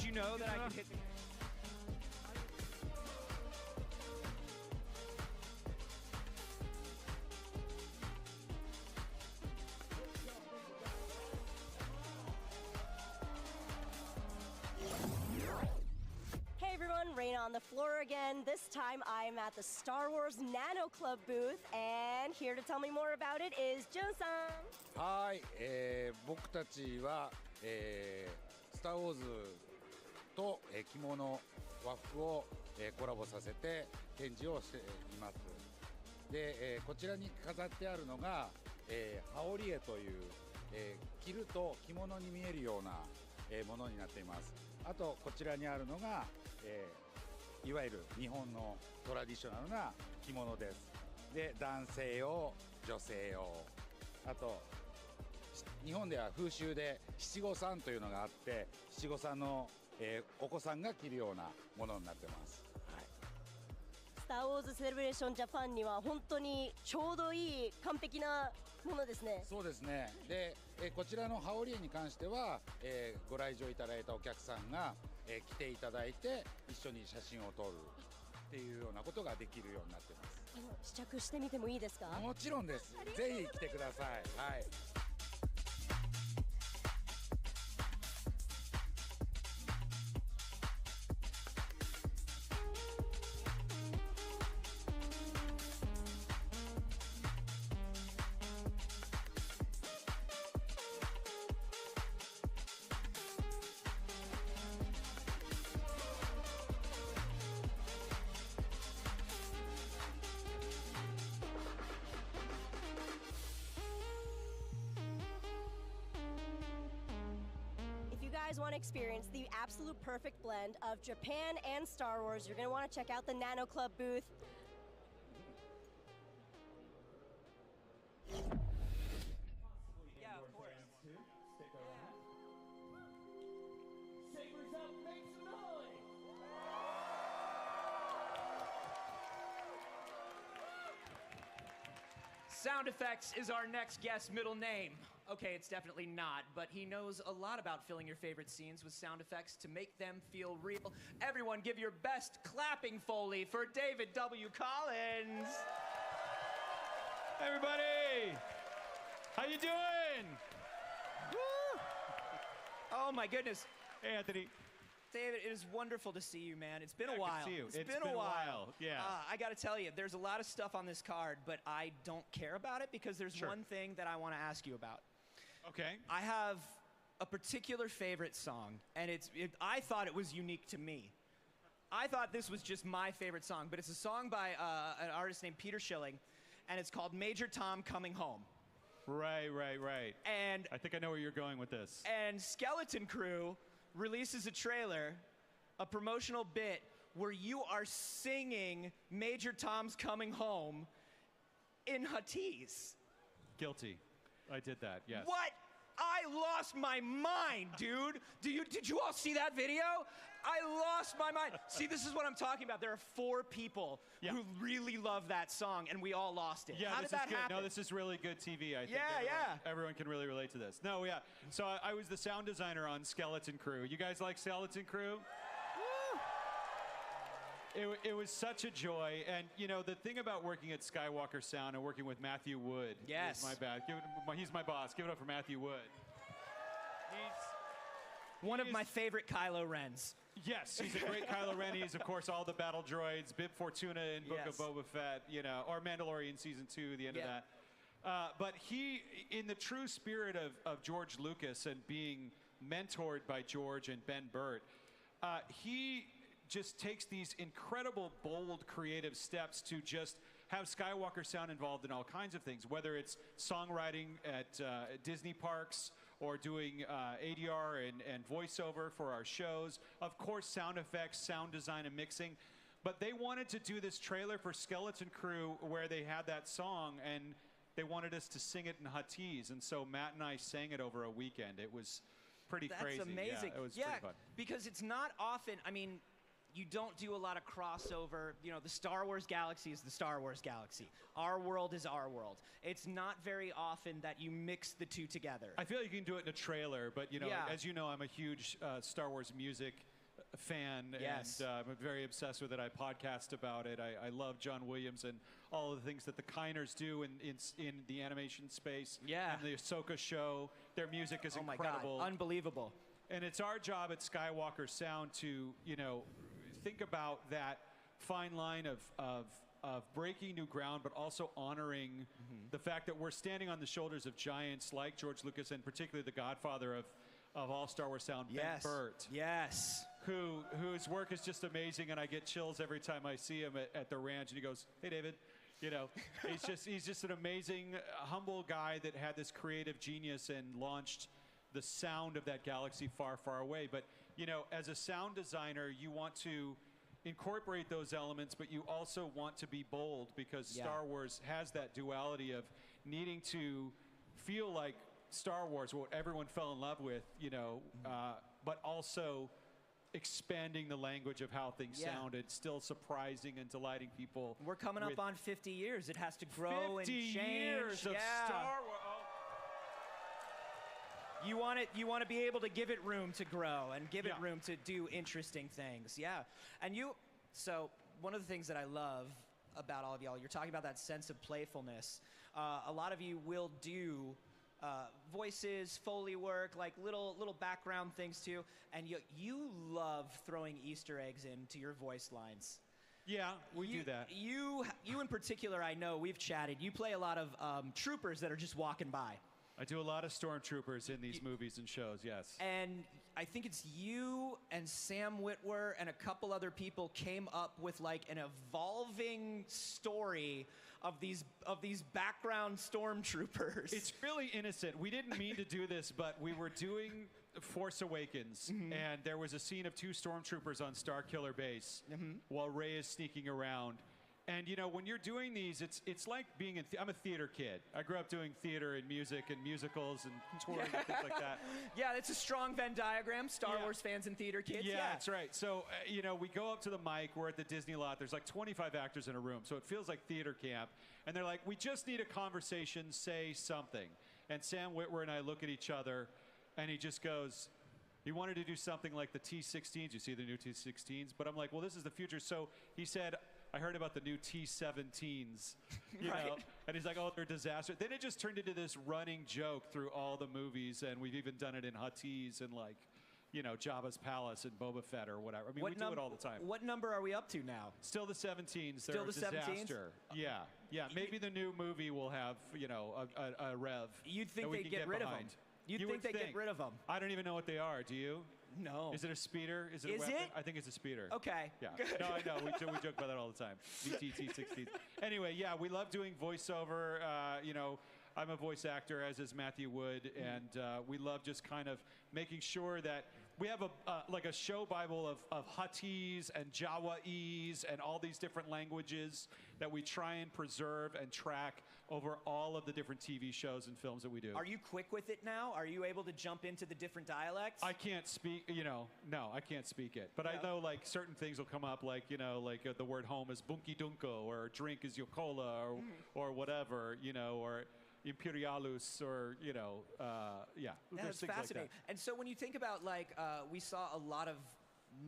you know that I can hit the... Hey everyone, Rain on the floor again. This time I'm at the Star Wars Nano Club booth, and here to tell me more about it is Jun-san. はい、僕たちは、スター・ウォーズと、着物和服を、コラボさせて展示をしています。で、こちらに飾ってあるのが、羽織絵という、着ると着物に見えるような、ものになっています。あとこちらにあるのが、いわゆる日本のトラディショナルな着物です。で、男性用、女性用、あと日本では風習で七五三というのがあって、七五三の、お子さんが着るようなものになってます。はい、スター・ウォーズ・セレブレーション・ジャパンには本当にちょうどいい完璧なものですね。そうですね。で、こちらの羽織絵に関しては、ご来場いただいたお客さんが、来ていただいて一緒に写真を撮るっていうようなことができるようになってます。試着してみてもいいですか？もちろんです。ぜひ来てください。はい。If you guys want to experience the absolute perfect blend of Japan and Star Wars, you're going to want to check out the Nano Club booth. Yeah, of course. Sabers up, make some noise! Sound Effects is our next guest's middle name. Okay, it's definitely not, but he knows a lot about filling your favorite scenes with sound effects to make them feel real. Everyone give your best clapping Foley for David W. Collins. Everybody, how you doing? Woo! Oh my goodness. Hey, Anthony. David, it is wonderful to see you, man. It's been a Good while. to see you. It's been a while. Yeah. I got to tell you, there's a lot of stuff on this card, but I don't care about it because there's one thing that I want to ask you about. Okay. I have a particular favorite song, and I thought it was unique to me. I thought this was just my favorite song, but it's a song by an artist named Peter Schilling, and it's called Major Tom Coming Home. Right. And I think I know where you're going with this. And Skeleton Crew releases a trailer, a promotional bit, where you are singing Major Tom's Coming Home in Huttese. Guilty. I did that, yes. What? I lost my mind, dude. Did you all see that video? I lost my mind. See, this is what I'm talking about. There are 4 people who really love that song, and we all lost it. Yeah, How did that happen? No, this is really good TV. I think Yeah, everyone can really relate to this. No, yeah. So I was the sound designer on Skeleton Crew. You guys like Skeleton Crew? It was such a joy, and you know the thing about working at Skywalker Sound and working with Matthew Wood. Yes. My bad. He's my boss. Give it up for Matthew Wood. One of my favorite Kylo Rens. Yes, he's a great Kylo Ren. He's, of course, all the battle droids, Bib Fortuna in Book of Boba Fett, you know, or Mandalorian Season 2, the end of that. But he, in the true spirit of George Lucas and being mentored by George and Ben Burt, he just takes these incredible, bold, creative steps to just have Skywalker Sound involved in all kinds of things, whether it's songwriting at Disney parks, or doing ADR and voiceover for our shows. Of course, sound effects, sound design, and mixing. But they wanted to do this trailer for Skeleton Crew where they had that song, and they wanted us to sing it in Huttese. And so Matt and I sang it over a weekend. It was pretty crazy. That's amazing. Yeah, it was pretty fun. Because it's not often, I mean, you don't do a lot of crossover. You know, the Star Wars galaxy is the Star Wars galaxy. Our world is our world. It's not very often that you mix the 2 together. I feel like you can do it in a trailer, but you know, as you know, I'm a huge Star Wars music fan, Yes. and I'm very obsessed with it. I podcast about it. I love John Williams and all of the things that the Kiners do in the animation space. Yeah. And the Ahsoka show. Their music is Oh my incredible. God, unbelievable. And it's our job at Skywalker Sound to, think about that fine line of breaking new ground, but also honoring the fact that we're standing on the shoulders of giants like George Lucas, and particularly the godfather of all Star Wars sound, Yes. Ben Burtt. Yes. Whose work is just amazing, and I get chills every time I see him at the ranch, and he goes, "Hey, David." He's just an amazing, humble guy that had this creative genius and launched the sound of that galaxy far, far away. But, as a sound designer, you want to incorporate those elements, but you also want to be bold, because Yeah. Star Wars has that duality of needing to feel like Star Wars, what everyone fell in love with, but also expanding the language of how things Yeah. sounded, still surprising and delighting people. We're coming up with on 50 years. It has to grow and 50 change. years of yeah. Star Wars. You want to be able to give it room to grow and give it room to do interesting things. Yeah. And so one of the things that I love about all of y'all, you're talking about that sense of playfulness. A lot of you will do voices, Foley work, like little background things too. And you love throwing Easter eggs into your voice lines. Yeah, we do that. You in particular, I know, we've chatted. You play a lot of troopers that are just walking by. I do a lot of stormtroopers in these movies and shows, yes. And I think it's you and Sam Witwer and a couple other people came up with like an evolving story of these background stormtroopers. It's really innocent. We didn't mean to do this, but we were doing Force Awakens, and there was a scene of 2 stormtroopers on Starkiller Base while Rey is sneaking around. And when you're doing these, it's like being in. I'm a theater kid. I grew up doing theater and music and musicals and touring and things like that. Yeah, it's a strong Venn diagram. Star Wars fans and theater kids. Yeah, that's right. So we go up to the mic. We're at the Disney lot. There's like 25 actors in a room, so it feels like theater camp. And they're like, "We just need a conversation. Say something." And Sam Witwer and I look at each other, and he just goes, he wanted to do something like the T-16s. You see the new T-16s? But I'm like, well, this is the future. So he said, I heard about the new T-17s, you know? And he's like, oh, they're a disaster. Then it just turned into this running joke through all the movies, and we've even done it in Huttese and like, Jabba's Palace and Boba Fett or whatever. I mean, we do it all the time. What number are we up to now? Still the 17s. Still the 17s? Disaster. Yeah. Maybe the new movie will have, a rev. You'd think that we they'd can get rid of them. behind. You'd You think would they'd get rid of them. I don't even know what they are. Do you? No. Is it a speeder? Is it a Is weapon? it? I think it's a speeder. Okay. Yeah. Good. No, I know. We joke about that all the time. VTT-16. Anyway, yeah, we love doing voiceover. I'm a voice actor, as is Matthew Wood, and we love just kind of making sure that we have a show Bible of Huttese and Jawaese and all these different languages that we try and preserve and track over all of the different TV shows and films that we do. Are you quick with it now? Are you able to jump into the different dialects? I can't speak, no, I can't speak it. But I know like certain things will come up, like, the word home is bunky dunko, or drink is yokola, or whatever, or imperialus, or, yeah. That's fascinating. And so when you think about, we saw a lot of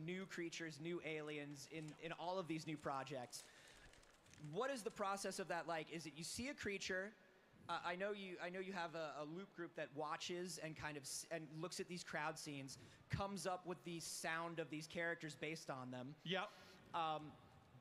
new creatures, new aliens in all of these new projects. What is the process of that like? Is it you see a creature? I know you have a loop group that watches and kind of and looks at these crowd scenes, comes up with the sound of these characters based on them. Yep.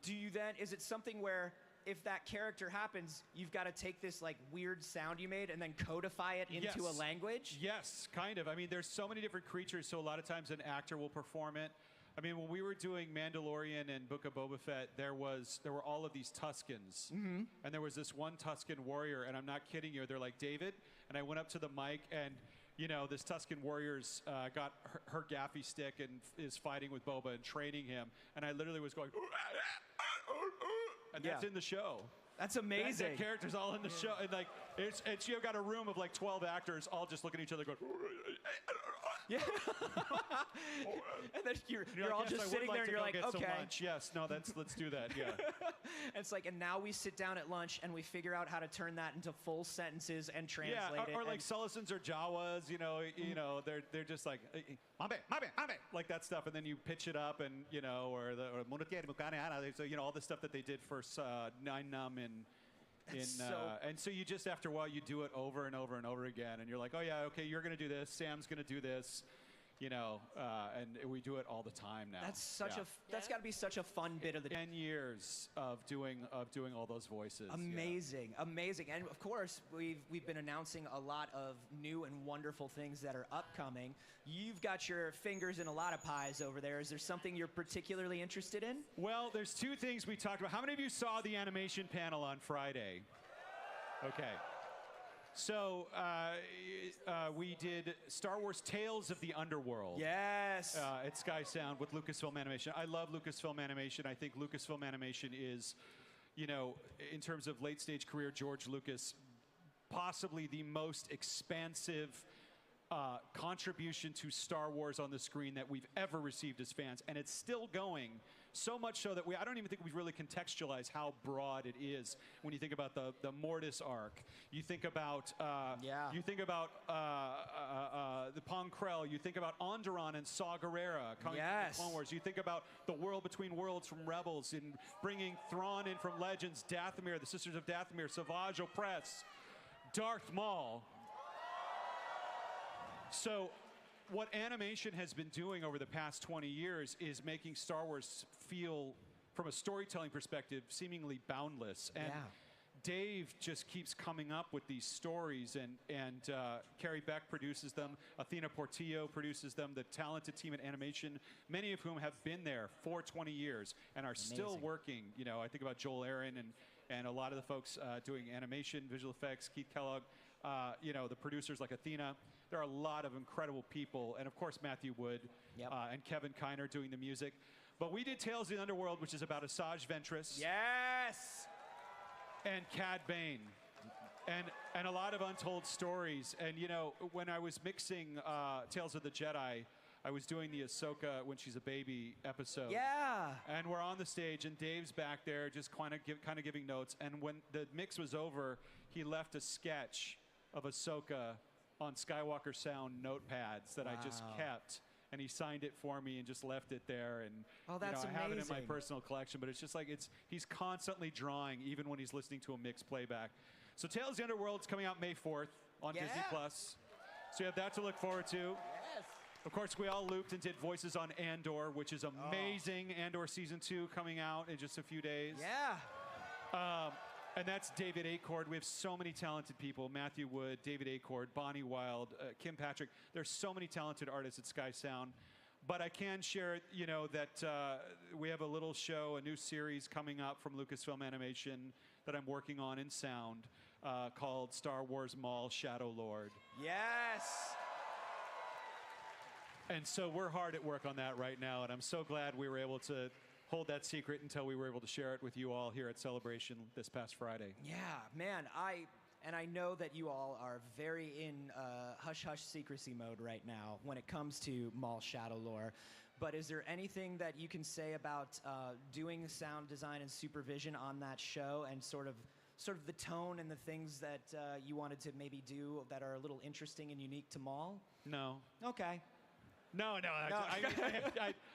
Do you then? Is it something where if that character happens, you've got to take this like weird sound you made and then codify it into a language? Yes, kind of. I mean, there's so many different creatures, so a lot of times an actor will perform it. I mean, when we were doing Mandalorian and Book of Boba Fett, there were all of these Tuskens. And there was this one Tusken warrior, and I'm not kidding you, they're like, David? And I went up to the mic, and, this Tusken warrior's got her gaffy stick and is fighting with Boba and training him. And I literally was going, and that's in the show. That's amazing. That character's all in the show. And like, you've got a room of like 12 actors all just looking at each other going, Yeah. And then you're all "Yes, just I would sitting like there and to you're go like, get some okay. lunch. Yes, no, let's do that. Yeah. And it's like, and now we sit down at lunch and we figure out how to turn that into full sentences and translate Yeah, it. or like and- Sullivans or Jawas, they're just like, mabe, like that stuff, and then you pitch it up, and or so all the stuff that they did for Nine Numb and so you just after a while you do it over and over and over again, and you're like, oh yeah, okay, you're gonna do this, Sam's gonna do this. And we do it all the time now. That's that's got to be such a fun bit of the 10 years of doing all those voices. Amazing, amazing. And of course, we've been announcing a lot of new and wonderful things that are upcoming. You've got your fingers in a lot of pies over there. Is there something you're particularly interested in? Well, there's two things we talked about. How many of you saw the animation panel on Friday? Okay. So we did Star Wars Tales of the Underworld. Yes. At Sky Sound with Lucasfilm Animation. I love Lucasfilm Animation. I think Lucasfilm Animation is, in terms of late stage career, George Lucas, possibly the most expansive contribution to Star Wars on the screen that we've ever received as fans. And it's still going. So much so that I don't even think we've really contextualized how broad it is when you think about the Mortis arc. You think about the Pong Krell. You think about Onderon and Saw Gerrera coming from the Clone Wars. You think about the World Between Worlds from Rebels and bringing Thrawn in from Legends, Dathomir, the Sisters of Dathomir, Savage Opress, Darth Maul. So what animation has been doing over the past 20 years is making Star Wars feel, from a storytelling perspective, seemingly boundless. And Dave just keeps coming up with these stories, and Carrie Beck produces them, Athena Portillo produces them, the talented team at animation, many of whom have been there for 20 years and are still working. I think about Joel Aaron and a lot of the folks doing animation, visual effects, Keith Kellogg, the producers like Athena. There are a lot of incredible people, and of course Matthew Wood and Kevin Kiner doing the music. But we did Tales of the Underworld, which is about Asajj Ventress. Yes! And Cad Bane. And a lot of untold stories. And when I was mixing Tales of the Jedi, I was doing the Ahsoka when she's a baby episode. Yeah. And we're on the stage, and Dave's back there just kind of giving notes. And when the mix was over, he left a sketch of Ahsoka on Skywalker Sound notepads that I just kept. And he signed it for me and just left it there. And that's I have it in my amazing. personal collection, but it's just like he's constantly drawing, even when he's listening to a mixed playback. So Tales of the Underworld is coming out May 4th on Disney Plus. So you have that to look forward to. Yes. Of course, we all looped and did voices on Andor, which is amazing. Andor Season 2 coming out in just a few days. Yeah. And that's David Acord. We have so many talented people. Matthew Wood, David Acord, Bonnie Wild, Kim Patrick. There's so many talented artists at Sky Sound. But I can share, that we have a little show, a new series coming up from Lucasfilm Animation that I'm working on in sound called Star Wars Maul Shadow Lord. Yes! And so we're hard at work on that right now, and I'm so glad we were able to hold that secret until we were able to share it with you all here at Celebration this past Friday. Yeah, man, I know that you all are very in hush-hush secrecy mode right now when it comes to Maul Shadow Lore. But is there anything that you can say about doing sound design and supervision on that show, and sort of the tone and the things that you wanted to maybe do that are a little interesting and unique to Maul? No. Okay. No.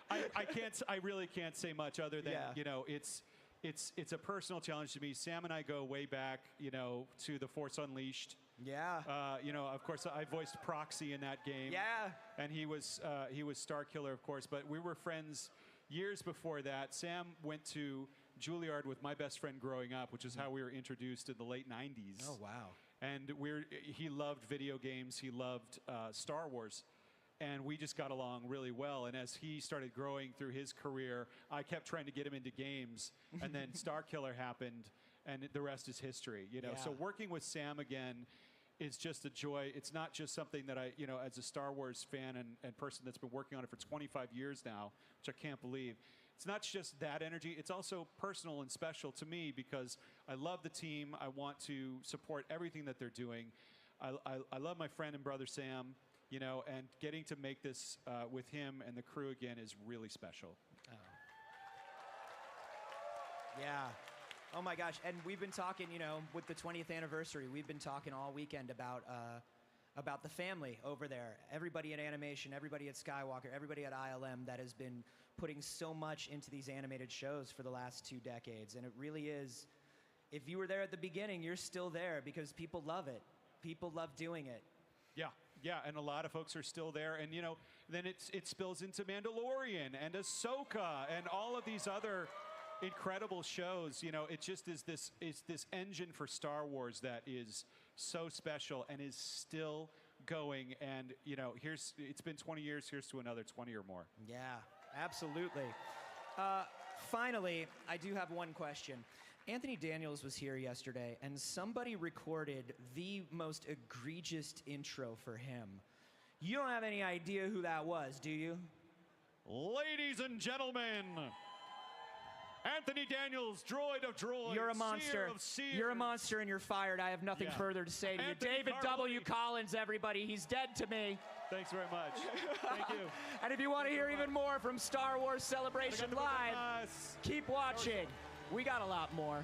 I can't. I really can't say much other than it's a personal challenge to me. Sam and I go way back, to The Force Unleashed. Yeah. Of course, I voiced Proxy in that game. Yeah. And he was Starkiller, of course. But we were friends years before that. Sam went to Juilliard with my best friend growing up, which is how we were introduced in the late '90s. Oh wow. And he loved video games. He loved Star Wars. And we just got along really well. And as he started growing through his career, I kept trying to get him into games. And then Starkiller happened, and the rest is history. So working with Sam again is just a joy. It's not just something that I, as a Star Wars fan and person that's been working on it for 25 years now, which I can't believe. It's not just that energy. It's also personal and special to me because I love the team. I want to support everything that they're doing. I love my friend and brother Sam. you know, and getting to make this with him and the crew again is really special. Yeah. Oh my gosh. And we've been talking, you know, with the 20th anniversary, we've been talking all weekend about the family over there. Everybody at animation, everybody at Skywalker, everybody at ILM that has been putting so much into these animated shows for the last 2 decades. And it really is, if you were there at the beginning, you're still there because people love it. People love doing it. Yeah, yeah, and a lot of folks are still there. And, you know, then it spills into Mandalorian and Ahsoka and all of these other incredible shows. You know, it just is this engine for Star Wars that is so special and is still going. And, you know, it's been 20 years, here's to another 20 or more. Yeah, absolutely. Finally, I do have one question. Anthony Daniels was here yesterday, and somebody recorded the most egregious intro for him. You don't have any idea who that was, do you? Ladies and gentlemen, Anthony Daniels, droid of droids. You're a monster. Seer of seers. You're a monster and you're fired. I have nothing further to say to you. Anthony David W. Collins, everybody. He's dead to me. Thanks very much. Thank you. And if you want to hear even more from Star Wars Celebration Live, keep watching. We got a lot more.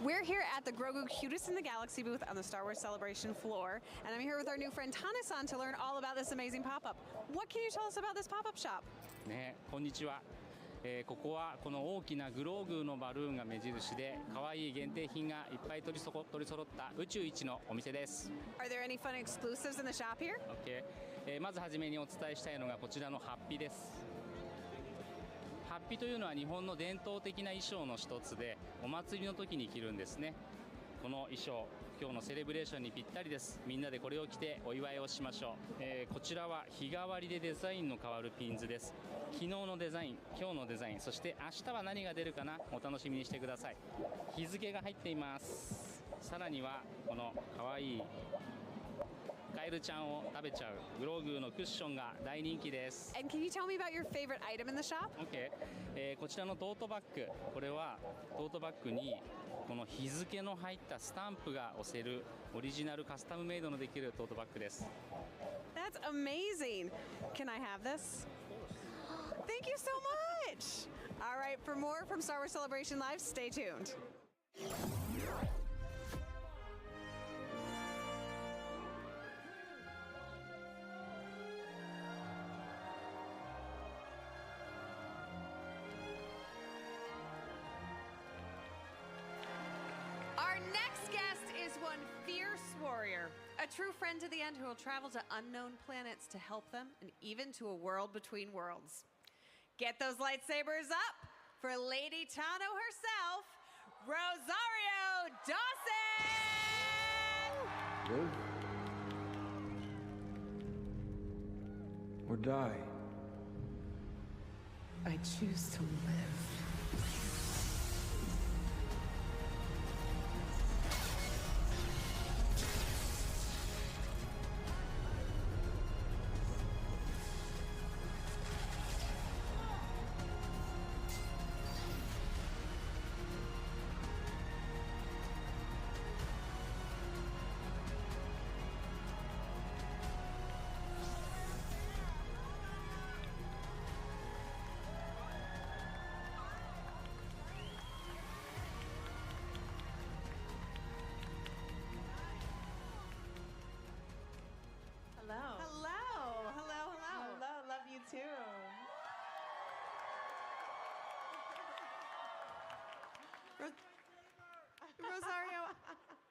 We're here at the Grogu Cutest in the Galaxy booth on the Star Wars Celebration floor, and I'm here with our new friend Tane-san to learn all about this amazing pop-up. What can you tell us about this pop-up shop? ね、こんにちは。ここはこの大きなグローグのバルーンが目印で、可愛い限定品がいっぱい取り揃った宇宙一のお店です。Are there any fun exclusives in the shop here? Okay. まずはじめにお伝えしたいのがこちらのハッピです。ハッピというのは日本の伝統的な衣装の一つで、お祭りの時に着るんですね。この衣装、今日のセレブレーションにぴったりです。みんなでこれを着てお祝いをしましょう。こちらは日替わりでデザインの変わるピンズです。昨日のデザイン、今日のデザイン、そして明日は何が出るかな、お楽しみにしてください。日付が入っています。さらにはこの可愛いカエルちゃんを食べちゃうグローグのクッションが大人気です。And can you tell me about your favorite item in the shop? Okay. こちらのトートバッグ、これはトートバッグにこの日付の入ったスタンプが押せるオリジナルカスタムメイドのできるトートバッグです。That's amazing. Can I have this? Thank you so much. All right, for more from Star Wars Celebration Live, stay tuned. Our next guest is one fierce warrior, a true friend to the end who will travel to unknown planets to help them and even to a world between worlds. Get those lightsabers up for Lady Tano herself, Rosario Dawson! Live or die? I choose to live. Rosario,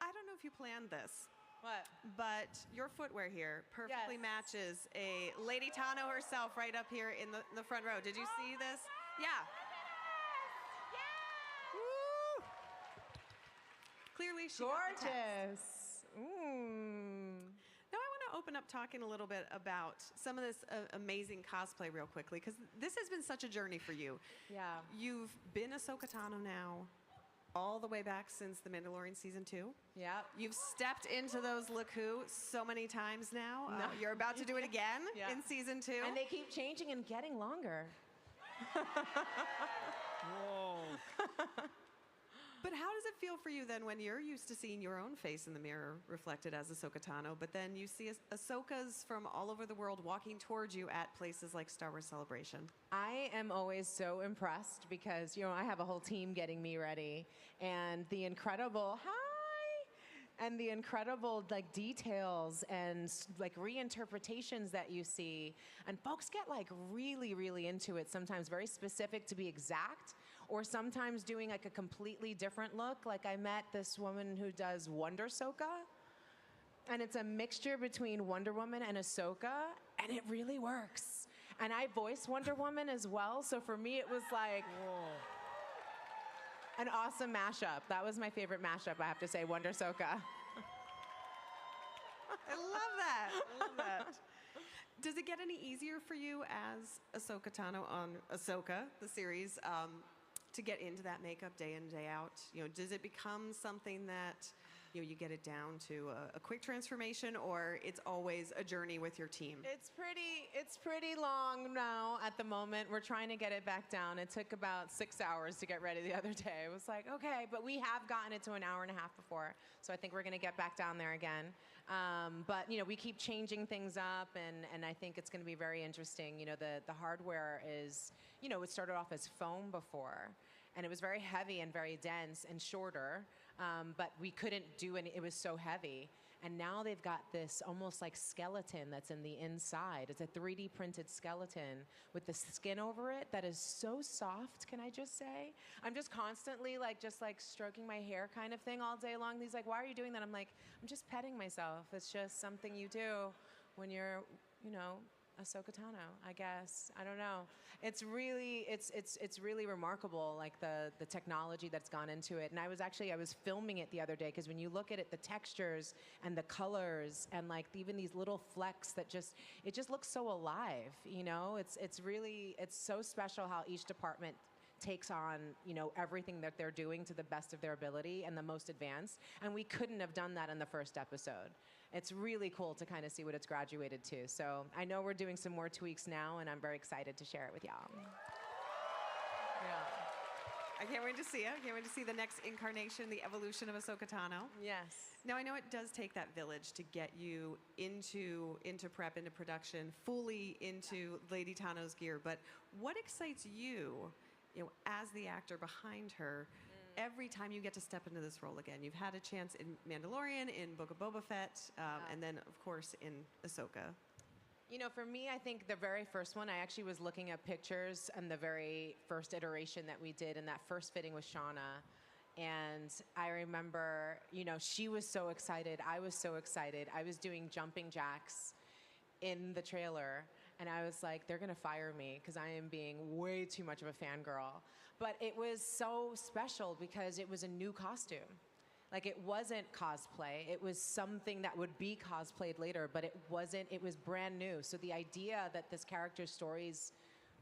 I don't know if you planned this. What? But your footwear here perfectly matches a Lady Tano herself right up here in the front row. Did you see this? Yeah. Woo! Clearly she got the text. Gorgeous. Now I want to open up talking a little bit about some of this amazing cosplay real quickly, because this has been such a journey for you. Yeah. You've been Ahsoka Tano now all the way back since The Mandalorian Season 2. Yeah. You've stepped into those Laku so many times now. No. You're about to do it again Yeah. in Season 2. And they keep changing and getting longer. Whoa. But how does it feel for you then when you're used to seeing your own face in the mirror reflected as Ahsoka Tano, but then you see Ahsokas from all over the world walking towards you at places like Star Wars Celebration? I am always so impressed because, you know, I have a whole team getting me ready, and the incredible, and the incredible like details and like reinterpretations that you see. And folks get like really, really into it, sometimes very specific to be exact, or sometimes doing like a completely different look. Like I met this woman who does Wonder Ahsoka, and it's a mixture between Wonder Woman and Ahsoka, and it really works. And I voice Wonder Woman as well, so for me it was like an awesome mashup. That was my favorite mashup, I have to say, Wonder Ahsoka. I love that. I love that. Does it get any easier for you as Ahsoka Tano on Ahsoka, the series, to get into that makeup day in, day out? You know, does it become something that, you know, you get it down to a quick transformation, or it's always a journey with your team? It's pretty long now at the moment. We're trying to get it back down. It took about 6 hours to get ready the other day. It was like, okay, but we have gotten it to an hour and a half before, so I think we're gonna get back down there again. But you know, we keep changing things up, and I think it's gonna be very interesting. You know, the hardware is, you know, it started off as foam before, and it was very heavy and very dense and shorter, but we couldn't do any, it was so heavy. And now they've got this almost like skeleton that's in the inside. It's a 3D printed skeleton with the skin over it that is so soft, can I just say? I'm just constantly like, just like stroking my hair kind of thing all day long. He's like, why are you doing that? I'm like, I'm just petting myself. It's just something you do when you're, you know, Ahsoka Tano, I guess. I don't know. It's really, it's really remarkable, like the technology that's gone into it. And I was filming it the other day, because when you look at it, the textures and the colors and like even these little flecks that it just looks so alive, you know? It's really, it's so special how each department takes on, you know, everything that they're doing to the best of their ability and the most advanced. And we couldn't have done that in the first episode. It's really cool to kind of see what it's graduated to. So I know we're doing some more tweaks now, and I'm very excited to share it with y'all. Yeah. I can't wait to see it. I can't wait to see the next incarnation, the evolution of Ahsoka Tano. Yes. Now, I know it does take that village to get you into prep, into production, fully into Lady Tano's gear. But what excites you, you know, as the actor behind her, every time you get to step into this role again? You've had a chance in Mandalorian, in Book of Boba Fett, and then, of course, in Ahsoka. You know, for me, I think the very first one, I actually was looking at pictures and the very first iteration that we did in that first fitting with Shauna. And I remember, you know, she was so excited. I was so excited. I was doing jumping jacks in the trailer. And I was like, they're gonna fire me because I am being way too much of a fangirl. But it was so special because it was a new costume. Like, it wasn't cosplay. It was something that would be cosplayed later, but it wasn't, it was brand new. So the idea that this character's stories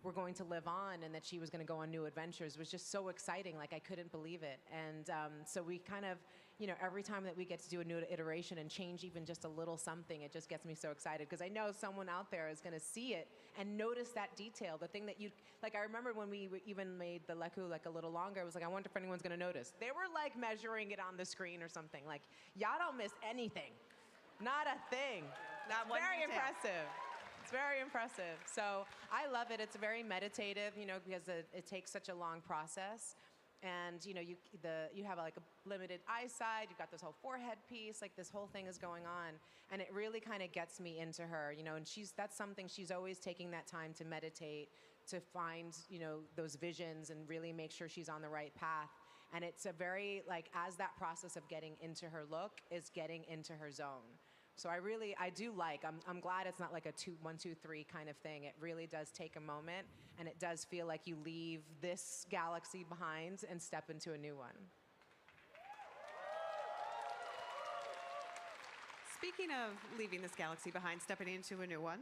were going to live on and that she was gonna go on new adventures was just so exciting. Like, I couldn't believe it. And so we kind of, you know, every time that we get to do a new iteration and change even just a little something, it just gets me so excited because I know someone out there is gonna see it and notice that detail, the thing that you, like, I remember when we even made the Leku like a little longer, I was like, I wonder if anyone's gonna notice. They were like measuring it on the screen or something. Like, y'all don't miss anything. Not a thing. Not one Very detail. impressive. It's very impressive. So I love it. It's very meditative, you know, because it takes such a long process. And, you know, you have like a limited eyesight, you've got this whole forehead piece, like this whole thing is going on. And it really kind of gets me into her, you know, and that's something she's always taking that time to meditate, to find, you know, those visions and really make sure she's on the right path. And it's a very, like, as that process of getting into her look is getting into her zone. So I do like, I'm glad it's not like a 1, 2, 3 kind of thing. It really does take a moment, and it does feel like you leave this galaxy behind and step into a new one. Speaking of leaving this galaxy behind, stepping into a new one,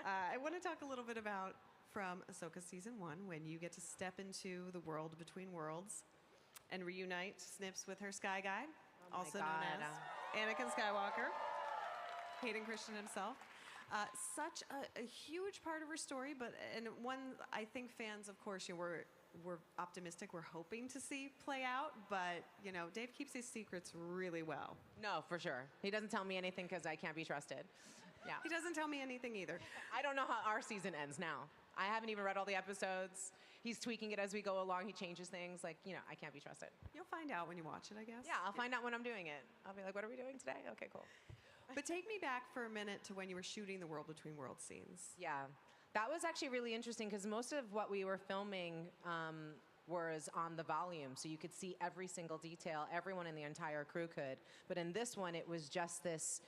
I want to talk a little bit about from Ahsoka Season 1, when you get to step into the world between worlds and reunite Snips with her Sky Guy, also known as Anakin Skywalker, Hayden Christian himself. Such a huge part of her story, and one I think fans, of course, we're optimistic, we're hoping to see play out, but, Dave keeps his secrets really well. No, for sure. He doesn't tell me anything because I can't be trusted. Yeah. He doesn't tell me anything either. I don't know how our season ends now. I haven't even read all the episodes. He's tweaking it as we go along. He changes things. I can't be trusted. You'll find out when you watch it, I guess. Yeah, I'll find out when I'm doing it. I'll be like, what are we doing today? Okay, cool. But take me back for a minute to when you were shooting the World Between Worlds scenes. Yeah, that was actually really interesting because most of what we were filming was on the volume, so you could see every single detail. Everyone in the entire crew could. But in this one, it was just this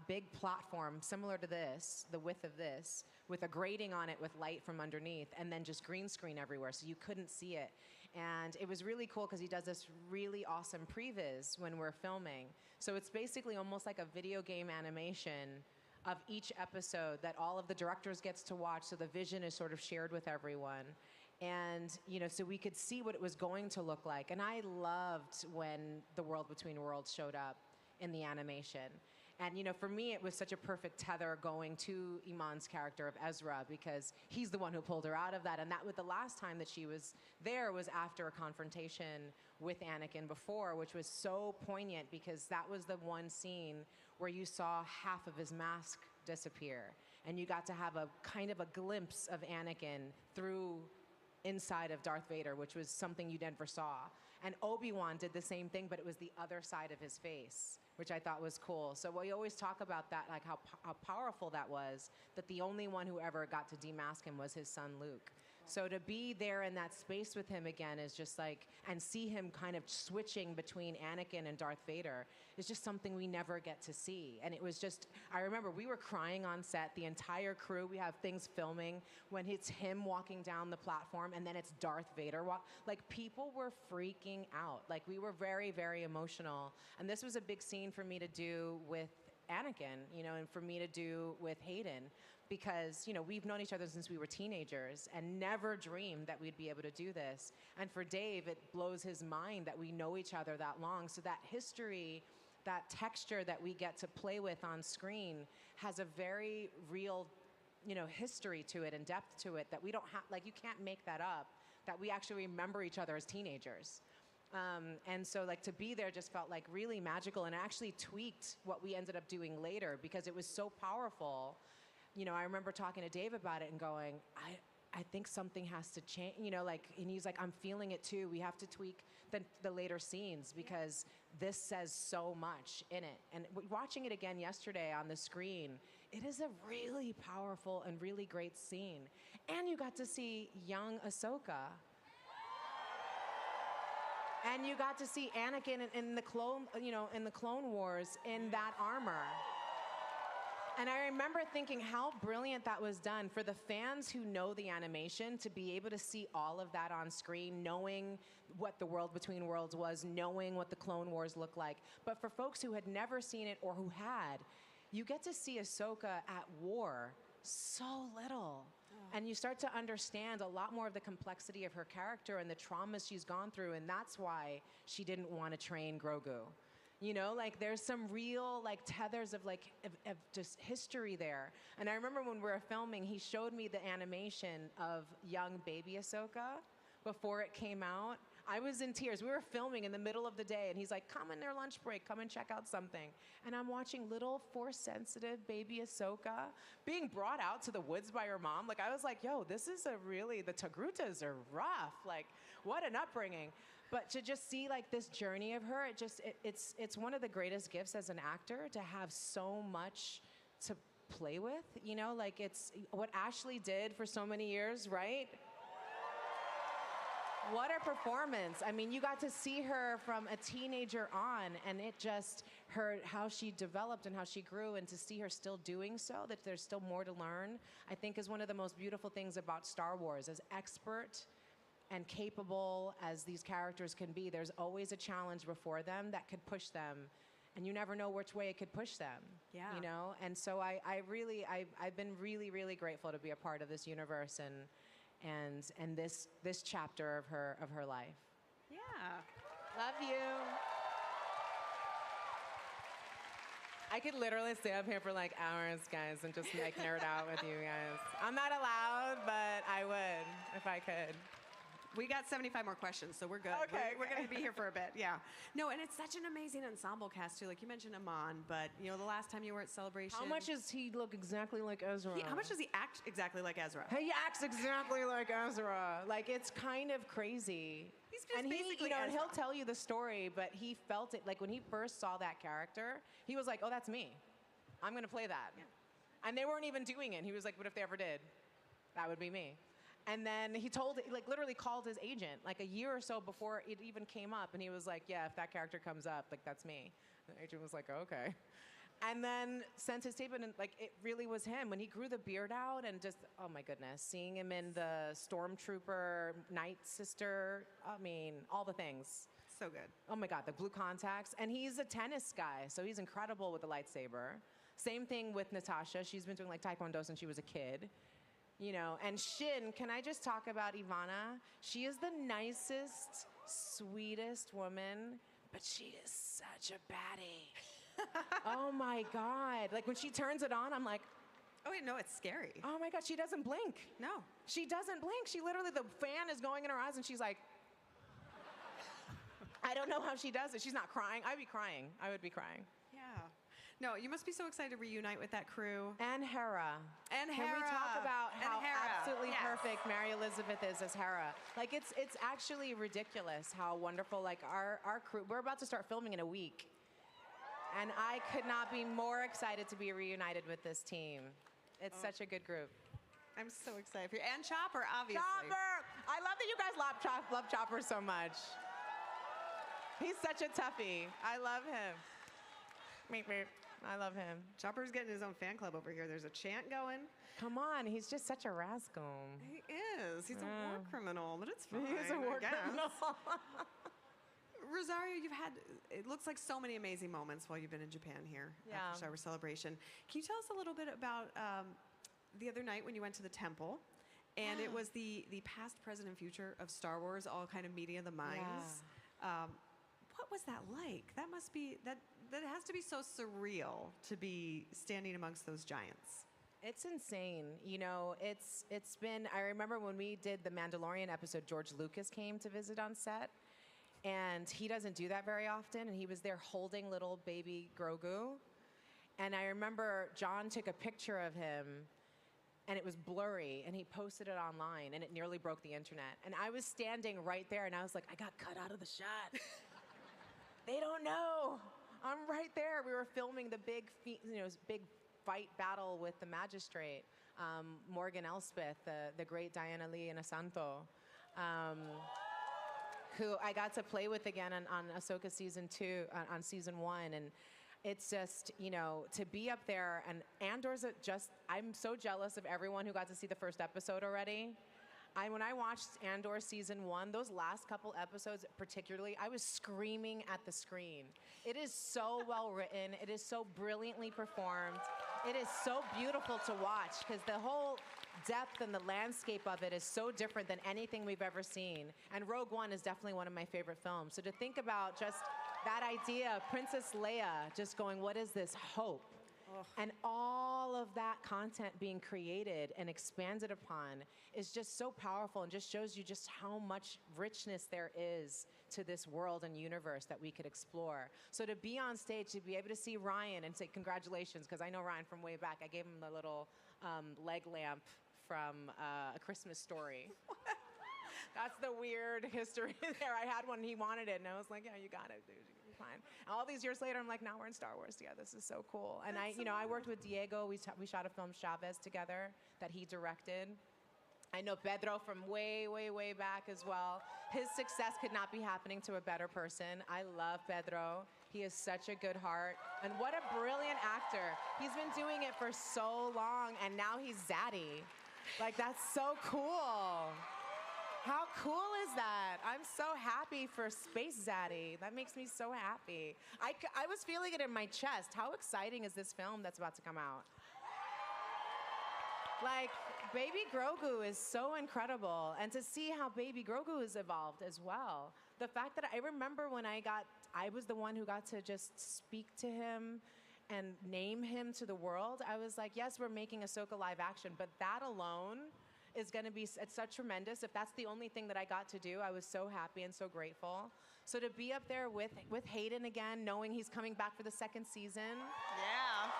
big platform similar to this, the width of this, with a grating on it with light from underneath, and then just green screen everywhere, so you couldn't see it. And it was really cool because he does this really awesome previs when we're filming. So it's basically almost like a video game animation of each episode that all of the directors gets to watch, so the vision is sort of shared with everyone. And, so we could see what it was going to look like. And I loved when the World Between Worlds showed up in the animation. And, for me, it was such a perfect tether going to Iman's character of Ezra because he's the one who pulled her out of that. And that was the last time that she was there was after a confrontation with Anakin before, which was so poignant because that was the one scene where you saw half of his mask disappear. And you got to have a kind of a glimpse of Anakin through inside of Darth Vader, which was something you never saw. And Obi-Wan did the same thing, but it was the other side of his face, which I thought was cool. So we always talk about that, like how powerful that was, that the only one who ever got to demask him was his son Luke. So to be there in that space with him again is just like, and see him kind of switching between Anakin and Darth Vader is just something we never get to see. And it was just, I remember we were crying on set, the entire crew, we have things filming when it's him walking down the platform and then it's Darth Vader like people were freaking out. Like we were very, very emotional. And this was a big scene for me to do with Anakin, and for me to do with Hayden. Because, we've known each other since we were teenagers and never dreamed that we'd be able to do this. And for Dave, it blows his mind that we know each other that long. So that history, that texture that we get to play with on screen has a very real, history to it and depth to it that we don't have, like you can't make that up, that we actually remember each other as teenagers. And so to be there just felt like really magical and actually tweaked what we ended up doing later because it was so powerful. I remember talking to Dave about it and going, I think something has to change, and he's like, I'm feeling it too. We have to tweak the later scenes because this says so much in it. And watching it again yesterday on the screen, it is a really powerful and really great scene. And you got to see young Ahsoka. And you got to see Anakin in the Clone Wars in that armor. And I remember thinking how brilliant that was done for the fans who know the animation to be able to see all of that on screen, knowing what the World Between Worlds was, knowing what the Clone Wars looked like. But for folks who had never seen it or who had, you get to see Ahsoka at war so little. And you start to understand a lot more of the complexity of her character and the traumas she's gone through, and that's why she didn't want to train Grogu. There's some real tethers of just history there. And I remember when we were filming, he showed me the animation of young baby Ahsoka before it came out. I was in tears. We were filming in the middle of the day, and he's like, come in their lunch break, come and check out something. And I'm watching little Force-sensitive baby Ahsoka being brought out to the woods by her mom. I was like, yo, this is the Togrutas are rough. What an upbringing. But to just see this journey of her, it's one of the greatest gifts as an actor to have so much to play with. It's what Ashley did for so many years, right? What a performance. I mean, you got to see her from a teenager on, and it just, how she developed and how she grew, and to see her still doing so, that there's still more to learn, I think is one of the most beautiful things about Star Wars. As expert and capable as these characters can be, there's always a challenge before them that could push them and you never know which way it could push them. Yeah. You know, and so I've been really, really grateful to be a part of this universe and this chapter of her life. Yeah. Love you. I could literally stay up here for like hours, guys, and just like nerd out with you guys. I'm not allowed, but I would if I could. We got 75 more questions, so we're good. Okay. We're going to be here for a bit, yeah. No, and it's such an amazing ensemble cast, too. Like, you mentioned Amon, but, you know, the last time you were at Celebration... How much does he look exactly like Ezra? How much does he act exactly like Ezra? He acts exactly like Ezra. Like, it's kind of crazy. He's just and basically and Ezra. he'll tell you the story, but he felt it. Like, when he first saw that character, he was like, oh, that's me. I'm going to play that. Yeah. And they weren't even doing it. He was like, but if they ever did, that would be me. And then he literally called his agent like a year or so before it even came up. And he was like, yeah, if that character comes up, like, that's me. And the agent was like, okay. And then sent his tape in, and like, it really was him. When he grew the beard out and just, oh my goodness, seeing him in the Stormtrooper, Night Sister, I mean, all the things. So good. Oh my God, the blue contacts. And he's a tennis guy, so he's incredible with the lightsaber. Same thing with Natasha. She's been doing like Taekwondo since she was a kid. You know, and Shin, can I just talk about Ivana? She is the nicest, sweetest woman, but she is such a baddie. Oh my God. Like when she turns it on, I'm like, oh, wait, no, it's scary. Oh my God, she doesn't blink. No. She doesn't blink. She literally, the fan is going in her eyes and she's like, I don't know how she does it. She's not crying. I'd be crying. I would be crying. Yeah. No, you must be so excited to reunite with that crew. And Hera. And Can Hera. we talk about how Hera. absolutely Yes. perfect Mary Elizabeth is as Hera? Like, it's actually ridiculous how wonderful, like, our crew, we're about to start filming in a week. And I could not be more excited to be reunited with this team. It's such a good group. I'm so excited for you. And Chopper, obviously. Chopper! I love that you guys love Chopper so much. He's such a toughie. I love him. Meep, meep. I love him. Chopper's getting his own fan club over here. There's a chant going. Come on, he's just such a rascal. He is. He's a war criminal, but it's fine. He's a war criminal. Rosario, you've had, it looks like so many amazing moments while you've been in Japan here at the Star Wars Celebration. Can you tell us a little bit about the other night when you went to the temple? And it was the past, present, and future of Star Wars all kind of meeting of the minds. Yeah. What was that like? That must be, that has to be so surreal to be standing amongst those giants. It's insane. You know, it's been, I remember when we did the Mandalorian episode, George Lucas came to visit on set. And he doesn't do that very often. And he was there holding little baby Grogu. And I remember John took a picture of him and it was blurry and he posted it online and it nearly broke the internet. And I was standing right there and I was like, I got cut out of the shot. They don't know. I'm right there. We were filming the big fight battle with the magistrate, Morgan Elspeth, the great Diana Lee and Asanto. Who I got to play with again on Ahsoka season 2, on season 1, and it's just, you know, to be up there, and Andor's I'm so jealous of everyone who got to see the first episode already. When I watched Andor season 1, those last couple episodes particularly, I was screaming at the screen. It is so well written. It is so brilliantly performed. It is so beautiful to watch because the whole depth and the landscape of it is so different than anything we've ever seen. And Rogue One is definitely one of my favorite films. So to think about just that idea of Princess Leia just going, what is this hope? And all of that content being created and expanded upon is just so powerful and just shows you just how much richness there is to this world and universe that we could explore. So to be on stage, to be able to see Ryan and say congratulations, because I know Ryan from way back. I gave him the little leg lamp from A Christmas Story. That's the weird history there. I had one and he wanted it and I was like, yeah, you got it, dude. Fine. And all these years later, I'm like, now we're in Star Wars together. This is so cool. And I worked with Diego. We shot a film Chavez together that he directed. I know Pedro from way, way, way back as well. His success could not be happening to a better person. I love Pedro. He is such a good heart. And what a brilliant actor. He's been doing it for so long, and now he's Zaddy. Like, that's so cool. How cool is that? I'm so happy for Space Zaddy. That makes me so happy. I was feeling it in my chest. How exciting is this film that's about to come out? Like, Baby Grogu is so incredible. And to see how Baby Grogu has evolved as well. The fact that I remember when I was the one who got to just speak to him and name him to the world. I was like, yes, we're making Ahsoka live action, but that alone is going to be, it's such tremendous. If that's the only thing that I got to do, I was so happy and so grateful. So to be up there with Hayden again, knowing he's coming back for the second season. Yeah.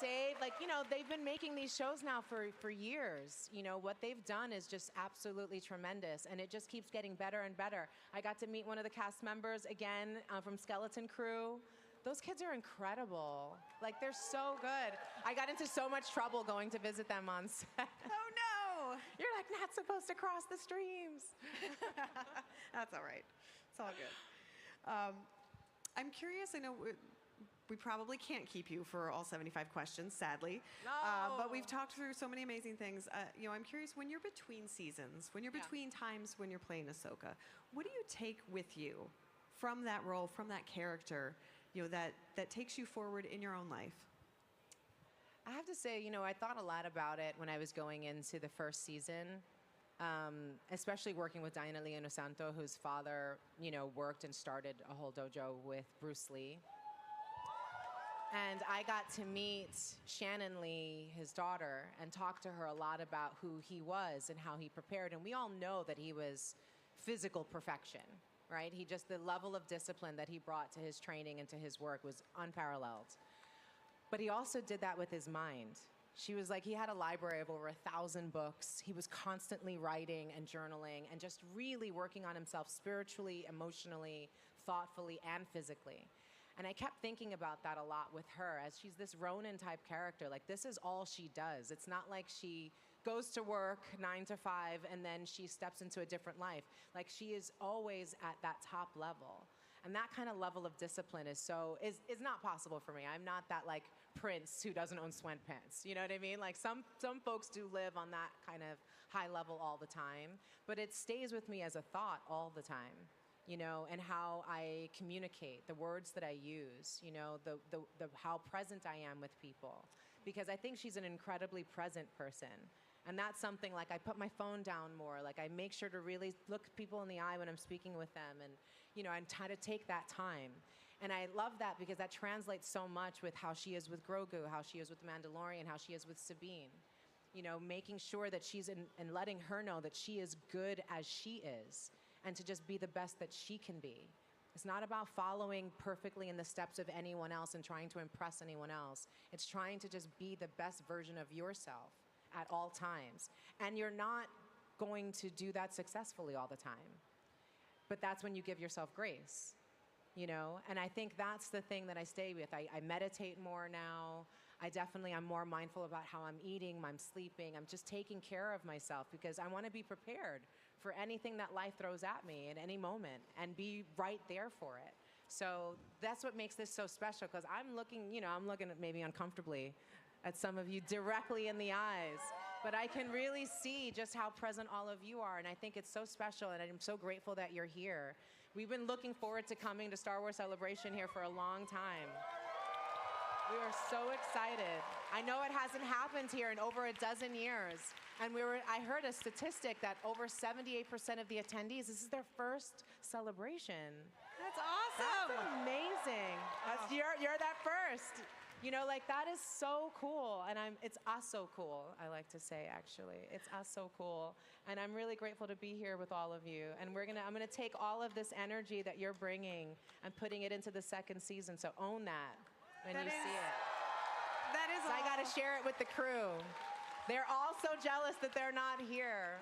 Dave, like, you know, they've been making these shows now for years. You know, what they've done is just absolutely tremendous, and it just keeps getting better and better. I got to meet one of the cast members again from Skeleton Crew. Those kids are incredible. Like, they're so good. I got into so much trouble going to visit them on set. Oh, no. You're like, not supposed to cross the streams. That's all right. It's all good. I'm curious, I know we probably can't keep you for all 75 questions, sadly. No. But we've talked through so many amazing things. You know, I'm curious, when you're between seasons, when you're between times when you're playing Ahsoka, what do you take with you from that role, from that character, you know, that takes you forward in your own life? I have to say, you know, I thought a lot about it when I was going into the first season, especially working with Diana Leono Santo, whose father, you know, worked and started a whole dojo with Bruce Lee. And I got to meet Shannon Lee, his daughter, and talk to her a lot about who he was and how he prepared. And we all know that he was physical perfection, right? The level of discipline that he brought to his training and to his work was unparalleled. But he also did that with his mind. She was like, he had a library of over 1,000 books. He was constantly writing and journaling and just really working on himself spiritually, emotionally, thoughtfully, and physically. And I kept thinking about that a lot with her, as she's this Ronin type character. Like, this is all she does. It's not like she goes to work 9 to 5 and then she steps into a different life. Like, she is always at that top level. And that kind of level of discipline is not possible for me. I'm not that like prince who doesn't own sweatpants. You know what I mean? Like, some folks do live on that kind of high level all the time, but it stays with me as a thought all the time. You know, and how I communicate, the words that I use, you know, the how present I am with people. Because I think she's an incredibly present person. And that's something, like, I put my phone down more. Like, I make sure to really look people in the eye when I'm speaking with them. And, you know, and try to take that time. And I love that because that translates so much with how she is with Grogu, how she is with the Mandalorian, how she is with Sabine. You know, making sure that she's and letting her know that she is good as she is. And to just be the best that she can be. It's not about following perfectly in the steps of anyone else and trying to impress anyone else. It's trying to just be the best version of yourself at all times. And you're not going to do that successfully all the time. But that's when you give yourself grace, you know? And I think that's the thing that I stay with. I meditate more now. I'm more mindful about how I'm eating, I'm sleeping. I'm just taking care of myself because I want to be prepared for anything that life throws at me at any moment and be right there for it. So that's what makes this so special, because I'm looking at maybe uncomfortably at some of you directly in the eyes, but I can really see just how present all of you are, and I think it's so special, and I'm so grateful that you're here. We've been looking forward to coming to Star Wars Celebration here for a long time. We are so excited. I know it hasn't happened here in over a dozen years. And I heard a statistic that over 78% of the attendees, this is their first celebration. That's awesome. That's amazing. You're that first. You know, like, that is so cool. And it's us so cool, I like to say, actually. It's us so cool. And I'm really grateful to be here with all of you. And I'm gonna take all of this energy that you're bringing and putting it into the second season. So own that when you see it. That is so I gotta share it with the crew. They're all so jealous that they're not here.